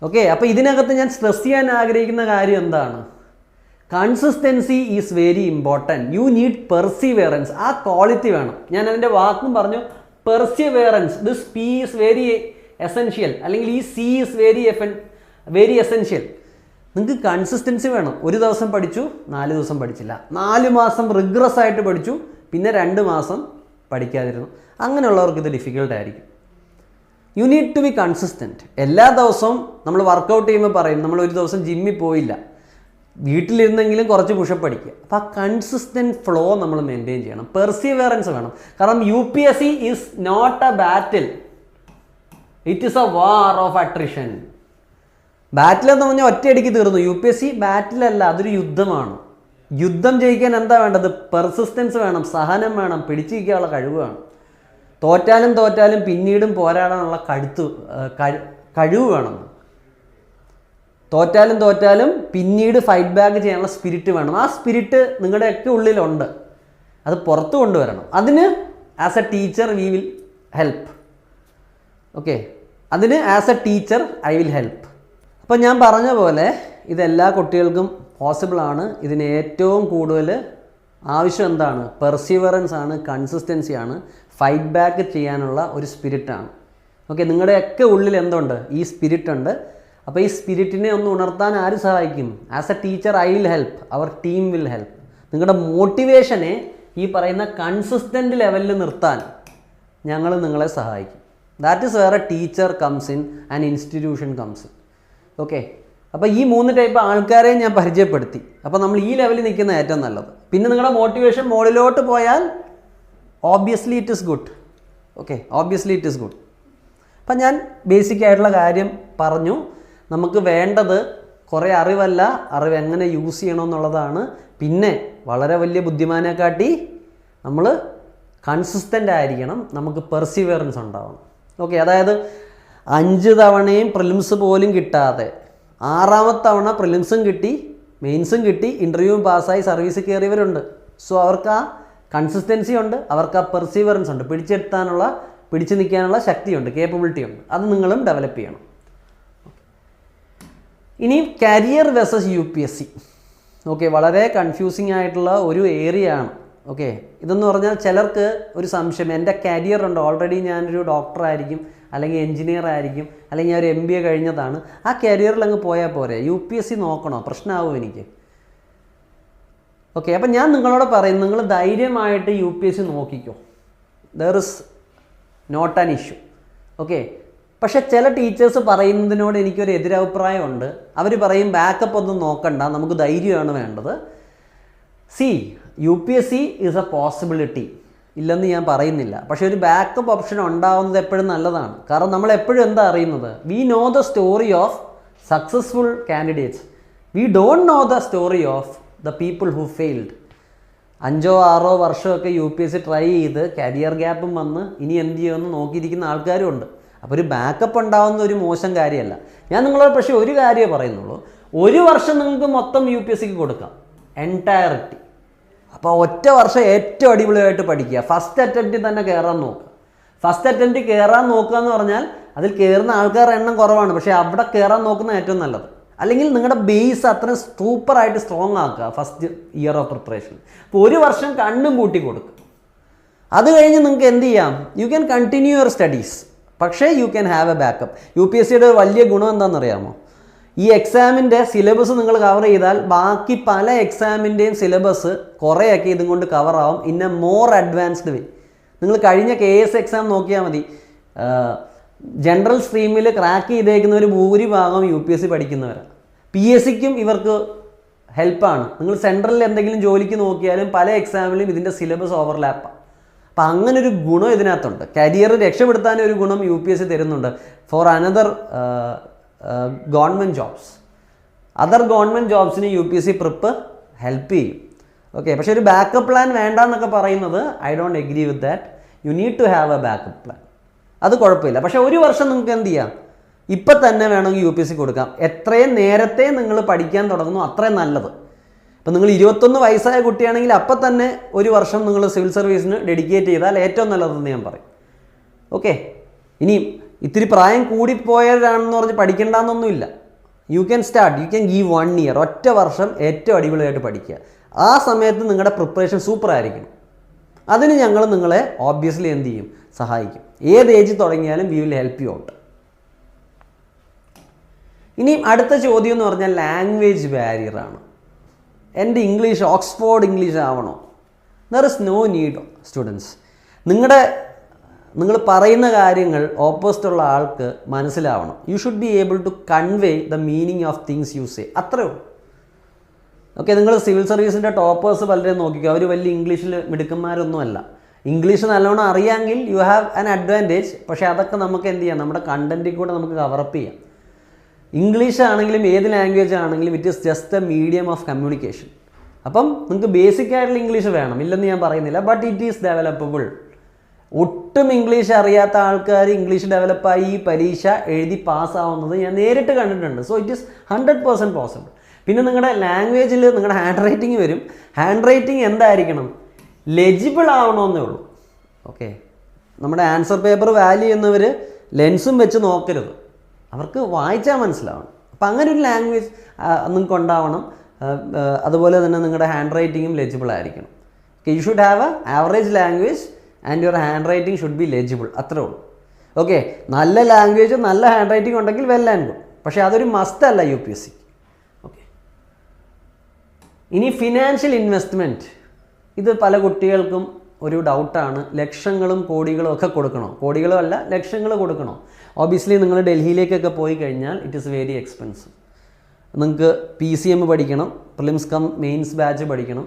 ഓക്കെ, അപ്പോൾ ഇതിനകത്ത് ഞാൻ സ്ട്രെസ് ചെയ്യാൻ ആഗ്രഹിക്കുന്ന കാര്യം എന്താണ്? Consistency is very important. You need perseverance. ആ ക്വാളിറ്റി വേണം. ഞാൻ അതിൻ്റെ വാക്കും പറഞ്ഞു, perseverance. This P is very essential, അല്ലെങ്കിൽ ഈ C ഈസ് വെരി എസെൻഷ്യൽ. നിങ്ങൾക്ക് കൺസിസ്റ്റൻസി വേണം. ഒരു ദിവസം പഠിച്ചു, 4 ദിവസം പഠിച്ചില്ല, 4 മാസം റിഗ്രസ് ആയിട്ട് പഠിച്ചു, പിന്നെ 2 മാസം പഠിക്കാതിരുന്നു. അങ്ങനെയുള്ളവർക്ക് ഇത് ഡിഫിക്കൽട്ടായിരിക്കും. You need to be consistent. എല്ലാ ദിവസവും നമ്മൾ വർക്കൗട്ട് ചെയ്യുമ്പോൾ പറയും, നമ്മൾ ഒരു ദിവസം ജിമ്മിൽ പോയില്ല, വീട്ടിലിരുന്നെങ്കിലും കുറച്ച് പുഷപ്പ് പഠിക്കുക. അപ്പോൾ ആ കൺസിസ്റ്റൻറ്റ് ഫ്ലോ നമ്മൾ മെയിൻറ്റെയിൻ ചെയ്യണം. പെർസിവേറൻസ് വേണം. കാരണം UPSC is not a battle, it is a war of attrition. Battle എന്ന് പറഞ്ഞാൽ ഒറ്റയടിക്ക് തീർന്നു. UPSC ബാറ്റിലല്ല, അതൊരു യുദ്ധമാണ്. യുദ്ധം ജയിക്കാൻ എന്താ വേണ്ടത്? പെർസിസ്റ്റൻസ് വേണം, സഹനം വേണം, പിടിച്ചിരിക്കാനുള്ള കഴിവ് വേണം. തോറ്റാലും പിന്നീടും പോരാടാനുള്ള കഴിവ് വേണം. തോറ്റാലും പിന്നീട് ഫൈറ്റ് ബാക്ക് ചെയ്യാനുള്ള സ്പിരിറ്റ് വേണം. ആ സ്പിരിറ്റ് നിങ്ങളുടെയൊക്കെ ഉള്ളിലുണ്ട്, അത് പുറത്തു കൊണ്ടുവരണം. അതിന് as a teacher we will help. Okay, അതിന് as a teacher I will help. അപ്പോൾ ഞാൻ പറഞ്ഞ പോലെ ഇതെല്ലാ കുട്ടികൾക്കും പോസിബിളാണ്. ഇതിന് ഏറ്റവും കൂടുതൽ ആവശ്യം എന്താണ്? പെർസിവറൻസ് ആണ്, കൺസിസ്റ്റൻസി ആണ്, ഫൈറ്റ് ബാക്ക് ചെയ്യാനുള്ള ഒരു സ്പിരിറ്റാണ്. ഓക്കെ, നിങ്ങളുടെയൊക്കെ ഉള്ളിൽ എന്തുണ്ട്? ഈ സ്പിരിറ്റ് ഉണ്ട്. അപ്പോൾ ഈ സ്പിരിറ്റിനെ ഒന്ന് ഉണർത്താൻ ആര് സഹായിക്കും? As a teacher I will help, our team will help. നിങ്ങളുടെ മോട്ടിവേഷനെ ഈ പറയുന്ന കൺസിസ്റ്റൻ്റ് ലെവലിൽ നിർത്താൻ ഞങ്ങൾ നിങ്ങളെ സഹായിക്കും. That is where a teacher comes in and institution comes in. Okay, അപ്പോൾ ഈ 3 ടൈപ്പ് ആൾക്കാരെ ഞാൻ പരിചയപ്പെടുത്തി. അപ്പോൾ നമ്മൾ ഈ ലെവലിൽ നിൽക്കുന്ന ഏറ്റവും നല്ലത്. പിന്നെ നിങ്ങളുടെ മോട്ടിവേഷൻ മുകളിലോട്ട് പോയാൽ obviously it is good. Okay, obviously it is good. അപ്പം ഞാൻ ബേസിക് ആയിട്ടുള്ള കാര്യം പറഞ്ഞു. നമുക്ക് വേണ്ടത് കുറേ അറിവല്ല, അറിവ് എങ്ങനെ യൂസ് ചെയ്യണമെന്നുള്ളതാണ്. പിന്നെ വളരെ വലിയ ബുദ്ധിമാനെക്കാട്ടി നമ്മൾ കൺസിസ്റ്റൻ്റ് ആയിരിക്കണം, നമുക്ക് പെർസിവേറൻസ് ഉണ്ടാവണം. ഓക്കെ, അതായത് 5 തവണയും പ്രിലിംസ് പോലും കിട്ടാതെ 6ാമത്തെ തവണ പ്രിലിംസും കിട്ടി, മെയിൻസും കിട്ടി, ഇൻ്റർവ്യൂവും പാസ്സായി സർവീസിൽ കയറിയവരുണ്ട്. സോ അവർക്ക് ആ കൺസിസ്റ്റൻസി ഉണ്ട്, അവർക്ക് ആ പെർസിവറൻസ് ഉണ്ട്, പിടിച്ചു നിൽക്കാനുള്ള ശക്തിയുണ്ട്, കേപ്പബിലിറ്റി ഉണ്ട്. അത് നിങ്ങളും ഡെവലപ്പ് ചെയ്യണം. ഇനി കരിയർ വെസസ് UPSC. ഓക്കെ, വളരെ കൺഫ്യൂസിങ് ആയിട്ടുള്ള ഒരു ഏരിയ ആണ്. ഓക്കെ, ഇതെന്ന് പറഞ്ഞാൽ ചിലർക്ക് ഒരു സംശയം, എൻ്റെ കരിയർ ഉണ്ട്, ഓൾറെഡി ഞാനൊരു ഡോക്ടറായിരിക്കും, അല്ലെങ്കിൽ എൻജിനീയർ ആയിരിക്കും, അല്ലെങ്കിൽ ഞാൻ ഒരു MBA കഴിഞ്ഞതാണ്, ആ കരിയറിൽ അങ്ങ് പോയാൽ പോരെ, UPSC നോക്കണോ? പ്രശ്നമാവും എനിക്ക്. ഓക്കെ, അപ്പം ഞാൻ നിങ്ങളോട് പറയും, നിങ്ങൾ ധൈര്യമായിട്ട് UPSC നോക്കിക്കോ, there is not an issue. Okay, പക്ഷേ ചില ടീച്ചേഴ്സ് പറയുന്നതിനോട് എനിക്കൊരു എതിരഭിപ്രായമുണ്ട്. അവർ പറയും ബാക്കപ്പ് ഒന്നും നോക്കണ്ട, നമുക്ക് ധൈര്യമാണ് വേണ്ടത്. UPSC ഈസ് എ പോസിബിലിറ്റി, ഇല്ലെന്ന് ഞാൻ പറയുന്നില്ല. പക്ഷേ ഒരു ബാക്കപ്പ് ഓപ്ഷൻ ഉണ്ടാവുന്നത് എപ്പോഴും നല്ലതാണ്. കാരണം നമ്മൾ എപ്പോഴും എന്താ അറിയുന്നത്? We know the story of successful candidates, we don't know the story of the people who failed. 5-6 വർഷമൊക്കെ UPSC ട്രൈ ചെയ്ത് കരിയർ ഗ്യാപ്പും വന്ന് ഇനി എന്ത് ചെയ്യുമെന്ന് നോക്കിയിരിക്കുന്ന ആൾക്കാരും ഉണ്ട്. അപ്പോൾ ഒരു ബാക്കപ്പ് ഉണ്ടാവുന്ന ഒരു മോശം കാര്യമല്ല. ഞാൻ നിങ്ങളോട് പക്ഷേ ഒരു കാര്യമേ പറയുന്നുള്ളൂ, 1 വർഷം നിങ്ങൾക്ക് മൊത്തം UPSCക്ക് കൊടുക്കാം, എൻറ്റയറിറ്റി. അപ്പോൾ ഒറ്റ വർഷം ഏറ്റവും അടിപൊളിയായിട്ട് പഠിക്കുക, ഫസ്റ്റ് അറ്റംപ്റ്റിൽ തന്നെ കയറാൻ നോക്കുക. ഫസ്റ്റ് അറ്റംപ്റ്റ് കയറാൻ നോക്കുക എന്ന് പറഞ്ഞാൽ അതിൽ കയറുന്ന ആൾക്കാരുടെ എണ്ണം കുറവാണ്, പക്ഷേ അവിടെ കയറാൻ നോക്കുന്ന ഏറ്റവും നല്ലത്. അല്ലെങ്കിൽ നിങ്ങളുടെ ബേസ് അത്രയും സൂപ്പറായിട്ട് സ്ട്രോങ് ആക്കുക ഫസ്റ്റ് ഇയർ ഓഫ് പ്രിപ്പറേഷൻ. അപ്പോൾ 1 വർഷം കണ്ണും കൂട്ടി കൊടുക്കുക. അത് കഴിഞ്ഞ് നിങ്ങൾക്ക് എന്ത് ചെയ്യാം, you can continue your studies, പക്ഷേ you can have a backup. UPSCയുടെ വലിയ ഗുണം എന്താണെന്നറിയാമോ? ഈ എക്സാമിൻ്റെ സിലബസ് നിങ്ങൾ കവർ ചെയ്താൽ ബാക്കി പല എക്സാമിൻ്റെയും സിലബസ് കുറേയൊക്കെ ഇതും കൊണ്ട് കവറാവും ഇൻ എ മോർ അഡ്വാൻസ്ഡ് വേ. നിങ്ങൾ കഴിഞ്ഞ KS എക്സാം നോക്കിയാൽ മതി. ജനറൽ സ്ട്രീമിൽ ക്രാക്ക് ചെയ്തേക്കുന്നവർ ഭൂരിഭാഗം UPSC പഠിക്കുന്നവരാണ്. PSCക്കും ഇവർക്ക് ഹെൽപ്പാണ്. നിങ്ങൾ സെൻട്രലിൽ എന്തെങ്കിലും ജോലിക്ക് നോക്കിയാലും പല എക്സാമിലും ഇതിൻ്റെ സിലബസ് ഓവർലാപ്പാണ്. അപ്പം അങ്ങനൊരു ഗുണം ഇതിനകത്തുണ്ട്. കരിയർ രക്ഷപ്പെടുത്താൻ ഒരു ഗുണം UPSC തരുന്നുണ്ട് for another government jobs. Other government ജോബ്സിന് UPSC പ്രിപ്പ് ഹെൽപ്പ് ചെയ്യും. ഓക്കെ, പക്ഷേ ഒരു ബാക്കപ്പ് പ്ലാൻ വേണ്ട എന്നൊക്കെ പറയുന്നത് I don't agree with that. You need to have a backup plan. അത് കുഴപ്പമില്ല. പക്ഷേ ഒരു വർഷം നിങ്ങൾക്ക് എന്ത് ചെയ്യാം, ഇപ്പം തന്നെ വേണമെങ്കിൽ UPSC കൊടുക്കാം. എത്രയും നേരത്തെ നിങ്ങൾ പഠിക്കാൻ തുടങ്ങുന്നു അത്രയും നല്ലത്. ഇപ്പം നിങ്ങൾ 21 വയസ്സായ കുട്ടിയാണെങ്കിൽ അപ്പം തന്നെ ഒരു വർഷം നിങ്ങൾ സിവിൽ സർവീസിന് ഡെഡിക്കേറ്റ് ചെയ്താൽ ഏറ്റവും നല്ലതെന്ന് ഞാൻ പറയും. ഓക്കെ, ഇനി ഇത്തിരി പ്രായം കൂടിപ്പോയവരാണെന്ന് പറഞ്ഞ് പഠിക്കേണ്ടെന്നൊന്നുമില്ല. You can start, you can give 1 year, ഒറ്റ വർഷം ഏറ്റവും അടിപൊളിയായിട്ട് പഠിക്കുക. ആ സമയത്ത് നിങ്ങളുടെ പ്രിപ്പറേഷൻ സൂപ്പർ ആയിരിക്കും. അതിന് ഞങ്ങൾ നിങ്ങളെ ഓബ്വിയസ്ലി എന്ത് ചെയ്യും, സഹായിക്കും. ഏത് ഏജിൽ തുടങ്ങിയാലും we will help you out. ഇനി അടുത്ത ചോദ്യം എന്ന് പറഞ്ഞാൽ ലാംഗ്വേജ് ബാരിയറാണ്. എൻ്റെ ഇംഗ്ലീഷ് ഓക്സ്ഫോർഡ് ഇംഗ്ലീഷ് ആവണോ? There is no need students. നിങ്ങൾ പറയുന്ന കാര്യങ്ങൾ ഓപ്പോസിറ്റുള്ള ആൾക്ക് മനസ്സിലാവണം. You should be able to convey the meaning of things you say. അത്രേ ഉള്ളൂ. ഓക്കെ, നിങ്ങൾ സിവിൽ സർവീസിൻ്റെ ടോപ്പേഴ്സ് പലരെയും നോക്കിക്കോ, അവർ വലിയ ഇംഗ്ലീഷിൽ മിടുക്കന്മാരൊന്നുമല്ല. ഇംഗ്ലീഷ് നല്ലോണം അറിയാമെങ്കിൽ യു ഹാവ് ആൻ അഡ്വാൻറ്റേജ്. പക്ഷേ അതൊക്കെ നമുക്ക് എന്ത് ചെയ്യാം, നമ്മുടെ കണ്ടൻറ്റിൽ കൂടെ നമുക്ക് കവറപ്പ് ചെയ്യാം. ഇംഗ്ലീഷ് ആണെങ്കിലും ഏത് ലാംഗ്വേജ് ആണെങ്കിലും it is just a medium of communication. അപ്പം നിങ്ങൾക്ക് ബേസിക് ആയിട്ടുള്ള ഇംഗ്ലീഷ് വേണം, ഇല്ലെന്ന് ഞാൻ പറയുന്നില്ല. But it is developable. ഒട്ടും ഇംഗ്ലീഷ് അറിയാത്ത ആൾക്കാർ ഇംഗ്ലീഷ് ഡെവലപ്പായി ഈ പരീക്ഷ എഴുതി പാസ്സാവുന്നത് ഞാൻ നേരിട്ട് കണ്ടിട്ടുണ്ട്. So it is 100% possible. പിന്നെ നിങ്ങളുടെ ലാംഗ്വേജിൽ നിങ്ങളുടെ ഹാൻഡ് റൈറ്റിംഗ് വരും. ഹാൻഡ് റൈറ്റിംഗ് എന്തായിരിക്കണം, ലെജിബിൾ ആവണമെന്നേ ഉള്ളൂ. ഓക്കെ, നമ്മുടെ ആൻസർ പേപ്പർ വാല്യൂ ചെയ്യുന്നവർ ലെൻസും വെച്ച് നോക്കരുത്, അവർക്ക് വായിച്ചാൽ മനസ്സിലാവണം. അപ്പം അങ്ങനെ ഒരു ലാംഗ്വേജ് നിങ്ങൾക്ക് ഉണ്ടാവണം. അതുപോലെ തന്നെ നിങ്ങളുടെ ഹാൻഡ് റൈറ്റിങ്ങും ലെജിബിൾ ആയിരിക്കണം. Okay, U should have A average language and your hand writing should be legible. അത്രേ ഉള്ളൂ. ഓക്കെ, നല്ല ലാംഗ്വേജ് നല്ല ഹാൻഡ് റൈറ്റിംഗ് ഉണ്ടെങ്കിൽ വെൽ ആൻഡ് ഗുഡ്. പക്ഷേ അതൊരു മസ്റ്റ് അല്ല UPSC. ഓക്കെ, ഇനി ഫിനാൻഷ്യൽ ഇൻവെസ്റ്റ്മെൻറ്റ്. ഇത് പല കുട്ടികൾക്കും ഒരു ഡൗട്ടാണ്. ലക്ഷങ്ങളും കോടികളും ഒക്കെ കൊടുക്കണോ? കോടികളും അല്ല, ലക്ഷങ്ങൾ കൊടുക്കണോ? ഓബിയസ്ലി നിങ്ങൾ ഡൽഹിയിലേക്കൊക്കെ പോയി കഴിഞ്ഞാൽ ഇറ്റ് ഈസ് വെരി എക്സ്പെൻസീവ്. നിങ്ങൾക്ക് PCM പഠിക്കണം, പ്രിലിംസ് കം മെയിൻസ് ബാച്ച് പഠിക്കണം.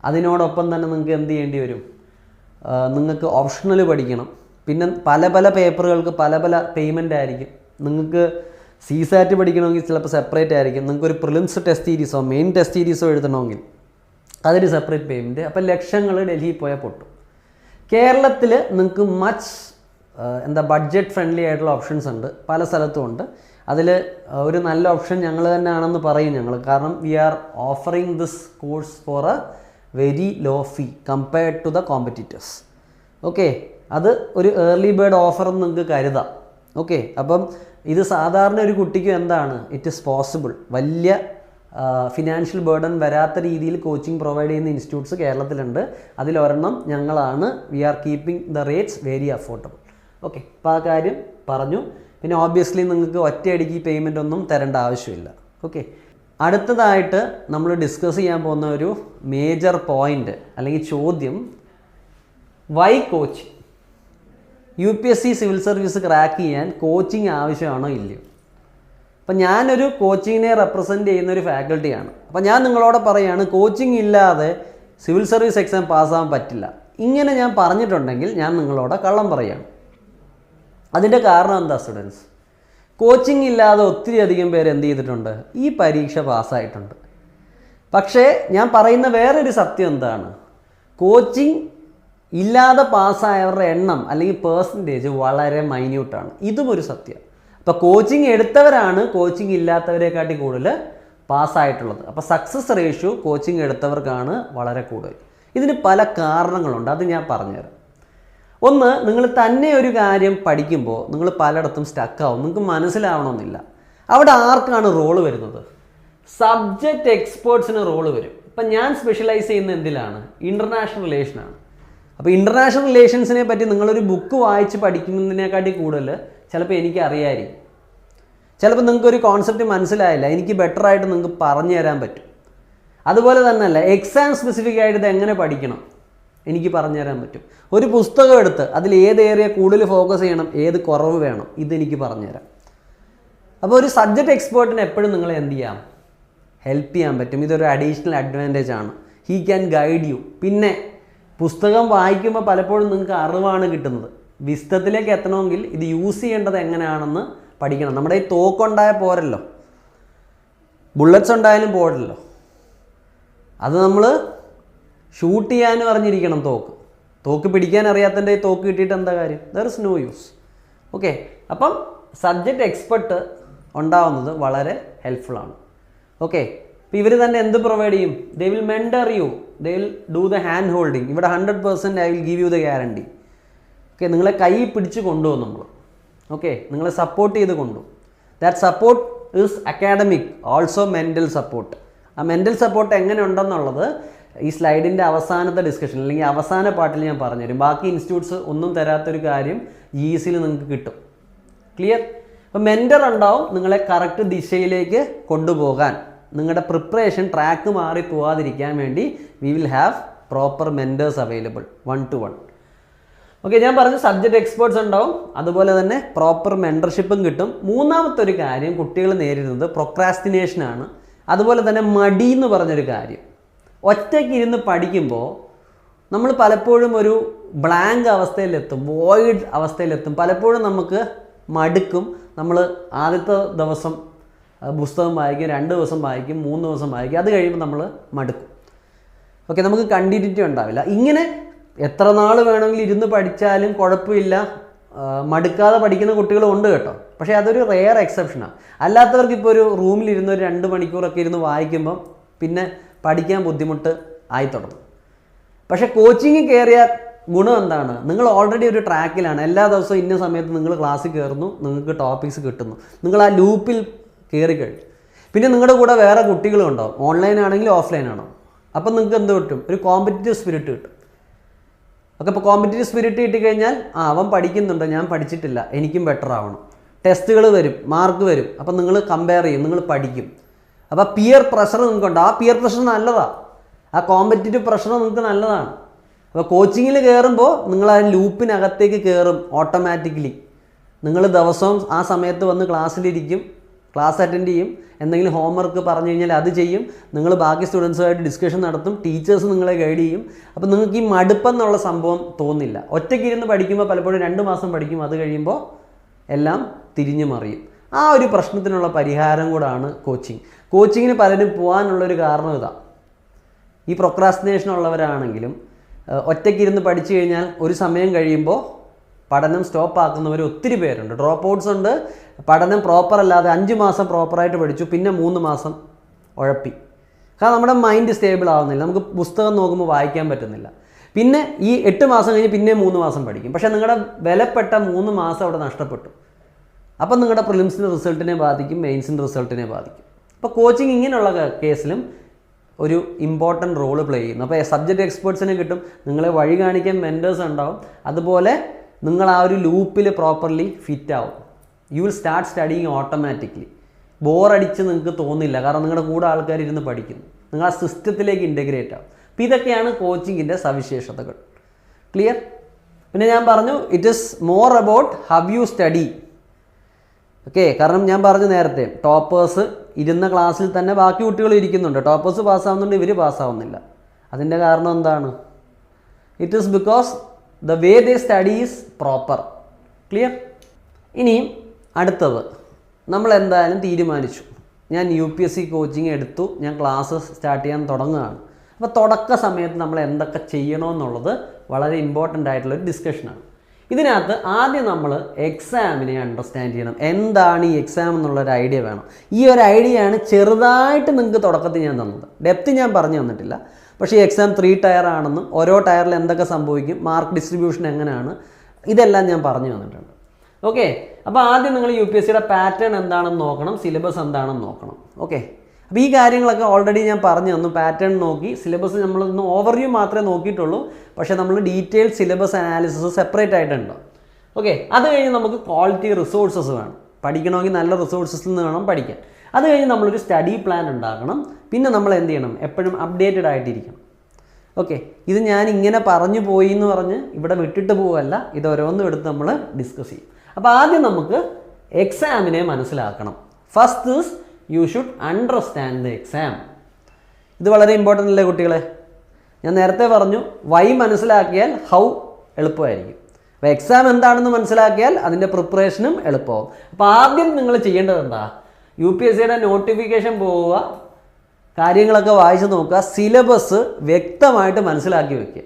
അതിനോടൊപ്പം തന്നെ നിങ്ങൾക്ക് എന്ത് ചെയ്യേണ്ടി വരും, നിങ്ങൾക്ക് ഓപ്ഷണൽ പഠിക്കണം. പിന്നെ പല പല പേപ്പറുകൾക്ക് പല പല പേയ്മെൻ്റ് ആയിരിക്കും. നിങ്ങൾക്ക് CSAT പഠിക്കണമെങ്കിൽ ചിലപ്പോൾ സെപ്പറേറ്റ് ആയിരിക്കും. നിങ്ങൾക്കൊരു പ്രിലിംസ് ടെസ്റ്റ് സീരീസോ മെയിൻ ടെസ്റ്റ് സീരീസോ എഴുതണമെങ്കിൽ അതൊരു സെപ്പറേറ്റ് പേയ്മെൻറ്റ്. അപ്പോൾ ലക്ഷങ്ങൾ ഡൽഹിയിൽ പോയാൽ പൊട്ടും. കേരളത്തിൽ നിങ്ങൾക്ക് ബഡ്ജറ്റ് ഫ്രണ്ട്ലി ആയിട്ടുള്ള ഓപ്ഷൻസ് ഉണ്ട്, പല സ്ഥലത്തും ഉണ്ട്. അതിൽ ഒരു നല്ല ഓപ്ഷൻ ഞങ്ങൾ തന്നെയാണെന്ന് പറയും ഞങ്ങൾ. കാരണം we are offering this course for a very low fee compared to the competitors. Okay, അത് ഒരു ഏർലി ബേർഡ് ഓഫർ എന്ന് നിങ്ങൾക്ക് കരുതാം. ഓക്കെ, അപ്പം ഇത് സാധാരണ ഒരു കുട്ടിക്കും എന്താണ്, ഇറ്റ് ഈസ് പോസിബിൾ. വലിയ ഫിനാൻഷ്യൽ ബേർഡൻ വരാത്ത രീതിയിൽ കോച്ചിങ് പ്രൊവൈഡ് ചെയ്യുന്ന ഇൻസ്റ്റിറ്റ്യൂട്ട്സ് കേരളത്തിലുണ്ട്. അതിലൊരെണ്ണം ഞങ്ങളാണ്. We are keeping the rates very affordable. Okay, അപ്പോൾ ആ കാര്യം പറഞ്ഞു. പിന്നെ ഓബ്വിയസ്ലി നിങ്ങൾക്ക് ഒറ്റയടിക്ക് പേയ്മെൻ്റ് ഒന്നും തരേണ്ട ആവശ്യമില്ല. ഓക്കെ, അടുത്തതായിട്ട് നമ്മൾ ഡിസ്കസ് ചെയ്യാൻ പോകുന്ന ഒരു മേജർ പോയിൻ്റ് അല്ലെങ്കിൽ ചോദ്യം, why coaching? UPSC civil service crack ചെയ്യാൻ കോച്ചിങ് ആവശ്യമാണോ ഇല്ലയോ? അപ്പം ഞാനൊരു കോച്ചിങ്ങിനെ റെപ്രസെൻറ്റ് ചെയ്യുന്ന ഒരു ഫാക്കൽറ്റിയാണ്. അപ്പം ഞാൻ നിങ്ങളോട് പറയുകയാണ്, കോച്ചിങ് ഇല്ലാതെ സിവിൽ സർവീസ് എക്സാം പാസ്സാകാൻ പറ്റില്ല. ഇങ്ങനെ ഞാൻ പറഞ്ഞിട്ടുണ്ടെങ്കിൽ ഞാൻ നിങ്ങളോട് കള്ളം പറയുകയാണ്. അതിൻ്റെ കാരണം എന്താ സ്റ്റുഡൻസ്? കോച്ചിങ് ഇല്ലാതെ ഒത്തിരി അധികം പേര് എന്ത് ചെയ്തിട്ടുണ്ട്, ഈ പരീക്ഷ പാസ്സായിട്ടുണ്ട്. പക്ഷേ ഞാൻ പറയുന്ന വേറൊരു സത്യം എന്താണ്, കോച്ചിങ് ഇല്ലാതെ പാസ്സായവരുടെ എണ്ണം അല്ലെങ്കിൽ പേഴ്സൻറ്റേജ് വളരെ മൈന്യൂട്ടാണ്. ഇതും ഒരു സത്യം. അപ്പോൾ കോച്ചിങ് എടുത്തവരാണ് കോച്ചിങ് ഇല്ലാത്തവരെക്കാട്ടി കൂടുതൽ പാസ്സായിട്ടുള്ളത്. അപ്പോൾ സക്സസ് റേഷ്യോ കോച്ചിങ് എടുത്തവർക്കാണ് വളരെ കൂടുതൽ. ഇതിന് പല കാരണങ്ങളുണ്ട്, അത് ഞാൻ പറഞ്ഞുതരാം. ഒന്ന്, നിങ്ങൾ തന്നെ ഒരു കാര്യം പഠിക്കുമ്പോൾ നിങ്ങൾ പലയിടത്തും സ്റ്റക്കാവും, നിങ്ങൾക്ക് മനസ്സിലാവണമെന്നില്ല. അവിടെ ആർക്കാണ് റോള് വരുന്നത്? സബ്ജക്റ്റ് എക്സ്പേർട്സിന് റോള് വരും. ഇപ്പം ഞാൻ സ്പെഷ്യലൈസ് ചെയ്യുന്ന എന്തിലാണ്? ഇൻ്റർനാഷണൽ റിലേഷനാണ്. അപ്പോൾ ഇൻ്റർനാഷണൽ റിലേഷൻസിനെ പറ്റി നിങ്ങളൊരു ബുക്ക് വായിച്ച് പഠിക്കുന്നതിനെക്കാട്ടി കൂടുതൽ ചിലപ്പോൾ എനിക്ക് അറിയാമായിരിക്കും. ചിലപ്പോൾ നിങ്ങൾക്കൊരു കോൺസെപ്റ്റ് മനസ്സിലായില്ല, എനിക്ക് ബെറ്ററായിട്ട് നിങ്ങൾക്ക് പറഞ്ഞു തരാൻ പറ്റും. അതുപോലെ തന്നെയല്ല എക്സാം സ്പെസിഫിക് ആയിട്ട് ഇത് എങ്ങനെ പഠിക്കണം എനിക്ക് പറഞ്ഞു തരാൻ പറ്റും. ഒരു പുസ്തകം എടുത്ത് അതിൽ ഏത് ഏരിയ കൂടുതൽ ഫോക്കസ് ചെയ്യണം, ഏത് കുറവ് വേണം, ഇതെനിക്ക് പറഞ്ഞുതരാം. അപ്പോൾ ഒരു സബ്ജക്റ്റ് എക്സ്പേർട്ടിന് എപ്പോഴും നിങ്ങളെ എന്ത് ചെയ്യാം, ഹെൽപ്പ് ചെയ്യാൻ പറ്റും. ഇതൊരു അഡീഷണൽ അഡ്വാൻറ്റേജ് ആണ്. He can guide you. പിന്നെ പുസ്തകം വായിക്കുമ്പോൾ പലപ്പോഴും നിങ്ങൾക്ക് അറിവാണ് കിട്ടുന്നത്. വിസ്തത്തിലേക്ക് എത്തണമെങ്കിൽ ഇത് യൂസ് ചെയ്യേണ്ടത് എങ്ങനെയാണെന്ന് പഠിക്കണം. നമ്മുടെ ഈ തോക്കുണ്ടായാൽ പോരല്ലോ, ബുള്ളറ്റ്സ് ഉണ്ടായാലും പോരല്ലോ, അത് നമ്മൾ ഷൂട്ട് ചെയ്യാനും അറിഞ്ഞിരിക്കണം. തോക്ക് പിടിക്കാൻ അറിയാത്തതിൻ്റെ ഈ തോക്ക് കിട്ടിയിട്ട് എന്താ കാര്യം? There is no use. Okay, അപ്പം സബ്ജക്റ്റ് എക്സ്പെർട്ട് ഉണ്ടാവുന്നത് വളരെ ഹെൽപ്ഫുള്ളാണ്. ഓക്കെ, ഇപ്പോൾ ഇവർ തന്നെ എന്ത് പ്രൊവൈഡ് ചെയ്യും? They will mentor you, they will do the hand holding. ഇവിടെ 100% I will give you the guarantee. Okay, നിങ്ങളെ കൈ പിടിച്ച് കൊണ്ടുപോകും നമ്മൾ. ഓക്കെ, നിങ്ങളെ സപ്പോർട്ട് ചെയ്ത് കൊണ്ടുപോകും. That support is academic, also mental support. ആ മെൻ്റൽ സപ്പോർട്ട് എങ്ങനെ ഉണ്ടെന്നുള്ളത് ഈ സ്ലൈഡിൻ്റെ അവസാനത്തെ ഡിസ്കഷൻ അല്ലെങ്കിൽ അവസാന പാർട്ടിൽ ഞാൻ പറഞ്ഞുതരും. ബാക്കി ഇൻസ്റ്റിറ്റ്യൂട്ട്സ് ഒന്നും തരാത്തൊരു കാര്യം GECയിൽ നിങ്ങൾക്ക് കിട്ടും. ക്ലിയർ? അപ്പോൾ മെൻറ്റർ ഉണ്ടാവും നിങ്ങളെ കറക്റ്റ് ദിശയിലേക്ക് കൊണ്ടുപോകാൻ. നിങ്ങളുടെ പ്രിപ്പറേഷൻ ട്രാക്ക് മാറി പോകാതിരിക്കാൻ വേണ്ടി V will have proper mentors available 1-to-1. Okay, ഞാൻ പറഞ്ഞു സബ്ജക്റ്റ് എക്സ്പേർട്സ് ഉണ്ടാവും, അതുപോലെ തന്നെ പ്രോപ്പർ മെൻറ്റർഷിപ്പും കിട്ടും. മൂന്നാമത്തെ ഒരു കാര്യം കുട്ടികൾ നേരിടുന്നത് പ്രൊക്രാസ്റ്റിനേഷനാണ്. അതുപോലെ തന്നെ മടി എന്ന് പറഞ്ഞൊരു കാര്യം. ഒറ്റയ്ക്ക് ഇരുന്ന് പഠിക്കുമ്പോൾ നമ്മൾ പലപ്പോഴും ഒരു ബ്ലാങ്ക് അവസ്ഥയിലെത്തും, വോയിഡ് അവസ്ഥയിലെത്തും. പലപ്പോഴും നമുക്ക് മടുക്കും. നമ്മൾ ആദ്യത്തെ ദിവസം പുസ്തകം വായിക്കും, 2 ദിവസം വായിക്കും, 3 ദിവസം വായിക്കും, അത് കഴിയുമ്പോൾ നമ്മൾ മടുക്കും. ഓക്കെ, നമുക്ക് കണ്ടിന്യൂറ്റി ഉണ്ടാവില്ല. ഇങ്ങനെ എത്ര നാൾ വേണമെങ്കിലും ഇരുന്ന് പഠിച്ചാലും കുഴപ്പമില്ല, മടുക്കാതെ പഠിക്കുന്ന കുട്ടികളും ഉണ്ട് കേട്ടോ. പക്ഷേ അതൊരു റെയർ എക്സെപ്ഷനാണ്. അല്ലാത്തവർക്ക് ഇപ്പോൾ ഒരു റൂമിലിരുന്ന് ഒരു 2 മണിക്കൂറൊക്കെ ഇരുന്ന് വായിക്കുമ്പം പിന്നെ പഠിക്കാൻ ബുദ്ധിമുട്ട് ആയി തുടങ്ങും. പക്ഷേ കോച്ചിങ് കയറിയ ഗുണം എന്താണ്? നിങ്ങൾ ഓൾറെഡി ഒരു ട്രാക്കിലാണ്. എല്ലാ ദിവസവും ഇന്ന സമയത്ത് നിങ്ങൾ ക്ലാസ്സിൽ കയറുന്നു, നിങ്ങൾക്ക് ടോപ്പിക്സ് കിട്ടുന്നു, നിങ്ങൾ ആ ലൂപ്പിൽ കയറി കഴിഞ്ഞു. പിന്നെ നിങ്ങളുടെ കൂടെ വേറെ കുട്ടികളും ഉണ്ടാവും, ഓൺലൈൻ ആണെങ്കിലും ഓഫ്ലൈൻ ആണോ. അപ്പം നിങ്ങൾക്ക് എന്ത് കിട്ടും? ഒരു കോമ്പറ്റീറ്റീവ് സ്പിരിറ്റ് കിട്ടും. ഓക്കെ, അപ്പോൾ കോമ്പറ്റീറ്റീവ് സ്പിരിറ്റ് കിട്ടിക്കഴിഞ്ഞാൽ അവൻ പഠിക്കുന്നുണ്ട്, ഞാൻ പഠിച്ചിട്ടില്ല, എനിക്കും ബെറ്റർ ആവണം. ടെസ്റ്റുകൾ വരും, മാർക്ക് വരും, അപ്പം നിങ്ങൾ കമ്പയർ ചെയ്യും, നിങ്ങൾ പഠിക്കും. അപ്പോൾ പിയർ പ്രഷർ നിങ്ങൾക്കുണ്ട്. ആ പിയർ പ്രഷർ നല്ലതാണ്, ആ കോമ്പറ്റീറ്റീവ് പ്രഷർ നിങ്ങൾക്ക് നല്ലതാണ്. അപ്പോൾ കോച്ചിങ്ങിൽ കയറുമ്പോൾ നിങ്ങൾ ആ ലൂപ്പിനകത്തേക്ക് കയറും ഓട്ടോമാറ്റിക്കലി. നിങ്ങൾ ദിവസവും ആ സമയത്ത് വന്ന് ക്ലാസ്സിലിരിക്കും, ക്ലാസ് അറ്റൻഡ് ചെയ്യും, എന്തെങ്കിലും ഹോംവർക്ക് പറഞ്ഞു കഴിഞ്ഞാൽ അത് ചെയ്യും, നിങ്ങൾ ബാക്കി സ്റ്റുഡൻസുമായിട്ട് ഡിസ്കഷൻ നടത്തും, ടീച്ചേഴ്സ് നിങ്ങളെ ഗൈഡ് ചെയ്യും. അപ്പോൾ നിങ്ങൾക്ക് ഈ മടുപ്പെന്നുള്ള സംഭവം തോന്നില്ല. ഒറ്റയ്ക്കിരുന്ന് പഠിക്കുമ്പോൾ പലപ്പോഴും 2 മാസം പഠിക്കും, അത് കഴിയുമ്പോൾ എല്ലാം തിരിഞ്ഞു മറിയും. ആ ഒരു പ്രശ്നത്തിനുള്ള പരിഹാരം കൂടാണ് കോച്ചിങ്. കോച്ചിങ്ങിന് പലരും പോകാനുള്ളൊരു കാരണം ഇതാണ്. ഈ പ്രൊക്രാസ്റ്റിനേഷൻ ഉള്ളവരാണെങ്കിലും ഒറ്റയ്ക്കിരുന്ന് പഠിച്ചു കഴിഞ്ഞാൽ ഒരു സമയം കഴിയുമ്പോൾ പഠനം സ്റ്റോപ്പ് ആക്കുന്നവർ ഒത്തിരി പേരുണ്ട്. ഡ്രോപ്പ് ഔട്ട്സ് ഉണ്ട്. പഠനം പ്രോപ്പർ അല്ലാതെ 5 മാസം പ്രോപ്പറായിട്ട് പഠിച്ചു, പിന്നെ 3 മാസം ഉഴപ്പി. കാരണം നമ്മുടെ മൈൻഡ് സ്റ്റേബിൾ ആവുന്നില്ല, നമുക്ക് പുസ്തകം നോക്കുമ്പോൾ വായിക്കാൻ പറ്റുന്നില്ല. പിന്നെ ഈ 8 മാസം കഴിഞ്ഞ് പിന്നെ 3 മാസം പഠിക്കും. പക്ഷേ നിങ്ങളുടെ വിലപ്പെട്ട 3 മാസം അവിടെ നഷ്ടപ്പെട്ടു. അപ്പം നിങ്ങളുടെ പ്രിലിംസിൻ്റെ റിസൾട്ടിനെ ബാധിക്കും, മെയിൻസിൻ്റെ റിസൾട്ടിനെ ബാധിക്കും. അപ്പോൾ കോച്ചിങ് ഇങ്ങനെയുള്ള കേസിലും ഒരു ഇമ്പോർട്ടൻറ്റ് റോള് പ്ലേ ചെയ്യുന്നു. അപ്പോൾ സബ്ജക്റ്റ് എക്സ്പേർട്സിനെ കിട്ടും, നിങ്ങളെ വഴി കാണിക്കാൻ മെൻറ്റേഴ്സ് ഉണ്ടാവും. അതുപോലെ നിങ്ങൾ ആ ഒരു ലൂപ്പിൽ പ്രോപ്പർലി ഫിറ്റ് ആവും. You will start studying automatically. ബോറടിച്ച് നിങ്ങൾക്ക് തോന്നില്ല, കാരണം നിങ്ങളുടെ കൂടെ ആൾക്കാർ ഇരുന്ന് പഠിക്കുന്നു, നിങ്ങൾ ആ സിസ്റ്റത്തിലേക്ക് ഇൻ്റഗ്രേറ്റ് ആവും. അപ്പോൾ ഇതൊക്കെയാണ് കോച്ചിങ്ങിൻ്റെ സവിശേഷതകൾ. ക്ലിയർ? പിന്നെ ഞാൻ പറഞ്ഞു it is more about how you study. Okay, കാരണം ഞാൻ പറഞ്ഞു നേരത്തെ ടോപ്പേഴ്സ് ഇരുന്ന ക്ലാസ്സിൽ തന്നെ ബാക്കി കുട്ടികൾ ഇരിക്കുന്നുണ്ട്, ടോപ്പേഴ്സ് പാസ്സാവുന്നുണ്ട്, ഇവർ പാസ്സാവുന്നില്ല. അതിൻ്റെ കാരണം എന്താണ്? It is because the way they study is proper. Clear? ഇനിയും അടുത്തത്, നമ്മൾ എന്തായാലും തീരുമാനിച്ചു, ഞാൻ UPSC കോച്ചിങ് എടുത്തു, ഞാൻ ക്ലാസ് സ്റ്റാർട്ട് ചെയ്യാൻ തുടങ്ങുകയാണ്. അപ്പോൾ തുടക്ക സമയത്ത് നമ്മൾ എന്തൊക്കെ ചെയ്യണമെന്നുള്ളത് വളരെ ഇമ്പോർട്ടൻ്റ് ആയിട്ടുള്ളൊരു ഡിസ്കഷനാണ്. ഇതിനകത്ത് ആദ്യം നമ്മൾ എക്സാമിനെ അണ്ടർസ്റ്റാൻഡ് ചെയ്യണം. എന്താണ് ഈ എക്സാം എന്നുള്ളൊരു ഐഡിയ വേണം. ഈ ഒരു ഐഡിയയാണ് ചെറുതായിട്ട് നിങ്ങൾക്ക് തുടക്കത്തിൽ ഞാൻ തന്നത്. ഡെപ്ത് ഞാൻ പറഞ്ഞു തന്നിട്ടില്ല. പക്ഷേ ഈ എക്സാം 3 ടയർ ആണെന്നും ഓരോ ടയറിൽ എന്തൊക്കെ സംഭവിക്കും, മാർക്ക് ഡിസ്ട്രിബ്യൂഷൻ എങ്ങനെയാണ്, ഇതെല്ലാം ഞാൻ പറഞ്ഞു തന്നിട്ടുണ്ട്. ഓക്കെ, അപ്പോൾ ആദ്യം നിങ്ങൾ UPSCയുടെ പാറ്റേൺ എന്താണെന്ന് നോക്കണം, സിലബസ് എന്താണെന്ന് നോക്കണം. ഓക്കെ, അപ്പോൾ ഈ കാര്യങ്ങളൊക്കെ ഓൾറെഡി ഞാൻ പറഞ്ഞു തന്നു. പാറ്റേൺ നോക്കി, സിലബസ് നമ്മളൊന്ന് ഓവർവ്യൂ മാത്രമേ നോക്കിയിട്ടുള്ളൂ, പക്ഷേ നമ്മൾ ഡീറ്റെയിൽ സിലബസ് അനാലിസിസ് സെപ്പറേറ്റ് ആയിട്ടുണ്ട്. ഓക്കെ, അത് കഴിഞ്ഞ് നമുക്ക് ക്വാളിറ്റി റിസോഴ്സസ് വേണം. പഠിക്കണമെങ്കിൽ നല്ല റിസോഴ്സസിൽ നിന്ന് വേണം പഠിക്കാൻ. അത് കഴിഞ്ഞ് നമ്മളൊരു സ്റ്റഡി പ്ലാൻ ഉണ്ടാക്കണം. പിന്നെ നമ്മൾ എന്ത് ചെയ്യണം? എപ്പോഴും അപ്ഡേറ്റഡ് ആയിട്ടിരിക്കണം. ഓക്കെ, ഇത് ഞാൻ ഇങ്ങനെ പറഞ്ഞു പോയി എന്ന് പറഞ്ഞ് ഇവിടെ വിട്ടിട്ട് പോവല്ല, ഇത് ഓരോന്നും എടുത്ത് നമ്മൾ ഡിസ്കസ് ചെയ്യും. അപ്പോൾ ആദ്യം നമുക്ക് എക്സാമിനെ മനസ്സിലാക്കണം. First is you should understand the exam. ഇത് വളരെ ഇമ്പോർട്ടൻ്റ് അല്ലേ കുട്ടികളെ? ഞാൻ നേരത്തെ പറഞ്ഞു, വൈ മനസ്സിലാക്കിയാൽ ഹൗ എളുപ്പമായിരിക്കും. അപ്പോൾ എക്സാം എന്താണെന്ന് മനസ്സിലാക്കിയാൽ അതിൻ്റെ പ്രിപ്പറേഷനും എളുപ്പമാവും. അപ്പോൾ ആദ്യം നിങ്ങൾ ചെയ്യേണ്ടത് എന്താ? UPSCയുടെ നോട്ടിഫിക്കേഷൻ പോവുക, കാര്യങ്ങളൊക്കെ വായിച്ച് നോക്കുക, സിലബസ് വ്യക്തമായിട്ട് മനസ്സിലാക്കി വെക്കുക.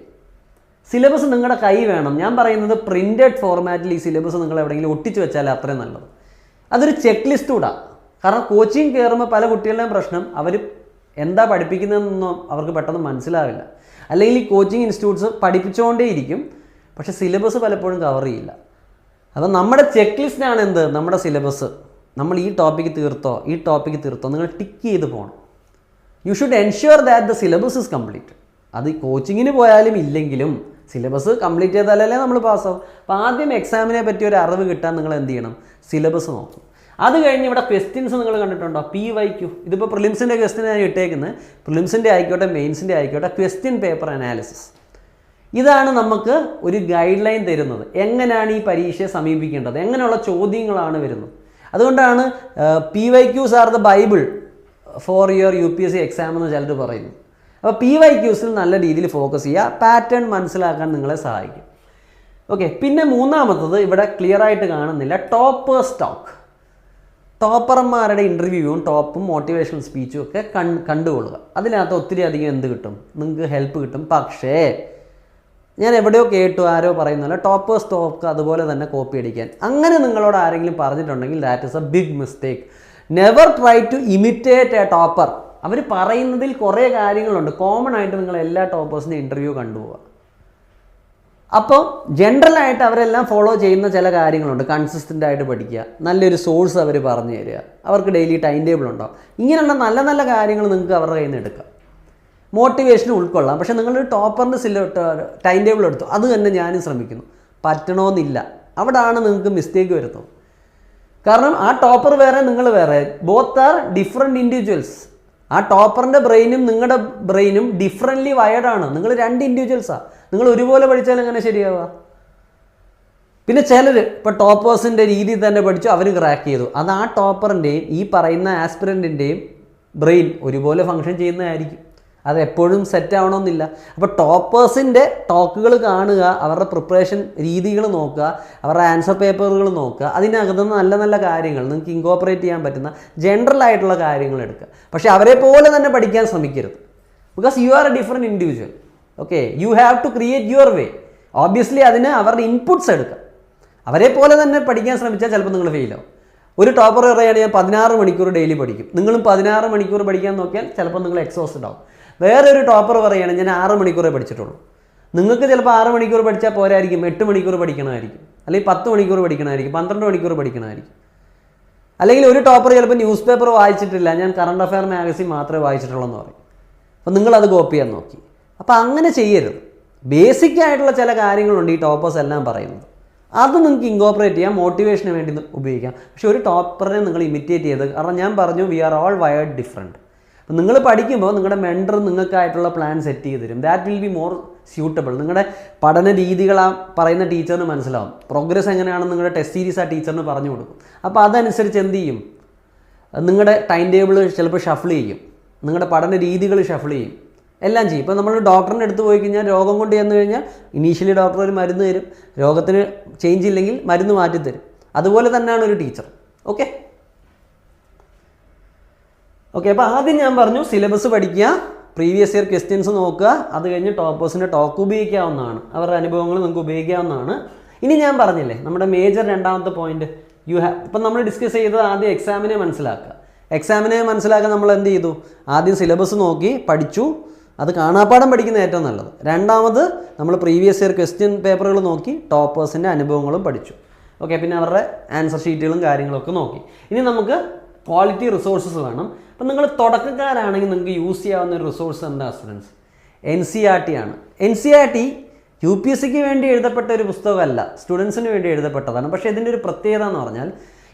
സിലബസ് നിങ്ങളുടെ കൈ വേണം. ഞാൻ പറയുന്നത് പ്രിൻറ്റഡ് ഫോർമാറ്റിൽ ഈ സിലബസ് നിങ്ങൾ എവിടെയെങ്കിലും ഒട്ടിച്ച് വെച്ചാൽ അത്രയും നല്ലത്. അതൊരു ചെക്ക് ലിസ്റ്റ് കൂടാ. കാരണം കോച്ചിങ് കയറുമ്പോൾ പല കുട്ടികളുടെയും പ്രശ്നം, അവർ എന്താ പഠിപ്പിക്കുന്നതെന്നൊന്നും അവർക്ക് പെട്ടെന്ന് മനസ്സിലാവില്ല. അല്ലെങ്കിൽ ഈ കോച്ചിങ് ഇൻസ്റ്റിറ്റ്യൂട്ട്സ് പഠിപ്പിച്ചുകൊണ്ടേയിരിക്കും, പക്ഷേ സിലബസ് പലപ്പോഴും കവർ ചെയ്യില്ല. അപ്പോൾ നമ്മുടെ ചെക്ക് ലിസ്റ്റാണ് എന്ത്? നമ്മുടെ സിലബസ്. നമ്മൾ ഈ ടോപ്പിക്ക് തീർത്തോ, ഈ ടോപ്പിക്ക് തീർത്തോ, നിങ്ങൾ ടിക്ക് ചെയ്ത് പോകണം. You should ensure that the syllabus is complete. അത് കോച്ചിങ്ങിന് പോയാലും ഇല്ലെങ്കിലും സിലബസ് കംപ്ലീറ്റ് ചെയ്താലല്ലേ നമ്മൾ പാസ്സാവും. അപ്പോൾ ആദ്യം എക്സാമിനെ പറ്റി ഒരു അറിവ് കിട്ടാൻ നിങ്ങൾ എന്ത് ചെയ്യണം? സിലബസ് നോക്കും. അത് കഴിഞ്ഞ് ഇവിടെ ക്വസ്റ്റ്യൻസ് നിങ്ങൾ കണ്ടിട്ടുണ്ടോ? PYQ. ഇതിപ്പോൾ പ്രിലിംസിൻ്റെ ക്വസ്റ്റ്യൻ ഞാൻ ഇട്ടേക്കുന്നത്. പ്രിലിംസിൻ്റെ ആയിക്കോട്ടെ, മെയിൻസിൻ്റെ ആയിക്കോട്ടെ, ക്വസ്റ്റ്യൻ പേപ്പർ അനാലിസിസ്. ഇതാണ് നമുക്ക് ഒരു ഗൈഡ് ലൈൻ തരുന്നത്. എങ്ങനെയാണ് ഈ പരീക്ഷയെ സമീപിക്കേണ്ടത്, എങ്ങനെയുള്ള ചോദ്യങ്ങളാണ് വരുന്നത്. അതുകൊണ്ടാണ് PYQs are the Bible for your UPSC exam എന്ന് ചിലർ പറയുന്നു. അപ്പോൾ PYQസിൽ നല്ല രീതിയിൽ ഫോക്കസ് ചെയ്യുക. പാറ്റേൺ മനസ്സിലാക്കാൻ നിങ്ങളെ സഹായിക്കും. ഓക്കെ, പിന്നെ മൂന്നാമത്തത് ഇവിടെ ക്ലിയർ ആയിട്ട് കാണുന്നില്ല, ടോപ്പേഴ്സ് ടോക്ക്. ടോപ്പർമാരുടെ ഇൻ്റർവ്യൂവും ടോപ്പും മോട്ടിവേഷണൽ സ്പീച്ചും ഒക്കെ കണ്ടുകൊള്ളുക. അതിനകത്ത് ഒത്തിരി അധികം എന്ത് കിട്ടും? നിങ്ങൾക്ക് ഹെൽപ്പ് കിട്ടും. പക്ഷേ ഞാൻ എവിടെയോ കേട്ടു, ആരോ പറയുന്നല്ലോ ടോപ്പേഴ്സ് ടോക്ക് അതുപോലെ തന്നെ കോപ്പി അടിക്കാൻ. അങ്ങനെ നിങ്ങളോട് ആരെങ്കിലും പറഞ്ഞിട്ടുണ്ടെങ്കിൽ that is a big mistake. Never try to imitate a topper. അവർ പറയുന്നതിൽ കുറേ കാര്യങ്ങളുണ്ട്. കോമൺ ആയിട്ട് നിങ്ങൾ എല്ലാ ടോപ്പേഴ്സിൻ്റെ ഇൻ്റർവ്യൂ കണ്ടുപോവുക. അപ്പോൾ ജനറലായിട്ട് അവരെല്ലാം ഫോളോ ചെയ്യുന്ന ചില കാര്യങ്ങളുണ്ട്. കൺസിസ്റ്റൻ്റ് ആയിട്ട് പഠിക്കുക, നല്ലൊരു സോഴ്സ് അവർ പറഞ്ഞു തരിക, അവർക്ക് ഡെയിലി ടൈം ടേബിൾ ഉണ്ടാവും. ഇങ്ങനെയുള്ള നല്ല നല്ല കാര്യങ്ങൾ നിങ്ങൾക്ക് അവരുടെ കയ്യിൽ നിന്ന് എടുക്കാം. മോട്ടിവേഷൻ ഉൾക്കൊള്ളാം. പക്ഷേ നിങ്ങളൊരു ടോപ്പറിൻ്റെ ടൈം ടേബിൾ എടുത്തു, അത് തന്നെ ഞാനും ശ്രമിക്കുന്നു, പറ്റണമെന്നില്ല. അവിടെയാണ് നിങ്ങൾക്ക് മിസ്റ്റേക്ക് വരുന്നത്. കാരണം ആ ടോപ്പർ വേറെ, നിങ്ങൾ വേറെ, ബോത്ത് ആർ ഡിഫറെൻറ്റ് ഇൻഡിവിജ്വൽസ്. ആ ടോപ്പറിൻ്റെ ബ്രെയിനും നിങ്ങളുടെ ബ്രെയിനും ഡിഫറെൻ്റ്ലി വയർഡാണ്. നിങ്ങൾ രണ്ട് ഇൻഡിവിജ്വൽസാണ്. നിങ്ങൾ ഒരുപോലെ പഠിച്ചാൽ എങ്ങനെ ശരിയാവുക? പിന്നെ ചിലർ ഇപ്പോൾ ടോപ്പേഴ്സിൻ്റെ രീതിയിൽ തന്നെ പഠിച്ചു, അവർ ക്രാക്ക് ചെയ്തു. അത് ആ ടോപ്പറിൻ്റെയും ഈ പറയുന്ന ആസ്പിറൻറ്റിൻ്റെയും ബ്രെയിൻ ഒരുപോലെ ഫങ്ഷൻ ചെയ്യുന്നതായിരിക്കും. അത് എപ്പോഴും സെറ്റ് ആവണമെന്നില്ല. അപ്പോൾ ടോപ്പേഴ്സിൻ്റെ ടോക്കുകൾ കാണുക, അവരുടെ പ്രിപ്പറേഷൻ രീതികൾ നോക്കുക, അവരുടെ ആൻസർ പേപ്പറുകൾ നോക്കുക. അതിനകത്തുനിന്ന് നല്ല നല്ല കാര്യങ്ങൾ നിങ്ങൾക്ക് ഇൻകോപ്പറേറ്റ് ചെയ്യാൻ പറ്റുന്ന ജനറൽ ആയിട്ടുള്ള കാര്യങ്ങൾ എടുക്കുക. പക്ഷേ അവരെ പോലെ തന്നെ പഠിക്കാൻ ശ്രമിക്കരുത്. Because you are a different individual. Okay, you have to create your way. Obviously അതിന് അവരുടെ ഇൻപുട്സ് എടുക്കുക. അവരെ പോലെ തന്നെ പഠിക്കാൻ ശ്രമിച്ചാൽ ചിലപ്പോൾ നിങ്ങൾ ഫെയിലാവും. ഒരു ടോപ്പർ പറയുകയാണെങ്കിൽ ഞാൻ 16 മണിക്കൂർ ഡെയിലി പഠിക്കും. നിങ്ങളും 16 മണിക്കൂർ പഠിക്കാൻ നോക്കിയാൽ ചിലപ്പോൾ നിങ്ങൾ എക്സോസ്റ്റഡ് ആവും. വേറെ ഒരു ടോപ്പർ പറയുകയാണെങ്കിൽ ഞാൻ 6 മണിക്കൂറേ പഠിച്ചിട്ടുള്ളൂ. നിങ്ങൾക്ക് ചിലപ്പോൾ 6 മണിക്കൂർ പഠിച്ചാൽ പോരായിരിക്കും, 8 മണിക്കൂർ പഠിക്കണമായിരിക്കും, അല്ലെങ്കിൽ 10 മണിക്കൂർ പഠിക്കണമായിരിക്കും, 12 മണിക്കൂർ പഠിക്കണമായിരിക്കും. അല്ലെങ്കിൽ ഒരു ടോപ്പർ ചിലപ്പോൾ ന്യൂസ് പേപ്പർ വായിച്ചിട്ടില്ല, ഞാൻ കറണ്ട് അഫെയർ മാഗസിൻ മാത്രമേ വായിച്ചിട്ടുള്ളൂ എന്ന് പറയും. അപ്പോൾ നിങ്ങളത് കോപ്പി ചെയ്യാൻ നോക്കി. അപ്പോൾ അങ്ങനെ ചെയ്യരുത്. ബേസിക് ആയിട്ടുള്ള ചില കാര്യങ്ങളുണ്ട് ഈ ടോപ്പേഴ്സ് എല്ലാം പറയുന്നത്. അത് നിങ്ങൾക്ക് ഇൻകോപ്പറേറ്റ് ചെയ്യാം, മോട്ടിവേഷന് വേണ്ടി ഉപയോഗിക്കാം. പക്ഷേ ഒരു ടോപ്പറിനെ നിങ്ങൾ ഇമിറ്റേറ്റ് ചെയ്ത്, കാരണം ഞാൻ പറഞ്ഞു we are all wired different. അപ്പം നിങ്ങൾ പഠിക്കുമ്പോൾ നിങ്ങളുടെ മെൻറ്റർ നിങ്ങൾക്കായിട്ടുള്ള പ്ലാൻ സെറ്റ് ചെയ്ത് തരും. That will be more suitable. നിങ്ങളുടെ പഠന രീതികൾ ആ പറയുന്ന ടീച്ചറിന് മനസ്സിലാവും. പ്രോഗ്രസ് എങ്ങനെയാണെന്ന് നിങ്ങളുടെ ടെസ്റ്റ് സീരീസ് ആ ടീച്ചറിന് പറഞ്ഞു കൊടുക്കും. അപ്പോൾ അതനുസരിച്ച് എന്ത് ചെയ്യും? നിങ്ങളുടെ ടൈം ടേബിൾ ചിലപ്പോൾ ഷഫിൾ ചെയ്യും, നിങ്ങളുടെ പഠന രീതികൾ ഷഫിൾ ചെയ്യും, എല്ലാം ചെയ്യും. ഇപ്പോൾ നമ്മൾ ഡോക്ടറിൻ്റെ അടുത്ത് പോയി കഴിഞ്ഞാൽ രോഗം കൊണ്ട് ചെന്ന് കഴിഞ്ഞാൽ ഇനീഷ്യലി ഡോക്ടർ ഒരു മരുന്ന് തരും, രോഗത്തിന് ചേഞ്ച് ഇല്ലെങ്കിൽ മരുന്ന് മാറ്റിത്തരും. അതുപോലെ തന്നെയാണ് ഒരു ടീച്ചർ. ഓക്കെ, അപ്പോൾ ആദ്യം ഞാൻ പറഞ്ഞു സിലബസ് പഠിക്കുക, പ്രീവിയസ് ഇയർ ക്വസ്റ്റ്യൻസ് നോക്കുക, അത് കഴിഞ്ഞ് ടോപ്പേഴ്സിൻ്റെ ടോക്ക് ഉപയോഗിക്കാവുന്നതാണ്, അവരുടെ അനുഭവങ്ങൾ നിങ്ങൾക്ക് ഉപയോഗിക്കാവുന്നതാണ്. ഇനി ഞാൻ പറഞ്ഞില്ലേ നമ്മുടെ മേജർ രണ്ടാമത്തെ പോയിന്റ്, ഇപ്പം നമ്മൾ ഡിസ്കസ് ചെയ്തത് ആദ്യം എക്സാമിനെ മനസ്സിലാക്കുക. എക്സാമിനെ മനസ്സിലാക്കാൻ നമ്മൾ എന്ത് ചെയ്തു? ആദ്യം സിലബസ് നോക്കി പഠിച്ചു, അത് കാണാപ്പാഠം പഠിക്കുന്ന ഏറ്റവും നല്ലത്. രണ്ടാമത് നമ്മൾ പ്രീവിയസ് ഇയർ ക്വസ്റ്റ്യൻ പേപ്പറുകൾ നോക്കി ടോപ്പേഴ്സിൻ്റെ അനുഭവങ്ങളും പഠിച്ചു. ഓക്കെ, പിന്നെ അവരുടെ ആൻസർ ഷീറ്റുകളും കാര്യങ്ങളൊക്കെ നോക്കി. ഇനി നമുക്ക് ക്വാളിറ്റി റിസോഴ്സസ് വേണം. അപ്പോൾ അപ്പം നിങ്ങൾ തുടക്കക്കാരാണെങ്കിൽ നിങ്ങൾക്ക് യൂസ് ചെയ്യാവുന്ന ഒരു റിസോഴ്സ് എന്താ സ്റ്റുഡൻസ്? NCERT ആണ്. NCERT UPSCക്ക് വേണ്ടി എഴുതപ്പെട്ട ഒരു പുസ്തകമല്ല, സ്റ്റുഡൻസിന് വേണ്ടി എഴുതപ്പെട്ടതാണ്. പക്ഷേ ഇതിൻ്റെ ഒരു പ്രത്യേകത എന്ന് പറഞ്ഞാൽ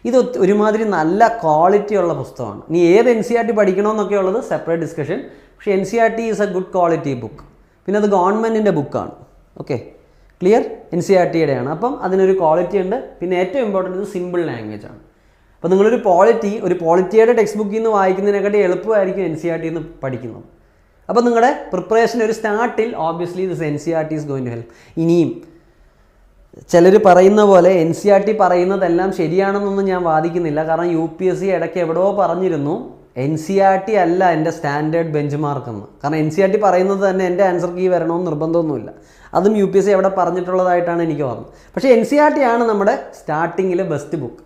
ഇത് ഒരുമാതിരി നല്ല ക്വാളിറ്റി ഉള്ള പുസ്തകമാണ്. ഇനി ഏത് NCERT പഠിക്കണമെന്നൊക്കെ ഉള്ളത് സെപ്പറേറ്റ് ഡിസ്കഷൻ. പക്ഷേ NCERT is a good quality book. പിന്നെ അത് ഗവൺമെൻറ്റിൻ്റെ ബുക്കാണ്. Okay, clear? NCERTയുടെയാണ്. അപ്പം അതിനൊരു ക്വാളിറ്റി ഉണ്ട്. പിന്നെ ഏറ്റവും ഇമ്പോർട്ടൻ്റ് ഇത് സിമ്പിൾ ലാംഗ്വേജ് ആണ്. അപ്പോൾ നിങ്ങളൊരു പോളിറ്റിയുടെ ടെക്സ്റ്റ് ബുക്കിൽ നിന്ന് വായിക്കുന്നതിനെക്കാട്ടി എളുപ്പമായിരിക്കും NCERT നിന്ന് പഠിക്കുന്നത്. അപ്പോൾ നിങ്ങളുടെ പ്രിപ്പറേഷൻ ഒരു സ്റ്റാർട്ടിൽ obviously this NCERT is going to help. ഇനിയും ചിലർ പറയുന്ന പോലെ NCERT പറയുന്നതെല്ലാം ശരിയാണെന്നൊന്നും ഞാൻ വാദിക്കുന്നില്ല. കാരണം UPSC ഇടയ്ക്ക് എവിടെയോ പറഞ്ഞിരുന്നു NCERT അല്ല എൻ്റെ സ്റ്റാൻഡേർഡ് ബെഞ്ച് മാർക്ക് എന്ന്. കാരണം NCERT പറയുന്നത് തന്നെ എൻ്റെ ആൻസർ കീ വരണമെന്ന് നിർബന്ധമൊന്നുമില്ല. അതും UPSC എവിടെ പറഞ്ഞിട്ടുള്ളതായിട്ടാണ് എനിക്ക് ഓർമ്മ. പക്ഷേ NCERT ആണ് നമ്മുടെ സ്റ്റാർട്ടിങ്ങിലെ ബെസ്റ്റ് ബുക്ക്.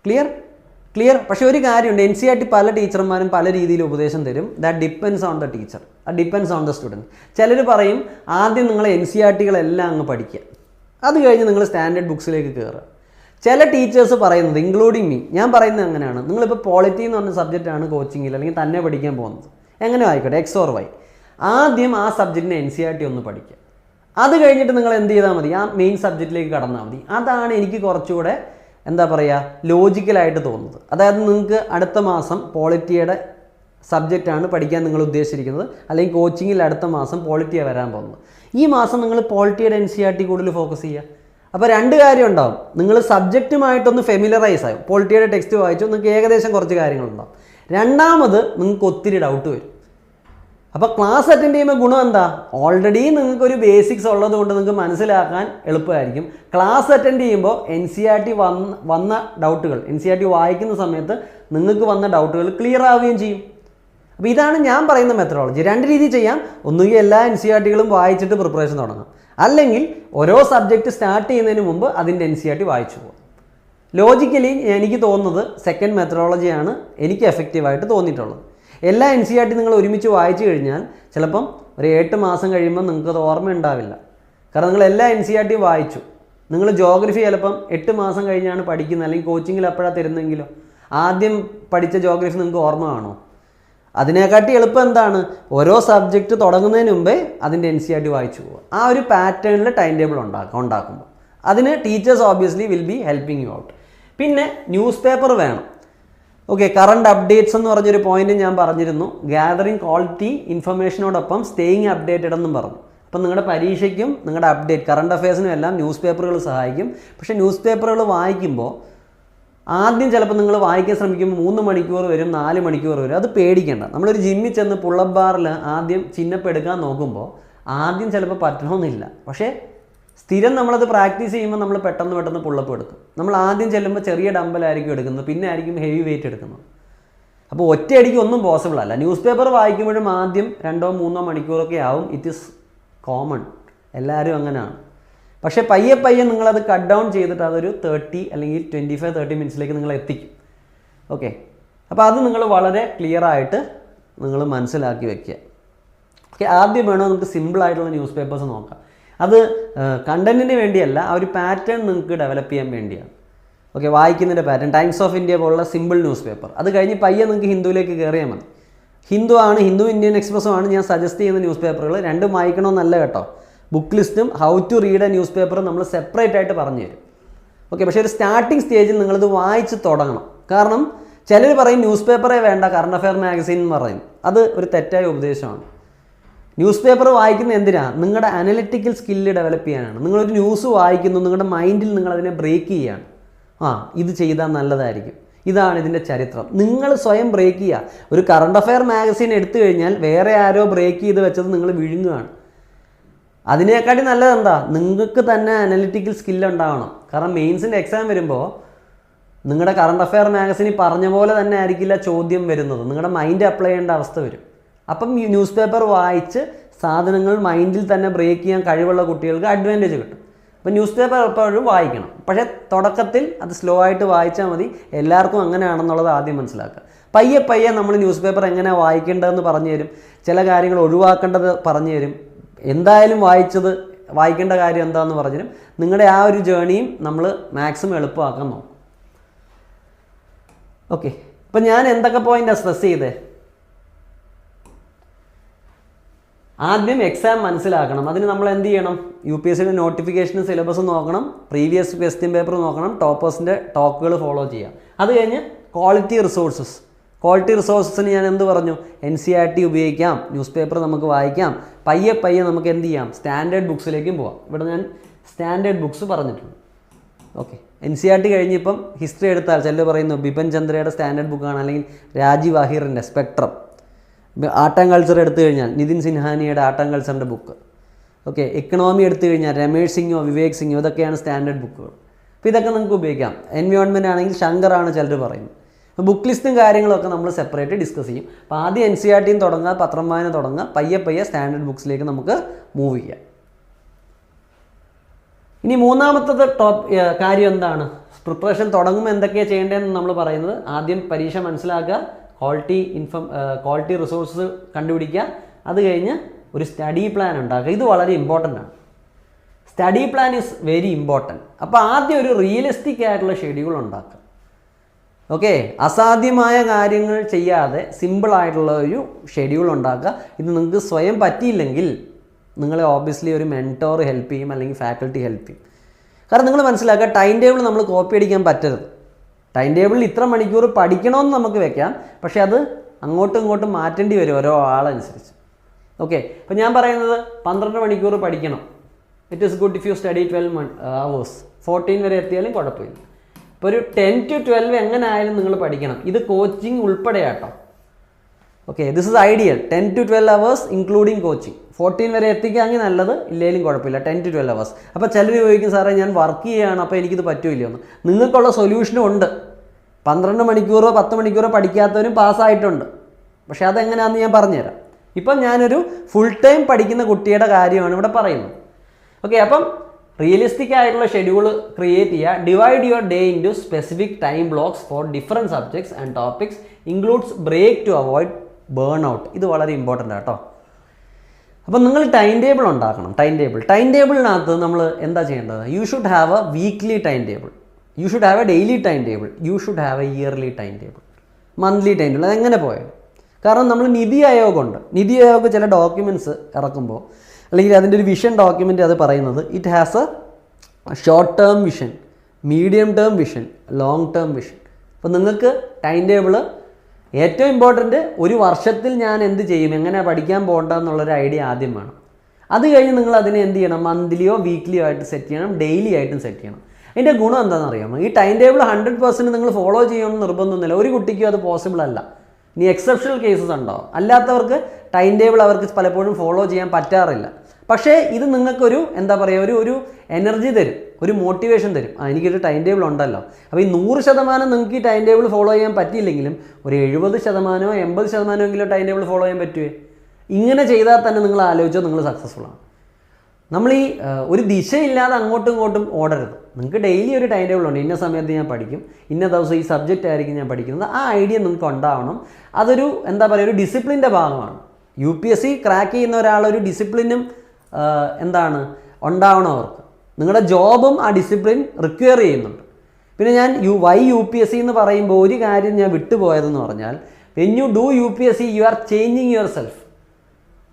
ക്ലിയർ? പക്ഷേ ഒരു കാര്യമുണ്ട്, NCERT പല ടീച്ചർമാരും പല രീതിയിൽ ഉപദേശം തരും. That depends on the teacher, അത് ഡിപ്പെൻസ് ഓൺ ദ സ്റ്റുഡൻറ്റ്. ചിലർ പറയും ആദ്യം നിങ്ങൾ NCERTകളെല്ലാം അങ്ങ് പഠിക്കുക, അത് കഴിഞ്ഞ് നിങ്ങൾ സ്റ്റാൻഡേർഡ് ബുക്സിലേക്ക് കയറുക. ചില ടീച്ചേഴ്സ് പറയുന്നത്, ഇൻക്ലൂഡിങ് മീ, ഞാൻ പറയുന്നത് അങ്ങനെയാണ്. നിങ്ങളിപ്പോൾ പോളിറ്റി എന്ന് പറഞ്ഞ സബ്ജക്റ്റാണ് കോച്ചിങ്ങിൽ അല്ലെങ്കിൽ തന്നെ പഠിക്കാൻ പോകുന്നത്, എങ്ങനെ ആയിക്കോട്ടെ, X or Y, ആദ്യം ആ സബ്ജക്റ്റിന് NCERT ഒന്ന് പഠിക്കുക. അത് കഴിഞ്ഞിട്ട് നിങ്ങൾ എന്ത് ചെയ്താൽ മതി, ആ മെയിൻ സബ്ജക്റ്റിലേക്ക് കടന്നാൽ മതി. അതാണ് എനിക്ക് കുറച്ചുകൂടെ എന്താ പറയുക ലോജിക്കലായിട്ട് തോന്നുന്നത്. അതായത് നിങ്ങൾക്ക് അടുത്ത മാസം പോളിറ്റിയുടെ സബ്ജക്റ്റാണ് പഠിക്കാൻ നിങ്ങൾ ഉദ്ദേശിച്ചിരിക്കുന്നത്, അല്ലെങ്കിൽ കോച്ചിങ്ങിൽ അടുത്ത മാസം പോളിറ്റിയാണ് വരാൻ പോകുന്നത്. ഈ മാസം നിങ്ങൾ പോളിറ്റിയുടെ NCERT കൂടുതൽ ഫോക്കസ് ചെയ്യുക. അപ്പോൾ രണ്ട് കാര്യം ഉണ്ടാവും. നിങ്ങൾ സബ്ജക്റ്റുമായിട്ടൊന്ന് ഫെമിലറൈസ് ആകും. പോളിറ്റിയുടെ ടെക്സ്റ്റ് വായിച്ചു നിങ്ങൾക്ക് ഏകദേശം കുറച്ച് കാര്യങ്ങളുണ്ടാവും. രണ്ടാമത് നിങ്ങൾക്ക് ഒത്തിരി ഡൗട്ട് വരും. അപ്പോൾ ക്ലാസ് അറ്റൻഡ് ചെയ്യുമ്പോൾ ഗുണം എന്താ? ഓൾറെഡി നിങ്ങൾക്കൊരു ബേസിക്സ് ഉള്ളത് കൊണ്ട് നിങ്ങൾക്ക് മനസ്സിലാക്കാൻ എളുപ്പമായിരിക്കും. ക്ലാസ് അറ്റൻഡ് ചെയ്യുമ്പോൾ NCERT വന്ന ഡൗട്ടുകൾ, NCERT വായിക്കുന്ന സമയത്ത് നിങ്ങൾക്ക് വന്ന ഡൗട്ടുകൾ ക്ലിയർ ആവുകയും ചെയ്യും. അപ്പോൾ ഇതാണ് ഞാൻ പറയുന്ന മെത്തഡോളജി. രണ്ട് രീതി ചെയ്യാം. ഒന്നുകിൽ എല്ലാ NCERTകളും വായിച്ചിട്ട് പ്രിപ്പറേഷൻ തുടങ്ങാം, അല്ലെങ്കിൽ ഓരോ സബ്ജക്റ്റ് സ്റ്റാർട്ട് ചെയ്യുന്നതിന് മുമ്പ് അതിൻ്റെ NCERT വായിച്ചു പോകും. ലോജിക്കലി എനിക്ക് തോന്നുന്നത് സെക്കൻഡ് മെത്തഡോളജിയാണ് എനിക്ക് എഫക്റ്റീവായിട്ട് തോന്നിയിട്ടുള്ളത്. എല്ലാ NCERT നിങ്ങൾ ഒരുമിച്ച് വായിച്ചു കഴിഞ്ഞാൽ ചിലപ്പം ഒരു 8 മാസം കഴിയുമ്പോൾ നിങ്ങൾക്കത് ഓർമ്മ ഉണ്ടാവില്ല. കാരണം നിങ്ങൾ എല്ലാ NCERT വായിച്ചു. നിങ്ങൾ ജോഗ്രഫി ചിലപ്പം 8 മാസം കഴിഞ്ഞാണ് പഠിക്കുന്നത്, അല്ലെങ്കിൽ കോച്ചിങ്ങിൽ എപ്പോഴാണ് തരുന്നെങ്കിലോ ആദ്യം പഠിച്ച ജോഗ്രഫി നിങ്ങൾക്ക് ഓർമ്മ കാണോ? അതിനെക്കാട്ടി എളുപ്പം എന്താണ്, ഓരോ സബ്ജക്റ്റ് തുടങ്ങുന്നതിന് മുമ്പേ അതിൻ്റെ NCERT വായിച്ചു പോകുക. ആ ഒരു പാറ്റേണിൽ ടൈം ടേബിൾ ഉണ്ടാക്കുമ്പോൾ അതിന് teachers obviously will be helping you out. പിന്നെ ന്യൂസ് പേപ്പർ വേണം. ഓക്കെ, കറണ്ട് അപ്ഡേറ്റ്സ് എന്ന് പറഞ്ഞൊരു പോയിന്റ് ഞാൻ പറഞ്ഞിരുന്നു. ഗ്യാതറിങ് ക്വാളിറ്റി ഇൻഫർമേഷനോടൊപ്പം സ്റ്റേയിങ് അപ്ഡേറ്റഡ് എന്നും പറഞ്ഞു. അപ്പം നിങ്ങളുടെ പരീക്ഷയ്ക്കും നിങ്ങളുടെ കറണ്ട് അഫയേഴ്സിനും എല്ലാം ന്യൂസ് പേപ്പറുകൾ സഹായിക്കും. പക്ഷേ ന്യൂസ് പേപ്പറുകൾ വായിക്കുമ്പോൾ ആദ്യം ചിലപ്പോൾ നിങ്ങൾ വായിക്കാൻ ശ്രമിക്കുമ്പോൾ 3 മണിക്കൂർ വരും, 4 മണിക്കൂർ വരും. അത് പേടിക്കേണ്ട. നമ്മളൊരു ജിമ്മിൽ ചെന്ന് പുള്ളപ്പ് ബാറിൽ ആദ്യം ചിന്നപ്പ് എടുക്കാൻ നോക്കുമ്പോൾ ആദ്യം ചിലപ്പോൾ പറ്റണമെന്നില്ല. പക്ഷേ സ്ഥിരം നമ്മളത് പ്രാക്ടീസ് ചെയ്യുമ്പോൾ നമ്മൾ പെട്ടെന്ന് പുള്ളപ്പ് എടുക്കും. നമ്മൾ ആദ്യം ചെല്ലുമ്പോൾ ചെറിയ ഡമ്പലായിരിക്കും എടുക്കുന്നത്, പിന്നെ ആയിരിക്കും ഹെവി വെയിറ്റ് എടുക്കുന്നത്. അപ്പോൾ ഒറ്റയടിക്ക് ഒന്നും പോസിബിൾ അല്ല. ന്യൂസ് പേപ്പർ വായിക്കുമ്പോഴും ആദ്യം 2-3 മണിക്കൂറൊക്കെ ആവും. ഇറ്റ് ഈസ് കോമൺ, എല്ലാവരും അങ്ങനെയാണ്. പക്ഷേ പയ്യെ നിങ്ങളത് കട്ട് ഡൗൺ ചെയ്തിട്ട് അതൊരു 30 അല്ലെങ്കിൽ 25-30 മിനിറ്റ്സിലേക്ക് നിങ്ങൾ എത്തിക്കും. ഓക്കെ, അപ്പോൾ അത് നിങ്ങൾ വളരെ ക്ലിയറായിട്ട് നിങ്ങൾ മനസ്സിലാക്കി വെക്കുക. ഓക്കെ, ആദ്യം വേണോ നമുക്ക് സിമ്പിളായിട്ടുള്ള ന്യൂസ് പേപ്പേഴ്സ് നോക്കാം. അത് കണ്ടൻറ്റിന് വേണ്ടിയല്ല, ആ ഒരു പാറ്റേൺ നിങ്ങൾക്ക് ഡെവലപ്പ് ചെയ്യാൻ വേണ്ടിയാണ്. ഓക്കെ, വായിക്കുന്നതിൻ്റെ പാറ്റേൺ. ടൈംസ് ഓഫ് ഇന്ത്യ പോലുള്ള സിമ്പിൾ ന്യൂസ് പേപ്പർ. അത് കഴിഞ്ഞ് പയ്യെ നിങ്ങൾക്ക് ഹിന്ദുവിലേക്ക് കയറിയാൽ മതി. ഹിന്ദു ഇന്ത്യൻ എക്സ്പ്രസ്സും ആണ് ഞാൻ സജസ്റ്റ് ചെയ്യുന്ന ന്യൂസ് പേപ്പറുകൾ. രണ്ടും വായിക്കണമെന്നല്ല കേട്ടോ. ബുക്ക് ലിസ്റ്റും how to read a news പേപ്പറും നമ്മൾ സെപ്പറേറ്റ് ആയിട്ട് പറഞ്ഞു തരും. ഓക്കെ, പക്ഷേ ഒരു സ്റ്റാർട്ടിങ് സ്റ്റേജിൽ നിങ്ങളിത് വായിച്ച് തുടങ്ങണം. കാരണം ചിലർ പറയും ന്യൂസ് പേപ്പറേ വേണ്ട, കറണ്ട് അഫെയർ മാഗസീൻ എന്ന് പറയും. അത് ഒരു തെറ്റായ ഉപദേശമാണ്. ന്യൂസ് പേപ്പർ വായിക്കുന്നത് എന്തിനാണ്? നിങ്ങളുടെ അനലിറ്റിക്കൽ സ്കില്ല് ഡെവലപ്പ് ചെയ്യാനാണ്. നിങ്ങളൊരു ന്യൂസ് വായിക്കുന്നു, നിങ്ങളുടെ മൈൻഡിൽ നിങ്ങളതിനെ ബ്രേക്ക് ചെയ്യുകയാണ്. ഇത് ചെയ്താൽ നല്ലതായിരിക്കും, ഇതാണ് ഇതിൻ്റെ ചരിത്രം. നിങ്ങൾ സ്വയം ബ്രേക്ക് ചെയ്യുക. ഒരു കറണ്ട് അഫെയർ മാഗസീൻ എടുത്തു കഴിഞ്ഞാൽ വേറെ ആരോ ബ്രേക്ക് ചെയ്ത് വെച്ചത് നിങ്ങൾ വിഴുങ്ങുകയാണ്. അതിനേക്കാട്ടി നല്ലത് എന്താ? നിങ്ങൾക്ക് തന്നെ അനലിറ്റിക്കൽ സ്കില്ല് ഉണ്ടാവണം. കാരണം മെയിൻസിൻ്റെ എക്സാം വരുമ്പോൾ നിങ്ങളുടെ കറണ്ട് അഫെയർ മാഗസീനിൽ പറഞ്ഞ പോലെ തന്നെ ആയിരിക്കില്ല ചോദ്യം വരുന്നത്. നിങ്ങളുടെ മൈൻഡ് അപ്ലൈ ചെയ്യേണ്ട അവസ്ഥ വരും. അപ്പം ഈ ന്യൂസ് പേപ്പർ വായിച്ച് സാധനങ്ങൾ മൈൻഡിൽ തന്നെ ബ്രേക്ക് ചെയ്യാൻ കഴിവുള്ള കുട്ടികൾക്ക് അഡ്വാൻറ്റേജ് കിട്ടും. അപ്പോൾ ന്യൂസ് പേപ്പർ എപ്പോഴും വായിക്കണം. പക്ഷേ തുടക്കത്തിൽ അത് സ്ലോ ആയിട്ട് വായിച്ചാൽ മതി. എല്ലാവർക്കും അങ്ങനെയാണെന്നുള്ളത് ആദ്യം മനസ്സിലാക്കുക. പയ്യെ നമ്മൾ ന്യൂസ് പേപ്പർ എങ്ങനെയാണ് വായിക്കേണ്ടതെന്ന് പറഞ്ഞു തരും. ചില കാര്യങ്ങൾ ഒഴിവാക്കേണ്ടത് പറഞ്ഞു തരും. എന്തായാലും വായിക്കേണ്ട കാര്യം എന്താണെന്ന് പറഞ്ഞു തരും. നിങ്ങളുടെ ആ ഒരു ജേണിയും നമ്മൾ മാക്സിമം എളുപ്പമാക്കാൻ നോക്കും. ഓക്കെ, അപ്പം ഞാൻ എന്തൊക്കെ പോയിൻ്റാണ് സ്ട്രെസ് ചെയ്തേ? ആദ്യം എക്സാം മനസ്സിലാക്കണം. അതിന് നമ്മൾ എന്ത് ചെയ്യണം? UPSCയുടെ നോട്ടിഫിക്കേഷനും സിലബസും നോക്കണം, പ്രീവിയസ് ക്വസ്റ്റ്യൻ പേപ്പർ നോക്കണം, ടോപ്പേഴ്സിൻ്റെ ടോക്കുകൾ ഫോളോ ചെയ്യാം. അത് കഴിഞ്ഞ് ക്വാളിറ്റി റിസോഴ്സസിന് ഞാൻ എന്ത് പറഞ്ഞു? NCERT ഉപയോഗിക്കാം, ന്യൂസ് പേപ്പർ നമുക്ക് വായിക്കാം, പയ്യെ നമുക്ക് എന്ത് ചെയ്യാം? സ്റ്റാൻഡേർഡ് ബുക്സിലേക്കും പോവാം. ഇവിടെ ഞാൻ സ്റ്റാൻഡേർഡ് ബുക്സ് പറഞ്ഞിട്ടുണ്ട്. ഓക്കെ, NCERT കഴിഞ്ഞിപ്പം ഹിസ്റ്ററി എടുത്താൽ ചിലർ പറയുന്നു ബിപിൻ ചന്ദ്രയുടെ സ്റ്റാൻഡേർഡ് ബുക്കാണ്, അല്ലെങ്കിൽ രാജീവ് അഹിറിൻ്റെ സ്പെക്ട്രം. ആർട്ട് ആൻഡ് കൾച്ചർ എടുത്തു കഴിഞ്ഞാൽ നിതിൻ സിൻഹാനിയുടെ ആർട്ട് ആൻഡ് കൾച്ചറിൻ്റെ ബുക്ക്. ഓക്കെ, എക്കണോമി എടുത്തു കഴിഞ്ഞാൽ രമേഷ് സിംഗോ വിവേക് സിംഗോ, ഇതൊക്കെയാണ് സ്റ്റാൻഡേർഡ് ബുക്കുകൾ. അപ്പോൾ ഇതൊക്കെ നിങ്ങൾക്ക് ഉപയോഗിക്കാം. എൻവയോൺമെൻറ്റ് ആണെങ്കിൽ ശങ്കറാണ് ചിലർ പറയുന്നത്. അപ്പോൾ ബുക്ക് ലിസ്റ്റും കാര്യങ്ങളൊക്കെ നമ്മൾ സെപ്പറേറ്റ് ഡിസ്കസ് ചെയ്യും. അപ്പോൾ ആദ്യം NCERT തുടങ്ങുക, പത്രം വായന തുടങ്ങുക, പയ്യെ സ്റ്റാൻഡേർഡ് ബുക്സിലേക്ക് നമുക്ക് മൂവ് ചെയ്യാം. ഇനി മൂന്നാമത്തെ കാര്യം എന്താണ്? പ്രിപ്പറേഷൻ തുടങ്ങുമ്പോൾ എന്തൊക്കെയാണ് ചെയ്യേണ്ടതെന്ന് നമ്മൾ പറയുന്നത്. ആദ്യം പരീക്ഷ മനസ്സിലാക്കുക, ക്വാളിറ്റി റിസോഴ്സസ് കണ്ടുപിടിക്കുക, അത് കഴിഞ്ഞ് ഒരു സ്റ്റഡി പ്ലാൻ ഉണ്ടാക്കുക. ഇത് വളരെ ഇമ്പോർട്ടൻ്റ് ആണ്. Study plan is very important. അപ്പോൾ ആദ്യം ഒരു റിയലിസ്റ്റിക് ആയിട്ടുള്ള ഷെഡ്യൂൾ ഉണ്ടാക്കുക. ഓക്കെ, അസാധ്യമായ കാര്യങ്ങൾ ചെയ്യാതെ സിമ്പിളായിട്ടുള്ള ഒരു ഷെഡ്യൂൾ ഉണ്ടാക്കുക. ഇത് നിങ്ങൾക്ക് സ്വയം പറ്റിയില്ലെങ്കിൽ നിങ്ങളെ ഓബ്വിയസ്ലി ഒരു മെൻറ്റോർ ഹെൽപ്പ് ചെയ്യും, അല്ലെങ്കിൽ ഫാക്കൽറ്റി ഹെൽപ്പ് ചെയ്യും. കാരണം നിങ്ങൾ മനസ്സിലാക്കുക, ടൈം ടേബിൾ നമ്മൾ കോപ്പി അടിക്കാൻ പറ്റരുത്. ടൈം ടേബിളിൽ ഇത്ര മണിക്കൂർ പഠിക്കണമെന്ന് നമുക്ക് വെക്കാം, പക്ഷേ അത് അങ്ങോട്ടും ഇങ്ങോട്ടും മാറ്റേണ്ടി വരും ഓരോ ആളനുസരിച്ച്. ഓക്കെ, അപ്പോൾ ഞാൻ പറയുന്നത് 12 മണിക്കൂർ പഠിക്കണം. It is good if you study 12 hours. 14 വരെ എത്തിയാലും കുഴപ്പമില്ല. ഇപ്പോൾ ഒരു 10 to 12 എങ്ങനെ ആയാലും നിങ്ങൾ പഠിക്കണം. ഇത് കോച്ചിങ് ഉൾപ്പെടെയാട്ടോ. Okay, this is ideal. 10 to 12 hours including coaching. 14 വരെ എത്തിക്കുകയാണെങ്കിൽ നല്ലത്, ഇല്ലെങ്കിലും കുഴപ്പമില്ല. 10 to 12 hours. അപ്പോൾ ചിലർ ചോദിക്കും, സാറേ ഞാൻ വർക്ക് ചെയ്യുകയാണ്, അപ്പോൾ എനിക്കിത് പറ്റില്ല എന്ന്. നിങ്ങൾക്കുള്ള സൊല്യൂഷനും ഉണ്ട്. 12 മണിക്കൂറോ 10 മണിക്കൂറോ പഠിക്കാത്തവരും പാസ്സായിട്ടുണ്ട്. പക്ഷേ അതെങ്ങനെയാണെന്ന് ഞാൻ പറഞ്ഞുതരാം. ഇപ്പം ഞാനൊരു ഫുൾ ടൈം പഠിക്കുന്ന കുട്ടിയുടെ കാര്യമാണ് ഇവിടെ പറയുന്നത്. ഓക്കെ, അപ്പം റിയലിസ്റ്റിക് ആയിട്ടുള്ള ഷെഡ്യൂൾ ക്രിയേറ്റ് ചെയ്യുക. Divide your day into specific time blocks for different subjects and topics, includes break to avoid burn out. ഇത് വളരെ ഇമ്പോർട്ടൻ്റ് ആട്ടോ. അപ്പം നിങ്ങൾ ടൈം ടേബിൾ ഉണ്ടാക്കണം. ടൈം ടേബിളിനകത്ത് നമ്മൾ എന്താ ചെയ്യേണ്ടത്? You should have a weekly time table, you should have a daily time table, you should have a yearly time table, monthly time table. അതെങ്ങനെ പോയത്? കാരണം നമ്മൾ നിതി ആയോഗുണ്ട്. നിതി ആയോഗ് ചില ഡോക്യുമെൻറ്റ്സ് ഇറക്കുമ്പോൾ, അല്ലെങ്കിൽ അതിൻ്റെ ഒരു വിഷൻ ഡോക്യുമെൻ്റ് അത് പറയുന്നത് it has A short term vision, medium term vision, long term vision. അപ്പോൾ നിങ്ങൾക്ക് ടൈം ടേബിൾ ഏറ്റവും ഇമ്പോർട്ടൻറ്റ്, ഒരു വർഷത്തിൽ ഞാൻ എന്ത് ചെയ്യും, എങ്ങനെ പഠിക്കാൻ പോകണ്ടെന്നുള്ളൊരു ഐഡിയ ആദ്യം വേണം. അത് കഴിഞ്ഞ് നിങ്ങൾ അതിനെ എന്ത് ചെയ്യണം? മന്ത്ലിയോ വീക്ക്ലിയോ ആയിട്ട് സെറ്റ് ചെയ്യണം, ഡെയിലി ആയിട്ടും സെറ്റ് ചെയ്യണം. അതിൻ്റെ ഗുണം എന്താണെന്ന് അറിയാമോ? ഈ ടൈം ടേബിൾ 100% നിങ്ങൾ ഫോളോ ചെയ്യണമെന്ന് നിർബന്ധമൊന്നുമില്ല. ഒരു കുട്ടിക്കും അത് പോസിബിൾ അല്ല. ഇനി എക്സെപ്ഷണൽ കേസസ് ഉണ്ടാവും. അല്ലാത്തവർക്ക് ടൈം ടേബിൾ അവർക്ക് പലപ്പോഴും ഫോളോ ചെയ്യാൻ പറ്റാറില്ല. പക്ഷേ ഇത് നിങ്ങൾക്കൊരു എന്താ പറയുക, ഒരു എനർജി തരും, ഒരു മോട്ടിവേഷൻ തരും. എനിക്കൊരു ടൈം ടേബിൾ ഉണ്ടല്ലോ. അപ്പോൾ ഈ 100% നിങ്ങൾക്ക് ഈ ടൈം ടേബിൾ ഫോളോ ചെയ്യാൻ പറ്റിയില്ലെങ്കിലും ഒരു 70%, 80% ടൈം ടേബിൾ ഫോളോ ചെയ്യാൻ പറ്റുമേ? ഇങ്ങനെ ചെയ്താൽ തന്നെ നിങ്ങൾ ആലോചിച്ചോ, നിങ്ങൾ സക്സസ്ഫുൾ ആണ്. നമ്മൾ ഈ ഒരു ദിശയില്ലാതെ അങ്ങോട്ടും ഇങ്ങോട്ടും ഓടരുത്. നിങ്ങൾക്ക് ഡെയിലി ഒരു ടൈം ടേബിൾ ഉണ്ട്. ഇന്ന സമയത്ത് ഞാൻ പഠിക്കും, ഇന്ന ദിവസം ഈ സബ്ജക്റ്റ് ആയിരിക്കും ഞാൻ പഠിക്കുന്നത്. ആ ഐഡിയ നിങ്ങൾക്ക് ഉണ്ടാവണം. അതൊരു എന്താ പറയുക, ഒരു ഡിസിപ്ലിൻ്റെ ഭാഗമാണ്. UPSC ക്രാക്ക് ചെയ്യുന്ന ഒരാളൊരു ഡിസിപ്ലിനും എന്താണ് ഉണ്ടാവണം അവർക്ക്. നിങ്ങളുടെ ജോബും ആ ഡിസിപ്ലിൻ റിക്വയർ ചെയ്യുന്നുണ്ട്. പിന്നെ ഞാൻ UPSC എന്ന് പറയുമ്പോൾ ഒരു കാര്യം ഞാൻ വിട്ടുപോയതെന്ന് പറഞ്ഞാൽ, when you do UPSC you are changing yourself.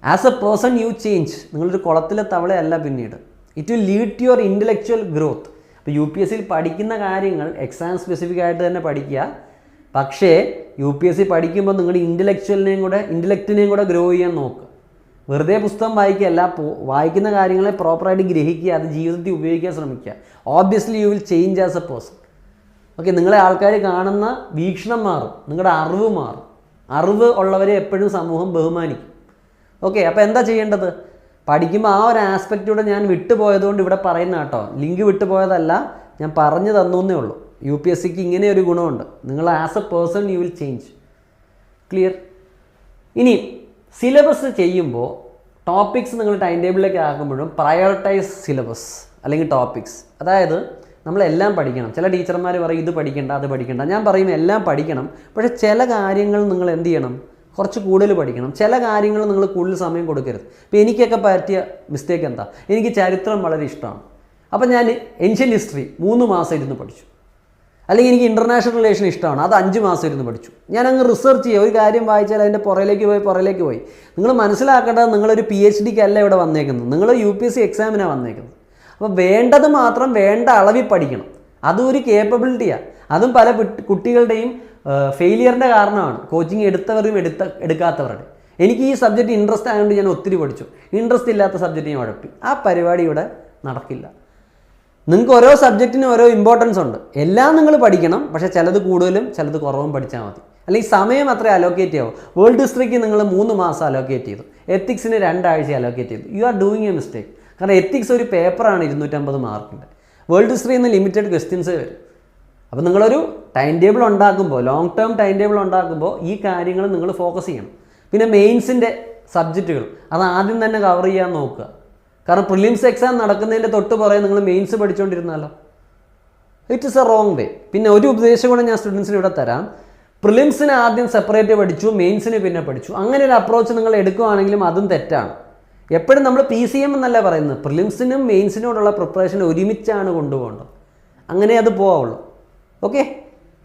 As a person you change. നിങ്ങളൊരു കുളത്തിലെ തവളയല്ല പിന്നീട്. It will lead to your intellectual growth. ഇപ്പോൾ UPSCയിൽ പഠിക്കുന്ന കാര്യങ്ങൾ എക്സാം സ്പെസിഫിക് ആയിട്ട് തന്നെ പഠിക്കുക. പക്ഷേ UPSC പഠിക്കുമ്പോൾ നിങ്ങളുടെ ഇൻ്റലക്റ്റിനെയും കൂടെ ഗ്രോ ചെയ്യാൻ നോക്കുക. വെറുതെ പുസ്തകം വായിക്കുകയല്ല, വായിക്കുന്ന കാര്യങ്ങളെ പ്രോപ്പറായിട്ട് ഗ്രഹിക്കുക, അത് ജീവിതത്തിൽ ഉപയോഗിക്കാൻ ശ്രമിക്കുക. Obviously you will change as a person. Okay, നിങ്ങളെ ആൾക്കാർ കാണുന്ന വീക്ഷണം മാറും, നിങ്ങളുടെ അറിവ് മാറും. അറിവ് ഉള്ളവരെ എപ്പോഴും സമൂഹം ബഹുമാനിക്കും. ഓക്കെ, അപ്പോൾ എന്താ ചെയ്യേണ്ടത്? പഠിക്കുമ്പോൾ ആ ഒരു ആസ്പെക്റ്റൂടെ ഞാൻ വിട്ടുപോയതുകൊണ്ട് ഇവിടെ പറയുന്ന കേട്ടോ, ലിങ്ക് വിട്ടുപോയതല്ല, ഞാൻ പറഞ്ഞു തന്നേ ഉള്ളൂ. UPSCക്ക് ഇങ്ങനെ ഒരു ഗുണമുണ്ട്, നിങ്ങൾ as a person you will change. Clear? ഇനി സിലബസ് ചെയ്യുമ്പോൾ ടോപ്പിക്സ് നിങ്ങൾ ടൈം ടേബിളിലേക്ക് ആക്കുമ്പോഴും പ്രയോറിറ്റൈസ് സിലബസ് അല്ലെങ്കിൽ ടോപ്പിക്സ്. അതായത് നമ്മളെല്ലാം പഠിക്കണം. ചില ടീച്ചർമാർ പറയും ഇത് പഠിക്കേണ്ട അത് പഠിക്കേണ്ട. ഞാൻ പറയും എല്ലാം പഠിക്കണം, പക്ഷേ ചില കാര്യങ്ങൾ നിങ്ങൾ എന്ത് ചെയ്യണം, കുറച്ച് കൂടുതൽ പഠിക്കണം. ചില കാര്യങ്ങൾ നിങ്ങൾ കൂടുതൽ സമയം കൊടുക്കരുത്. ഇപ്പോൾ എനിക്കൊക്കെ പറ്റിയ മിസ്റ്റേക്ക് എന്താ, എനിക്ക് ചരിത്രം വളരെ ഇഷ്ടമാണ്. അപ്പോൾ ഞാൻ ഏൻഷ്യൻ്റ് ഹിസ്റ്ററി 3 മാസം ഇരുന്ന് പഠിച്ചു. അല്ലെങ്കിൽ എനിക്ക് ഇൻ്റർനാഷണൽ റിലേഷൻ ഇഷ്ടമാണ്, അത് 5 മാസം ഇരുന്ന് പഠിച്ചു. ഞാൻ അങ്ങ് റിസർച്ച് ചെയ്യുക, ഒരു കാര്യം വായിച്ചാൽ അതിൻ്റെ പുറയിലേക്ക് പോയി. നിങ്ങൾ മനസ്സിലാക്കേണ്ടത് നിങ്ങളൊരു PhD അല്ല ഇവിടെ വന്നേക്കുന്നത്, നിങ്ങൾ UPSC എക്സാമിനാണ് വന്നേക്കുന്നത്. അപ്പോൾ വേണ്ടത് മാത്രം വേണ്ട അളവിൽ പഠിക്കണം. അതും ഒരു കേപ്പബിലിറ്റിയാണ്. അതും പല കുട്ടികളുടെയും ഫെയിലിയറിൻ്റെ കാരണമാണ്, കോച്ചിങ് എടുത്തവരും എടുക്കാത്തവരുടെ. എനിക്ക് ഈ സബ്ജക്റ്റ് ഇൻട്രസ്റ്റ് ആയതുകൊണ്ട് ഞാൻ ഒത്തിരി പഠിച്ചു, ഇൻട്രസ്റ്റ് ഇല്ലാത്ത സബ്ജക്റ്റ് ഞാൻ ഉഴപ്പി. ആ പരിപാടി ഇവിടെ നടക്കില്ല. നിങ്ങൾക്ക് ഓരോ സബ്ജക്റ്റിനും ഓരോ ഇമ്പോർട്ടൻസ് ഉണ്ട്. എല്ലാം നിങ്ങൾ പഠിക്കണം, പക്ഷേ ചിലത് കൂടുതലും ചിലത് കുറവും പഠിച്ചാൽ മതി. അല്ലെങ്കിൽ സമയം അത്ര അലോക്കേറ്റ് ചെയ്യാവും. വേൾഡ് ഹിസ്റ്ററിക്ക് നിങ്ങൾ 3 മാസം അലോക്കേറ്റ് ചെയ്തു, എത്തിക്സിന് 2 ആഴ്ച അലോക്കേറ്റ് ചെയ്തു. You are doing A mistake. കാരണം എത്തിക്സ് ഒരു പേപ്പറാണ് 250 മാർക്കിൻ്റെ. വേൾഡ് ഹിസ്റ്ററിയിൽ നിന്ന് ലിമിറ്റഡ് ക്വസ്റ്റ്യൻസ് വരും. അപ്പോൾ നിങ്ങളൊരു ടൈം ടേബിൾ ഉണ്ടാക്കുമ്പോൾ, ലോങ് ടേം ടൈം ടേബിൾ ഉണ്ടാക്കുമ്പോൾ ഈ കാര്യങ്ങൾ നിങ്ങൾ ഫോക്കസ് ചെയ്യണം. പിന്നെ മെയിൻസിൻ്റെ സബ്ജക്റ്റുകൾ അത് ആദ്യം തന്നെ കവർ ചെയ്യാൻ നോക്കുക. കാരണം പ്രിലിംസ് എക്സാം നടക്കുന്നതിൻ്റെ തൊട്ട് പുറകെ നിങ്ങൾ മെയിൻസ് പഠിച്ചുകൊണ്ടിരുന്നാലോ, it is a wrong way. പിന്നെ ഒരു ഉപദേശം കൂടെ ഞാൻ സ്റ്റുഡൻസിന് ഇവിടെ തരാം. പ്രിലിംസിന് ആദ്യം സെപ്പറേറ്റ് പഠിച്ചു, മെയിൻസിന് പിന്നെ പഠിച്ചു. അങ്ങനെ ഒരു അപ്രോച്ച് നിങ്ങൾ എടുക്കുകയാണെങ്കിലും അതും തെറ്റാണ്. എപ്പോഴും നമ്മൾ PCM എന്നല്ല പറയുന്നത്, പ്രിലിംസിനും മെയിൻസിനോടുള്ള പ്രിപ്പറേഷൻ ഒരുമിച്ചാണ് കൊണ്ടുപോകേണ്ടത്. അങ്ങനെ അത് പോവുള്ളൂ. ഓക്കെ.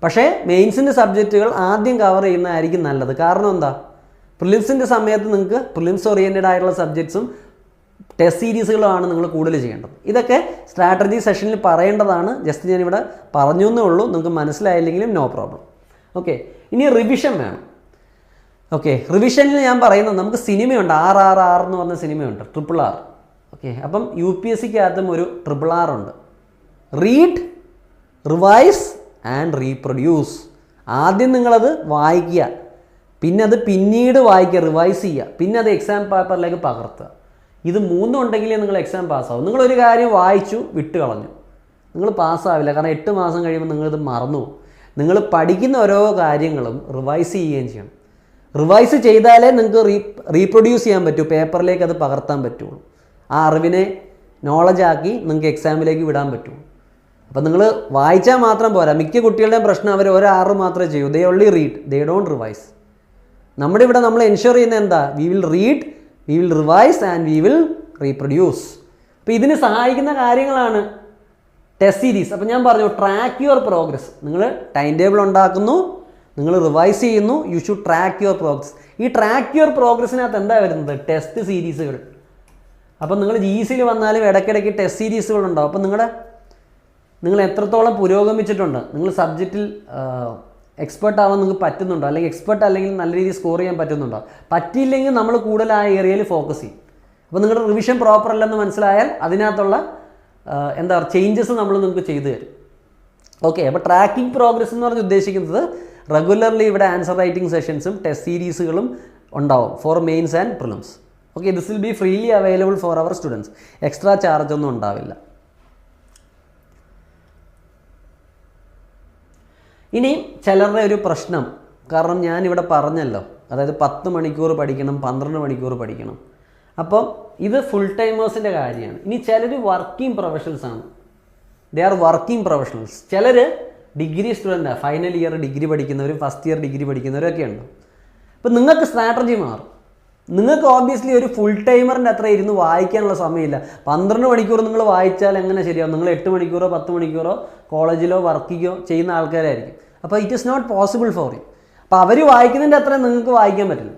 പക്ഷേ മെയിൻസിൻ്റെ സബ്ജക്റ്റുകൾ ആദ്യം കവർ ചെയ്യുന്നതായിരിക്കും നല്ലത്. കാരണം എന്താ, പ്രിലിംസിൻ്റെ സമയത്ത് നിങ്ങൾക്ക് പ്രിലിംസ് ഓറിയൻറ്റഡ് ആയിട്ടുള്ള സബ്ജക്ട്സും ടെസ്റ്റ് സീരീസുകളുമാണ് നിങ്ങൾ കൂടുതൽ ചെയ്യേണ്ടത്. ഇതൊക്കെ സ്ട്രാറ്റജി സെഷനിൽ പറയേണ്ടതാണ്. ജസ്റ്റ് ഞാനിവിടെ പറഞ്ഞു എന്നേ ഉള്ളൂ. നിങ്ങൾക്ക് മനസ്സിലായില്ലെങ്കിലും നോ പ്രോബ്ലം. ഓക്കെ. ഇനി റിവിഷൻ വേണം. ഓക്കെ. റിവിഷനിൽ ഞാൻ പറയുന്നത്, നമുക്ക് സിനിമയുണ്ട്, RRR എന്ന് പറഞ്ഞ സിനിമയുണ്ട്, RRR. ഓക്കെ. അപ്പം UPSCക്കകത്തും ഒരു RRR ഉണ്ട്. Read, revise and reproduce. ആദ്യം നിങ്ങളത് വായിക്കുക, പിന്നെ അത് പിന്നീട് വായിക്കുക, റിവൈസ് ചെയ്യുക, പിന്നെ അത് എക്സാം പേപ്പറിലേക്ക് പകർത്തുക. ഇത് 3 ഉണ്ടെങ്കിലേ നിങ്ങൾ എക്സാം പാസ്സാവും. നിങ്ങളൊരു കാര്യം വായിച്ചു വിട്ട് കളഞ്ഞു, നിങ്ങൾ പാസ്സാവില്ല. കാരണം 8 മാസം കഴിയുമ്പോൾ നിങ്ങളിത് മറന്നു പോകും. നിങ്ങൾ പഠിക്കുന്ന ഓരോ കാര്യങ്ങളും റിവൈസ് ചെയ്യുകയും ചെയ്യണം. റിവൈസ് ചെയ്താലേ നിങ്ങൾക്ക് റീപ്രൊഡ്യൂസ് ചെയ്യാൻ പറ്റൂ, പേപ്പറിലേക്ക് അത് പകർത്താൻ പറ്റുള്ളൂ. ആ അറിവിനെ നോളജാക്കി നിങ്ങൾക്ക് എക്സാമിലേക്ക് വിടാൻ പറ്റുള്ളൂ. അപ്പോൾ നിങ്ങൾ വായിച്ചാൽ മാത്രം പോരാ. മിക്ക കുട്ടികളുടെയും പ്രശ്നം, അവർ ഒരു 6 മാത്രമേ ചെയ്യൂ. They only read, they don't revise. നമ്മുടെ ഇവിടെ നമ്മൾ എൻഷുർ ചെയ്യുന്നത് എന്താ, we will read, we will revise and we will reproduce. അപ്പോൾ ഇതിന് സഹായിക്കുന്ന കാര്യങ്ങളാണ് ടെസ്റ്റ് സീരീസ്. അപ്പോൾ ഞാൻ പറഞ്ഞു, ട്രാക്ക് യുവർ പ്രോഗ്രസ്. നിങ്ങൾ ടൈം ടേബിൾ ഉണ്ടാക്കുന്നു, നിങ്ങൾ റിവൈസ് ചെയ്യുന്നു, you should track your progress. ഈ ട്രാക്ക് യുവർ പ്രോഗ്രസ്സിനകത്ത് എന്താ വരുന്നത്, ടെസ്റ്റ് സീരീസുകൾ. അപ്പം നിങ്ങൾ GCയിൽ വന്നാലും ഇടയ്ക്കിടയ്ക്ക് ടെസ്റ്റ് സീരീസുകൾ ഉണ്ടാവും. അപ്പം നിങ്ങൾ എത്രത്തോളം പുരോഗമിച്ചിട്ടുണ്ട്, നിങ്ങൾ സബ്ജക്റ്റിൽ എക്സ്പേർട്ട് ആവാൻ നിങ്ങൾക്ക് പറ്റുന്നുണ്ടോ, അല്ലെങ്കിൽ എക്സ്പേർട്ട് അല്ലെങ്കിൽ നല്ല രീതിയിൽ സ്കോർ ചെയ്യാൻ പറ്റുന്നുണ്ടോ. പറ്റിയില്ലെങ്കിൽ നമ്മൾ കൂടുതൽ ആ ഏരിയയിൽ ഫോക്കസ് ചെയ്യും. അപ്പോൾ നിങ്ങളുടെ റിവിഷൻ പ്രോപ്പർ അല്ലെന്ന് മനസ്സിലായാൽ അതിനകത്തുള്ള എന്താ പറയുക ചേഞ്ചസ് നമ്മൾ നിങ്ങൾക്ക് ചെയ്തു തരും. ഓക്കെ. അപ്പോൾ ട്രാക്കിംഗ് പ്രോഗ്രസ് എന്ന് പറഞ്ഞ് ഉദ്ദേശിക്കുന്നത് റെഗുലർലി ഇവിടെ ആൻസർ റൈറ്റിംഗ് സെഷൻസും ടെസ്റ്റ് സീരീസുകളും ഉണ്ടാവും for mains and prelims. Okay. This will be freely available for our students. Extra charge ഒന്നും ഉണ്ടാവില്ല. ഇനി ചിലരുടെ ഒരു പ്രശ്നം, കാരണം ഞാനിവിടെ പറഞ്ഞല്ലോ, അതായത് 10 മണിക്കൂർ പഠിക്കണം, 12 മണിക്കൂർ പഠിക്കണം. അപ്പം ഇത് ഫുൾ ടൈമേഴ്സിൻ്റെ കാര്യമാണ്. ഇനി ചിലർ വർക്കിംഗ് പ്രൊഫഷണൽസാണ്, ദേ ആർ വർക്കിംഗ് പ്രൊഫഷണൽസ്. ചിലർ ഡിഗ്രി സ്റ്റുഡൻറ്റാണ്, ഫൈനൽ ഇയർ ഡിഗ്രി പഠിക്കുന്നവരും ഫസ്റ്റ് ഇയർ ഡിഗ്രി പഠിക്കുന്നവരും ഒക്കെ ഉണ്ട്. അപ്പം നിങ്ങൾക്ക് സ്ട്രാറ്റജി മാറും. നിങ്ങൾക്ക് ഓബ്വിയസ്ലി ഒരു ഫുൾ ടൈമറിൻ്റെ അത്ര ഇരുന്ന് വായിക്കാനുള്ള സമയമില്ല. 12 മണിക്കൂർ നിങ്ങൾ വായിച്ചാൽ എങ്ങനെ ശരിയാവും? നിങ്ങൾ 8 മണിക്കൂറോ 10 മണിക്കൂറോ കോളേജിലോ വർക്കിങ്ങോ ചെയ്യുന്ന ആൾക്കാരായിരിക്കും. അപ്പോൾ it is not possible for you. അപ്പോൾ അവർ വായിക്കുന്നതിൻ്റെ അത്രയും നിങ്ങൾക്ക് വായിക്കാൻ പറ്റില്ല.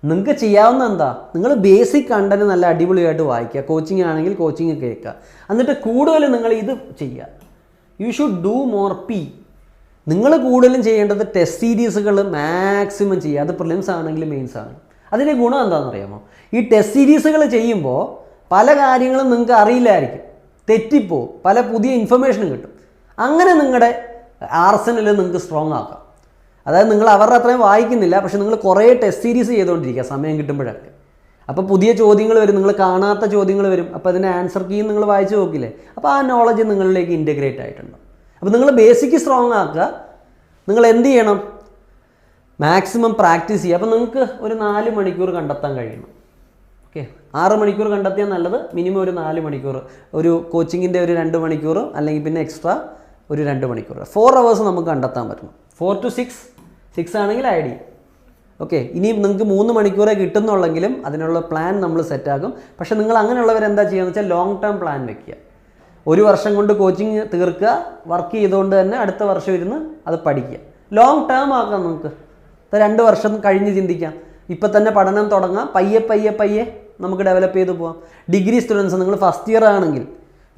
നിങ്ങൾക്ക് ചെയ്യാവുന്ന എന്താ, നിങ്ങൾ ബേസിക് കണ്ടന്റ് നല്ല അടിപൊളിയായിട്ട് വായിക്കുക. കോച്ചിങ് ആണെങ്കിൽ കോച്ചിങ് കേൾക്കുക. എന്നിട്ട് കൂടുതൽ നിങ്ങൾ ഇത് ചെയ്യുക. You should do more P. നിങ്ങൾ കൂടുതലും ചെയ്യേണ്ടത് ടെസ്റ്റ് സീരീസുകൾ മാക്സിമം ചെയ്യുക. അത് പ്രിലിംസ് ആണെങ്കിലും മെയിൻസ് ആണെങ്കിലും. അതിൻ്റെ ഗുണം എന്താണെന്ന് അറിയാമോ? ഈ ടെസ്റ്റ് സീരീസുകൾ ചെയ്യുമ്പോൾ പല കാര്യങ്ങളും നിങ്ങൾക്ക് അറിയില്ലായിരിക്കും, തെറ്റിപ്പോവും, പല പുതിയ ഇൻഫർമേഷനും കിട്ടും. അങ്ങനെ നിങ്ങളുടെ ആർസനൽ നിങ്ങൾക്ക് സ്ട്രോങ് ആക്കാം. അതായത് നിങ്ങൾ അവരുടെ അത്രയും വായിക്കുന്നില്ല, പക്ഷെ നിങ്ങൾ കുറേ ടെസ്റ്റ് സീരീസ് ചെയ്തുകൊണ്ടിരിക്കുക സമയം കിട്ടുമ്പോഴൊക്കെ. അപ്പോൾ പുതിയ ചോദ്യങ്ങൾ വരും, നിങ്ങൾ കാണാത്ത ചോദ്യങ്ങൾ വരും. അപ്പോൾ അതിൻ്റെ ആൻസർ കീ നിങ്ങൾ വായിച്ച് നോക്കില്ലേ, അപ്പോൾ ആ നോളജ് നിങ്ങളിലേക്ക് ഇൻറ്റഗ്രേറ്റ് ആയിട്ടുണ്ട്. അപ്പോൾ നിങ്ങൾ ബേസിക് സ്ട്രോങ് ആക്കുക. നിങ്ങൾ എന്ത് ചെയ്യണം, മാക്സിമം പ്രാക്ടീസ് ചെയ്യുക. അപ്പോൾ നിങ്ങൾക്ക് ഒരു 4 മണിക്കൂർ കണ്ടെത്താൻ കഴിയണം. ഓക്കെ. 6 മണിക്കൂർ കണ്ടെത്തിയാൽ നല്ലത്. മിനിമം ഒരു 4 മണിക്കൂർ, ഒരു കോച്ചിങ്ങിൻ്റെ ഒരു 2 മണിക്കൂർ, അല്ലെങ്കിൽ പിന്നെ എക്സ്ട്രാ ഒരു 2 മണിക്കൂർ, 4 hours നമുക്ക് കണ്ടെത്താൻ പറ്റണം. 4 to 6 ആണെങ്കിൽ ഐഡിയ. ഓക്കെ. ഇനി നിങ്ങൾക്ക് 3 മണിക്കൂറേ കിട്ടുന്നുള്ളെങ്കിലും അതിനുള്ള പ്ലാൻ നമ്മൾ സെറ്റാക്കും. പക്ഷേ നിങ്ങൾ അങ്ങനെയുള്ളവരെന്താ ചെയ്യുക വെച്ചാൽ ലോങ് ടേം പ്ലാൻ വെക്കുക. ഒരു വർഷം കൊണ്ട് കോച്ചിങ് തീർക്കുക, വർക്ക് ചെയ്തുകൊണ്ട് തന്നെ അടുത്ത വർഷം ഇരുന്ന് അത് പഠിക്കുക. ലോങ് ടേം ആക്കാം നമുക്ക്. ഇപ്പോൾ 2 വർഷം കഴിഞ്ഞ് ചിന്തിക്കാം. ഇപ്പം തന്നെ പഠനം തുടങ്ങാം, പയ്യെ നമുക്ക് ഡെവലപ്പ് ചെയ്ത് പോകാം. ഡിഗ്രി സ്റ്റുഡൻസ് നിങ്ങൾ ഫസ്റ്റ് ഇയർ ആണെങ്കിൽ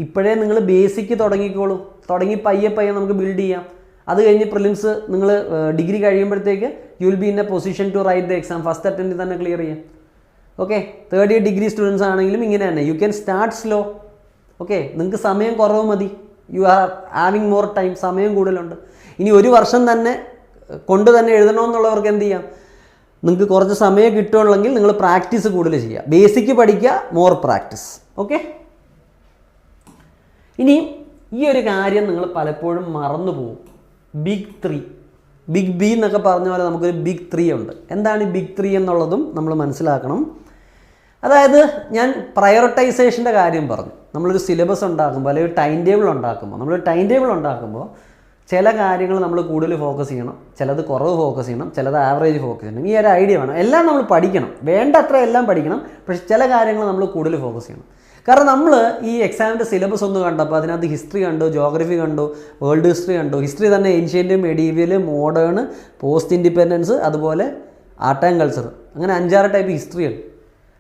ഇപ്പോഴേ നിങ്ങൾ ബേസിക്ക് തുടങ്ങിക്കോളൂ. തുടങ്ങി പയ്യെ നമുക്ക് ബിൽഡ് ചെയ്യാം. അത് കഴിഞ്ഞ് പ്രിലിംസ് നിങ്ങൾ ഡിഗ്രി കഴിയുമ്പോഴത്തേക്ക് you will be in a position to write the exam. First അറ്റംപ്റ്റിൽ തന്നെ ക്ലിയർ ചെയ്യാം. Okay, third year degree students ആണെങ്കിലും ഇങ്ങനെ തന്നെ you can start slow. Okay, നിങ്ങൾക്ക് സമയം കുറവ് മതി. You are having more time, സമയം കൂടുതലുണ്ട്. ഇനി 1 വർഷം തന്നെ കൊണ്ട് തന്നെ എഴുതണമെന്നുള്ളവർക്ക് എന്ത് ചെയ്യാം? നിങ്ങൾക്ക് കുറച്ച് സമയം കിട്ടുകയുള്ളെങ്കിൽ നിങ്ങൾ പ്രാക്ടീസ് കൂടുതൽ ചെയ്യുക. ബേസിക്ക് പഠിക്കുക, മോർ പ്രാക്ടീസ്. ഓക്കെ, ഇനി ഈ ഒരു കാര്യം നിങ്ങൾ പലപ്പോഴും മറന്നു പോകും. ബിഗ് 3, ബിഗ് ബി എന്നൊക്കെ പറഞ്ഞ പോലെ നമുക്കൊരു ബിഗ് 3 ഉണ്ട്. എന്താണ് ഈ ബിഗ് 3 എന്നുള്ളതും നമ്മൾ മനസ്സിലാക്കണം. അതായത് ഞാൻ പ്രയോറിറ്റൈസേഷൻ്റെ കാര്യം പറഞ്ഞു. നമ്മളൊരു സിലബസ് ഉണ്ടാക്കുമ്പോൾ അല്ലെങ്കിൽ ഒരു ടൈം ടേബിൾ ഉണ്ടാക്കുമ്പോൾ ചില കാര്യങ്ങൾ നമ്മൾ കൂടുതൽ ഫോക്കസ് ചെയ്യണം, ചിലത് കുറവ് ഫോക്കസ് ചെയ്യണം, ചിലത് ആവറേജ് ഫോക്കസ് ചെയ്യണം. ഈ ഒരു ഐഡിയ വേണം. എല്ലാം നമ്മൾ പഠിക്കണം, വേണ്ട അത്ര എല്ലാം പഠിക്കണം. പക്ഷേ ചില കാര്യങ്ങൾ നമ്മൾ കൂടുതൽ ഫോക്കസ് ചെയ്യണം. കാരണം നമ്മൾ ഈ എക്സാമിൻ്റെ സിലബസ് ഒന്ന് കണ്ടപ്പോൾ അതിനകത്ത് ഹിസ്റ്ററി കണ്ടു, ജോഗ്രഫി കണ്ടു, വേൾഡ് ഹിസ്റ്ററി കണ്ടു. ഹിസ്റ്ററി തന്നെ ancient, medieval, modern, post independence, അതുപോലെ ആർട്ട് ആൻഡ് കൾച്ചർ. അങ്ങനെ 5-6 ടൈപ്പ് ഹിസ്റ്ററി ഉണ്ട്.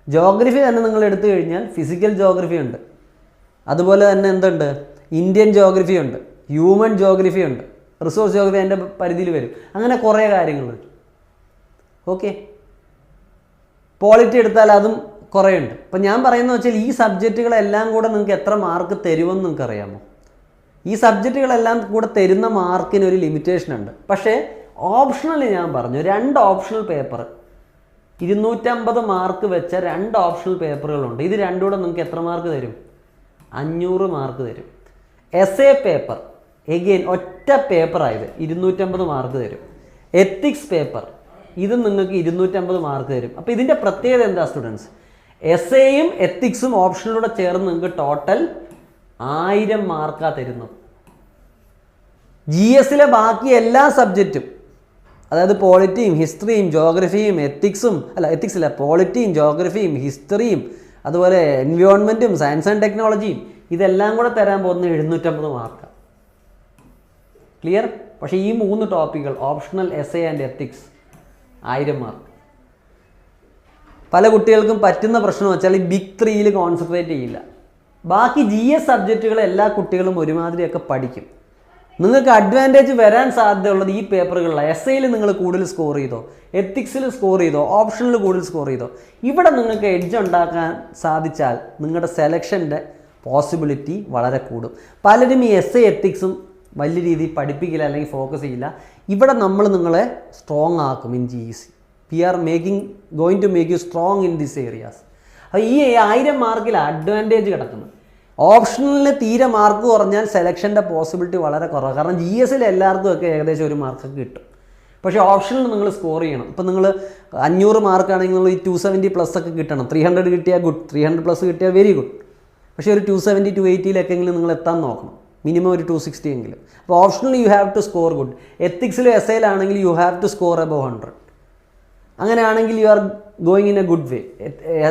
ജോഗ്രഫി തന്നെ നിങ്ങൾ എടുത്തു കഴിഞ്ഞാൽ ഫിസിക്കൽ ജോഗ്രഫി ഉണ്ട്, അതുപോലെ തന്നെ എന്തുണ്ട്, ഇന്ത്യൻ ജോഗ്രഫി ഉണ്ട്, ഹ്യൂമൻ ജോഗ്രഫി ഉണ്ട്, റിസോഴ്സ് ജോഗ്രഫി അതിൻ്റെ പരിധിയിൽ വരും. അങ്ങനെ കുറേ കാര്യങ്ങളുണ്ട്. ഓക്കെ, പോളിറ്റി എടുത്താൽ അതും കുറേ ഉണ്ട്. അപ്പം ഞാൻ പറയുന്നത് വെച്ചാൽ ഈ സബ്ജക്റ്റുകളെല്ലാം കൂടെ നിങ്ങൾക്ക് എത്ര മാർക്ക് തരുമെന്ന് നിങ്ങൾക്ക് അറിയാമോ? ഈ സബ്ജക്റ്റുകളെല്ലാം കൂടെ തരുന്ന മാർക്കിന് ഒരു ലിമിറ്റേഷൻ ഉണ്ട്. പക്ഷേ ഓപ്ഷണൽ ഞാൻ പറഞ്ഞു 2 ഓപ്ഷണൽ പേപ്പർ 250 മാർക്ക് വെച്ച 2 ഓപ്ഷണൽ പേപ്പറുകളുണ്ട്. ഇത് രണ്ടും കൂടെ നിങ്ങൾക്ക് എത്ര മാർക്ക് തരും? 500 മാർക്ക് തരും. എസ്എ പേപ്പർ എഗെയിൻ ഒറ്റ പേപ്പറായത് 250 മാർക്ക് തരും. എത്തിക്സ് പേപ്പർ ഇത് നിങ്ങൾക്ക് 250 മാർക്ക് തരും. അപ്പോൾ ഇതിൻ്റെ പ്രത്യേകത എന്താ സ്റ്റുഡൻസ്? എസ്എയും എത്തിക്സും ഓപ്ഷനിലൂടെ ചേർന്ന് നിങ്ങൾക്ക് ടോട്ടൽ 1000 മാർക്കാണ് തരുന്നത്. ജി എസിലെ ബാക്കി എല്ലാ സബ്ജക്റ്റും, അതായത് പോളിറ്റിയും ഹിസ്റ്ററിയും ജോഗ്രഫിയും എത്തിക്സിലെ പോളിറ്റിയും ജോഗ്രഫിയും ഹിസ്റ്ററിയും അതുപോലെ എൻവയോൺമെൻറ്റും സയൻസ് ആൻഡ് ടെക്നോളജിയും ഇതെല്ലാം കൂടെ തരാൻ പോകുന്ന 750 മാർക്കാണ്. ക്ലിയർ? പക്ഷേ ഈ 3 ടോപ്പിക്കുകൾ optional, SA and ethics 1000 mark. പല കുട്ടികൾക്കും പറ്റുന്ന പ്രശ്നം വെച്ചാൽ ഈ ബിഗ് 3യിൽ കോൺസെൻട്രേറ്റ് ചെയ്യില്ല. ബാക്കി ജി എസ് സബ്ജക്റ്റുകൾ എല്ലാ കുട്ടികളും ഒരുമാതിരിയൊക്കെ പഠിക്കും. നിങ്ങൾക്ക് അഡ്വാൻറ്റേജ് വരാൻ സാധ്യതയുള്ളത് ഈ പേപ്പറുകളിലാണ്. എസ്ഐയിൽ നിങ്ങൾ കൂടുതൽ സ്കോർ ചെയ്തോ, എത്തിക്സിൽ സ്കോർ ചെയ്തോ, ഓപ്ഷനിൽ കൂടുതൽ സ്കോർ ചെയ്തോ, ഇവിടെ നിങ്ങൾക്ക് എഡ്ജ് ഉണ്ടാക്കാൻ സാധിച്ചാൽ നിങ്ങളുടെ സെലക്ഷൻ്റെ പോസിബിലിറ്റി വളരെ കൂടും. പലരും ഈ എസ്ഐ എത്തിക്സും വലിയ രീതിയിൽ പഠിപ്പിക്കില്ല അല്ലെങ്കിൽ ഫോക്കസ് ചെയ്യില്ല. ഇവിടെ നമ്മൾ നിങ്ങളെ സ്ട്രോങ് ആക്കും in GEC. We are going to make you strong in this areas. അപ്പോൾ ഈ 1000 മാർക്കിൽ അഡ്വാൻറ്റേജ് കിടക്കുന്നു. ഓപ്ഷണലിന് തീരെ മാർക്ക് കുറഞ്ഞാൽ സെലക്ഷൻ്റെ പോസിബിലിറ്റി വളരെ കുറവാണ്. കാരണം GSൽ എല്ലാവർക്കും ഒക്കെ ഏകദേശം 1 മാർക്കൊക്കെ കിട്ടും. പക്ഷേ ഓപ്ഷനിൽ നിങ്ങൾ സ്കോർ ചെയ്യണം. ഇപ്പോൾ നിങ്ങൾ 500 മാർക്കാണെങ്കിൽ നിങ്ങൾ ഈ 270 പ്ലസ് ഒക്കെ കിട്ടണം. 300 കിട്ടിയാൽ ഗുഡ്, 300 പ്ലസ് കിട്ടിയാൽ വെരി ഗുഡ്. പക്ഷേ ഒരു 270, 280 നിങ്ങൾ എത്താൻ നോക്കണം. മിനിമം ഒരു 260 എങ്കിലും. അപ്പോൾ optionally you have to score good. എത്തിക്സിലും എസ്ഐയിലാണെങ്കിൽ you have to score above 100. അങ്ങനെയാണെങ്കിൽ you are going in a good way.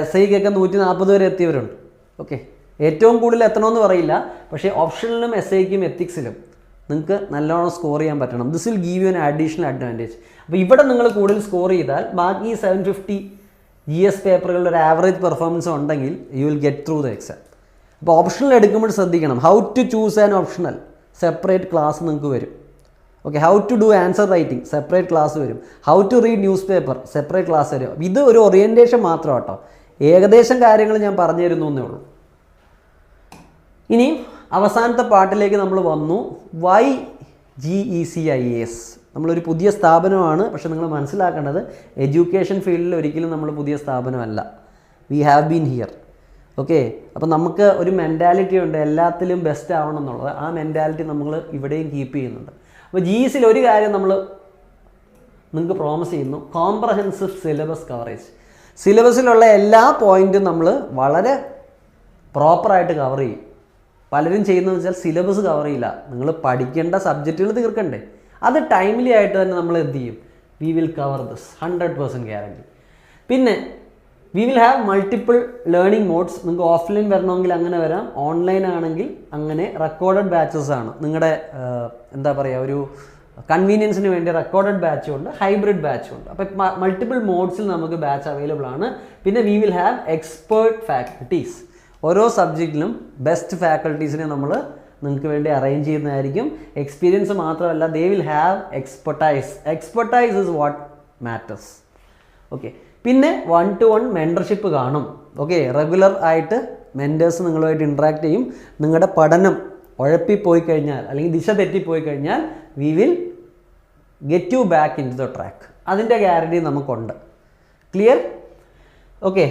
എസ്ഐക്കൊക്കെ 140 വരെ എത്തിയവരുണ്ട്. ഓക്കെ, ഏറ്റവും കൂടുതൽ എത്തണമെന്ന് പറയില്ല, പക്ഷേ ഓപ്ഷനിലും എസ്ഐക്കും എത്തിക്സിലും നിങ്ങൾക്ക് നല്ലോണം സ്കോർ ചെയ്യാൻ പറ്റണം. This will give U N additional advantage. അപ്പോൾ ഇവിടെ നിങ്ങൾ കൂടുതൽ സ്കോർ ചെയ്താൽ ബാക്കി 750 GS പേപ്പറുകളുടെ ഒരു ആവറേജ് പെർഫോമൻസ് ഉണ്ടെങ്കിൽ you will get through the exam. അപ്പോൾ ഓപ്ഷണൽ എടുക്കുമ്പോൾ ശ്രദ്ധിക്കണം. How to choose an optional separate class നിങ്ങൾക്ക് വരും. Okay, how to do answer writing separate class വരും. How to read newspaper separate class വരും. ഇത് ഒരു ഓറിയൻറ്റേഷൻ മാത്രം കേട്ടോ, ഏകദേശം കാര്യങ്ങൾ ഞാൻ പറഞ്ഞു തരുന്നു എന്നേ ഉള്ളൂ. ഇനി അവസാനത്തെ പാട്ടിലേക്ക് നമ്മൾ വന്നു. Why GEC IAS? നമ്മളൊരു പുതിയ സ്ഥാപനമാണ്, പക്ഷെ നിങ്ങൾ മനസ്സിലാക്കേണ്ടത് എഡ്യൂക്കേഷൻ ഫീൽഡിൽ ഒരിക്കലും നമ്മൾ പുതിയ സ്ഥാപനമല്ല. We have been here. Okay, അപ്പോൾ നമുക്ക് ഒരു മെൻറ്റാലിറ്റി ഉണ്ട്, എല്ലാത്തിലും ബെസ്റ്റ് ആവണം എന്നുള്ളത്. ആ മെൻറ്റാലിറ്റി നമ്മൾ ഇവിടെയും കീപ്പ് ചെയ്യുന്നുണ്ട്. അപ്പോൾ GECയിൽ ഒരു കാര്യം നമ്മൾ നിങ്ങൾക്ക് പ്രോമിസ് ചെയ്യുന്നു, കോംപ്രഹെൻസീവ് സിലബസ് കവറേജ്. സിലബസിലുള്ള എല്ലാ പോയിൻറ്റും നമ്മൾ വളരെ പ്രോപ്പറായിട്ട് കവർ ചെയ്യും. പലരും ചെയ്യുന്നതെന്ന് വെച്ചാൽ സിലബസ് കവർ ചെയ്യില്ല. നിങ്ങൾ പഠിക്കേണ്ട സബ്ജക്റ്റുകൾ തീർക്കണ്ടേ, അത് ടൈംലി ആയിട്ട് തന്നെ നമ്മൾ എന്ത് ചെയ്യും? We will cover this 100% guarantee. പിന്നെ we will have multiple learning modes. നിങ്ങൾക്ക് ഓഫ്ലൈൻ വരണമെങ്കിൽ അങ്ങനെ വരാം, ഓൺലൈൻ ആണെങ്കിൽ അങ്ങനെ. റെക്കോർഡഡ് ബാച്ചസ് ആണ് നിങ്ങളുടെ എന്താ പറയുക, ഒരു കൺവീനിയൻസിന് വേണ്ടി റെക്കോർഡഡ് ബാച്ചും ഉണ്ട്, ഹൈബ്രിഡ് ബാച്ചും ഉണ്ട്. അപ്പോൾ മൾട്ടിപ്പിൾ മോഡ്സിൽ നമുക്ക് ബാച്ച് അവൈലബിൾ ആണ്. പിന്നെ we will have expert faculties. ഓരോ സബ്ജക്റ്റിലും ബെസ്റ്റ് ഫാക്കൽറ്റീസിനെ നമ്മൾ നിങ്ങൾക്ക് വേണ്ടി അറേഞ്ച് ചെയ്യുന്നതായിരിക്കും. എക്സ്പീരിയൻസ് മാത്രമല്ല, they will have expertise. Expertise is what matters. Okay, പിന്നെ 1-to-1 മെൻറ്റർഷിപ്പ് കാണും. ഓക്കെ, റെഗുലർ ആയിട്ട് മെൻറ്റേഴ്സ് നിങ്ങളുമായിട്ട് ഇൻട്രാക്ട് ചെയ്യും. നിങ്ങളുടെ പഠനം ഉഴപ്പിപ്പോയി കഴിഞ്ഞാൽ അല്ലെങ്കിൽ ദിശ തെറ്റിപ്പോയി കഴിഞ്ഞാൽ we will get you back into the track. അതിൻ്റെ ഗ്യാരണ്ടി നമുക്കുണ്ട്. ക്ലിയർ? ഓക്കെ,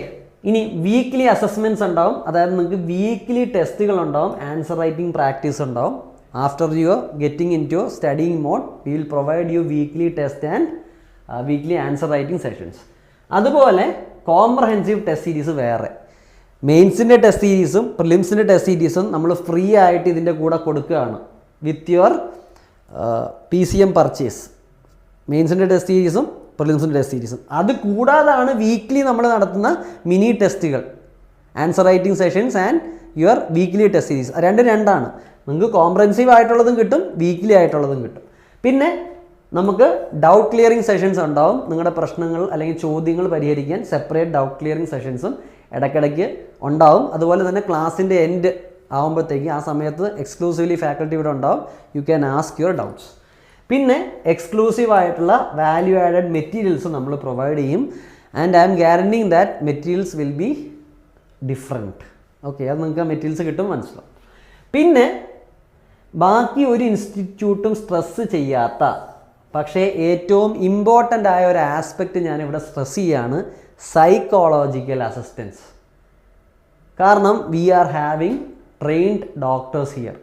ഇനി വീക്ക്ലി അസസ്മെൻറ്റ്സ് ഉണ്ടാവും. അതായത് നിങ്ങൾക്ക് വീക്ക്ലി ടെസ്റ്റുകൾ ഉണ്ടാവും, ആൻസർ റൈറ്റിംഗ് പ്രാക്ടീസ് ഉണ്ടാവും. After your getting into studying mode we will provide U weekly test and weekly answer writing sessions. അതുപോലെ കോംപ്രഹെൻസീവ് ടെസ്റ്റ് സീരീസ് വേറെ. മെയിൻസിൻ്റെ ടെസ്റ്റ് സീരീസും പ്രിലിംസിൻ്റെ ടെസ്റ്റ് സീരീസും നമ്മൾ ഫ്രീ ആയിട്ട് ഇതിൻ്റെ കൂടെ കൊടുക്കുകയാണ് വിത്ത് യുവർ PCM പർച്ചേസ്. മെയിൻസിൻ്റെ ടെസ്റ്റ് സീരീസും പ്രിലിംസിൻ്റെ ടെസ്റ്റ് സീരീസും. അത് കൂടാതാണ് വീക്ക്ലി നമ്മൾ നടത്തുന്ന മിനി ടെസ്റ്റുകൾ, answer writing sessions and your weekly test series. രണ്ടാണ്. നിങ്ങൾക്ക് കോംപ്രഹെൻസീവ് ആയിട്ടുള്ളതും കിട്ടും, വീക്ക്ലി ആയിട്ടുള്ളതും കിട്ടും. പിന്നെ നമുക്ക് ഡൗട്ട് ക്ലിയറിംഗ് സെഷൻസ് ഉണ്ടാവും. നിങ്ങളുടെ പ്രശ്നങ്ങൾ അല്ലെങ്കിൽ ചോദ്യങ്ങൾ പരിഹരിക്കാൻ സെപ്പറേറ്റ് ഡൗട്ട് ക്ലിയറിംഗ് സെഷൻസും ഇടയ്ക്കിടയ്ക്ക് ഉണ്ടാവും. അതുപോലെ തന്നെ ക്ലാസ്സിൻ്റെ എൻഡ് ആകുമ്പോഴത്തേക്ക് ആ സമയത്ത് എക്സ്ക്ലൂസീവ്ലി ഫാക്കൽറ്റി ഇവിടെ ഉണ്ടാവും. You can ask your doubts. പിന്നെ എക്സ്ക്ലൂസീവ് ആയിട്ടുള്ള വാല്യൂ ആഡഡ് മെറ്റീരിയൽസ് നമ്മൾ പ്രൊവൈഡ് ചെയ്യും. And I am guaranteeing that materials will be different. Okay, അത് നിങ്ങൾക്ക് ആ മെറ്റീരിയൽസ് കിട്ടും, മനസ്സിലാവും. പിന്നെ ബാക്കി ഒരു ഇൻസ്റ്റിറ്റ്യൂട്ടും സ്ട്രെസ് ചെയ്യാത്ത പക്ഷേ ഏറ്റവും ഇമ്പോർട്ടൻ്റ് ആയ ഒരു ആസ്പെക്റ്റ് ഞാനിവിടെ സ്ട്രെസ് ചെയ്യാണ്, സൈക്കോളജിക്കൽ അസിസ്റ്റൻസ്. കാരണം we are having trained doctors here.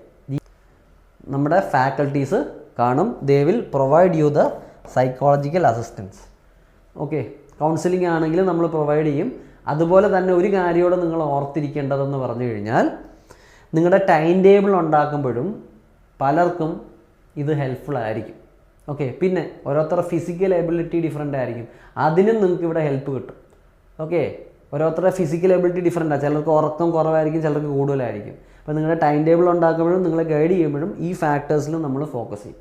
നമ്മുടെ ഫാക്കൽറ്റീസ് കാണും. They will provide you the psychological assistance. Okay, counselling ആണെങ്കിലും നമ്മൾ പ്രൊവൈഡ് ചെയ്യും. അതുപോലെ തന്നെ ഒരു കാര്യത്തോടെ നിങ്ങൾ ഓർത്തിരിക്കേണ്ടതെന്ന് പറഞ്ഞു കഴിഞ്ഞാൽ, നിങ്ങളുടെ ടൈം ടേബിൾ ഉണ്ടാക്കുമ്പോഴും പലർക്കും ഇത് ഹെൽപ്ഫുൾ ആയിരിക്കും. ഓക്കെ, പിന്നെ ഓരോരുത്തരുടെ ഫിസിക്കൽ എബിലിറ്റി ഡിഫറെൻ്റ് ആയിരിക്കും, അതിനും നിങ്ങൾക്ക് ഇവിടെ ഹെൽപ്പ് കിട്ടും. ഓക്കെ, ഓരോരുത്തരുടെ ഫിസിക്കൽ എബിലിറ്റി ഡിഫറെൻ്റാണ്. ചിലർക്ക് ഉറക്കം കുറവായിരിക്കും, ചിലർക്ക് കൂടുതലായിരിക്കും. അപ്പോൾ നിങ്ങളുടെ ടൈം ടേബിൾ ഉണ്ടാക്കുമ്പോഴും നിങ്ങളെ ഗൈഡ് ചെയ്യുമ്പോഴും ഈ ഫാക്ടേഴ്സിലും നമ്മൾ ഫോക്കസ് ചെയ്യും.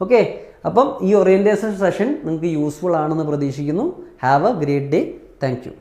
ഓക്കെ, അപ്പം ഈ ഓറിയൻറ്റേഷൻ സെഷൻ നിങ്ങൾക്ക് യൂസ്ഫുൾ ആണെന്ന് പ്രതീക്ഷിക്കുന്നു. Have A great day. Thank you.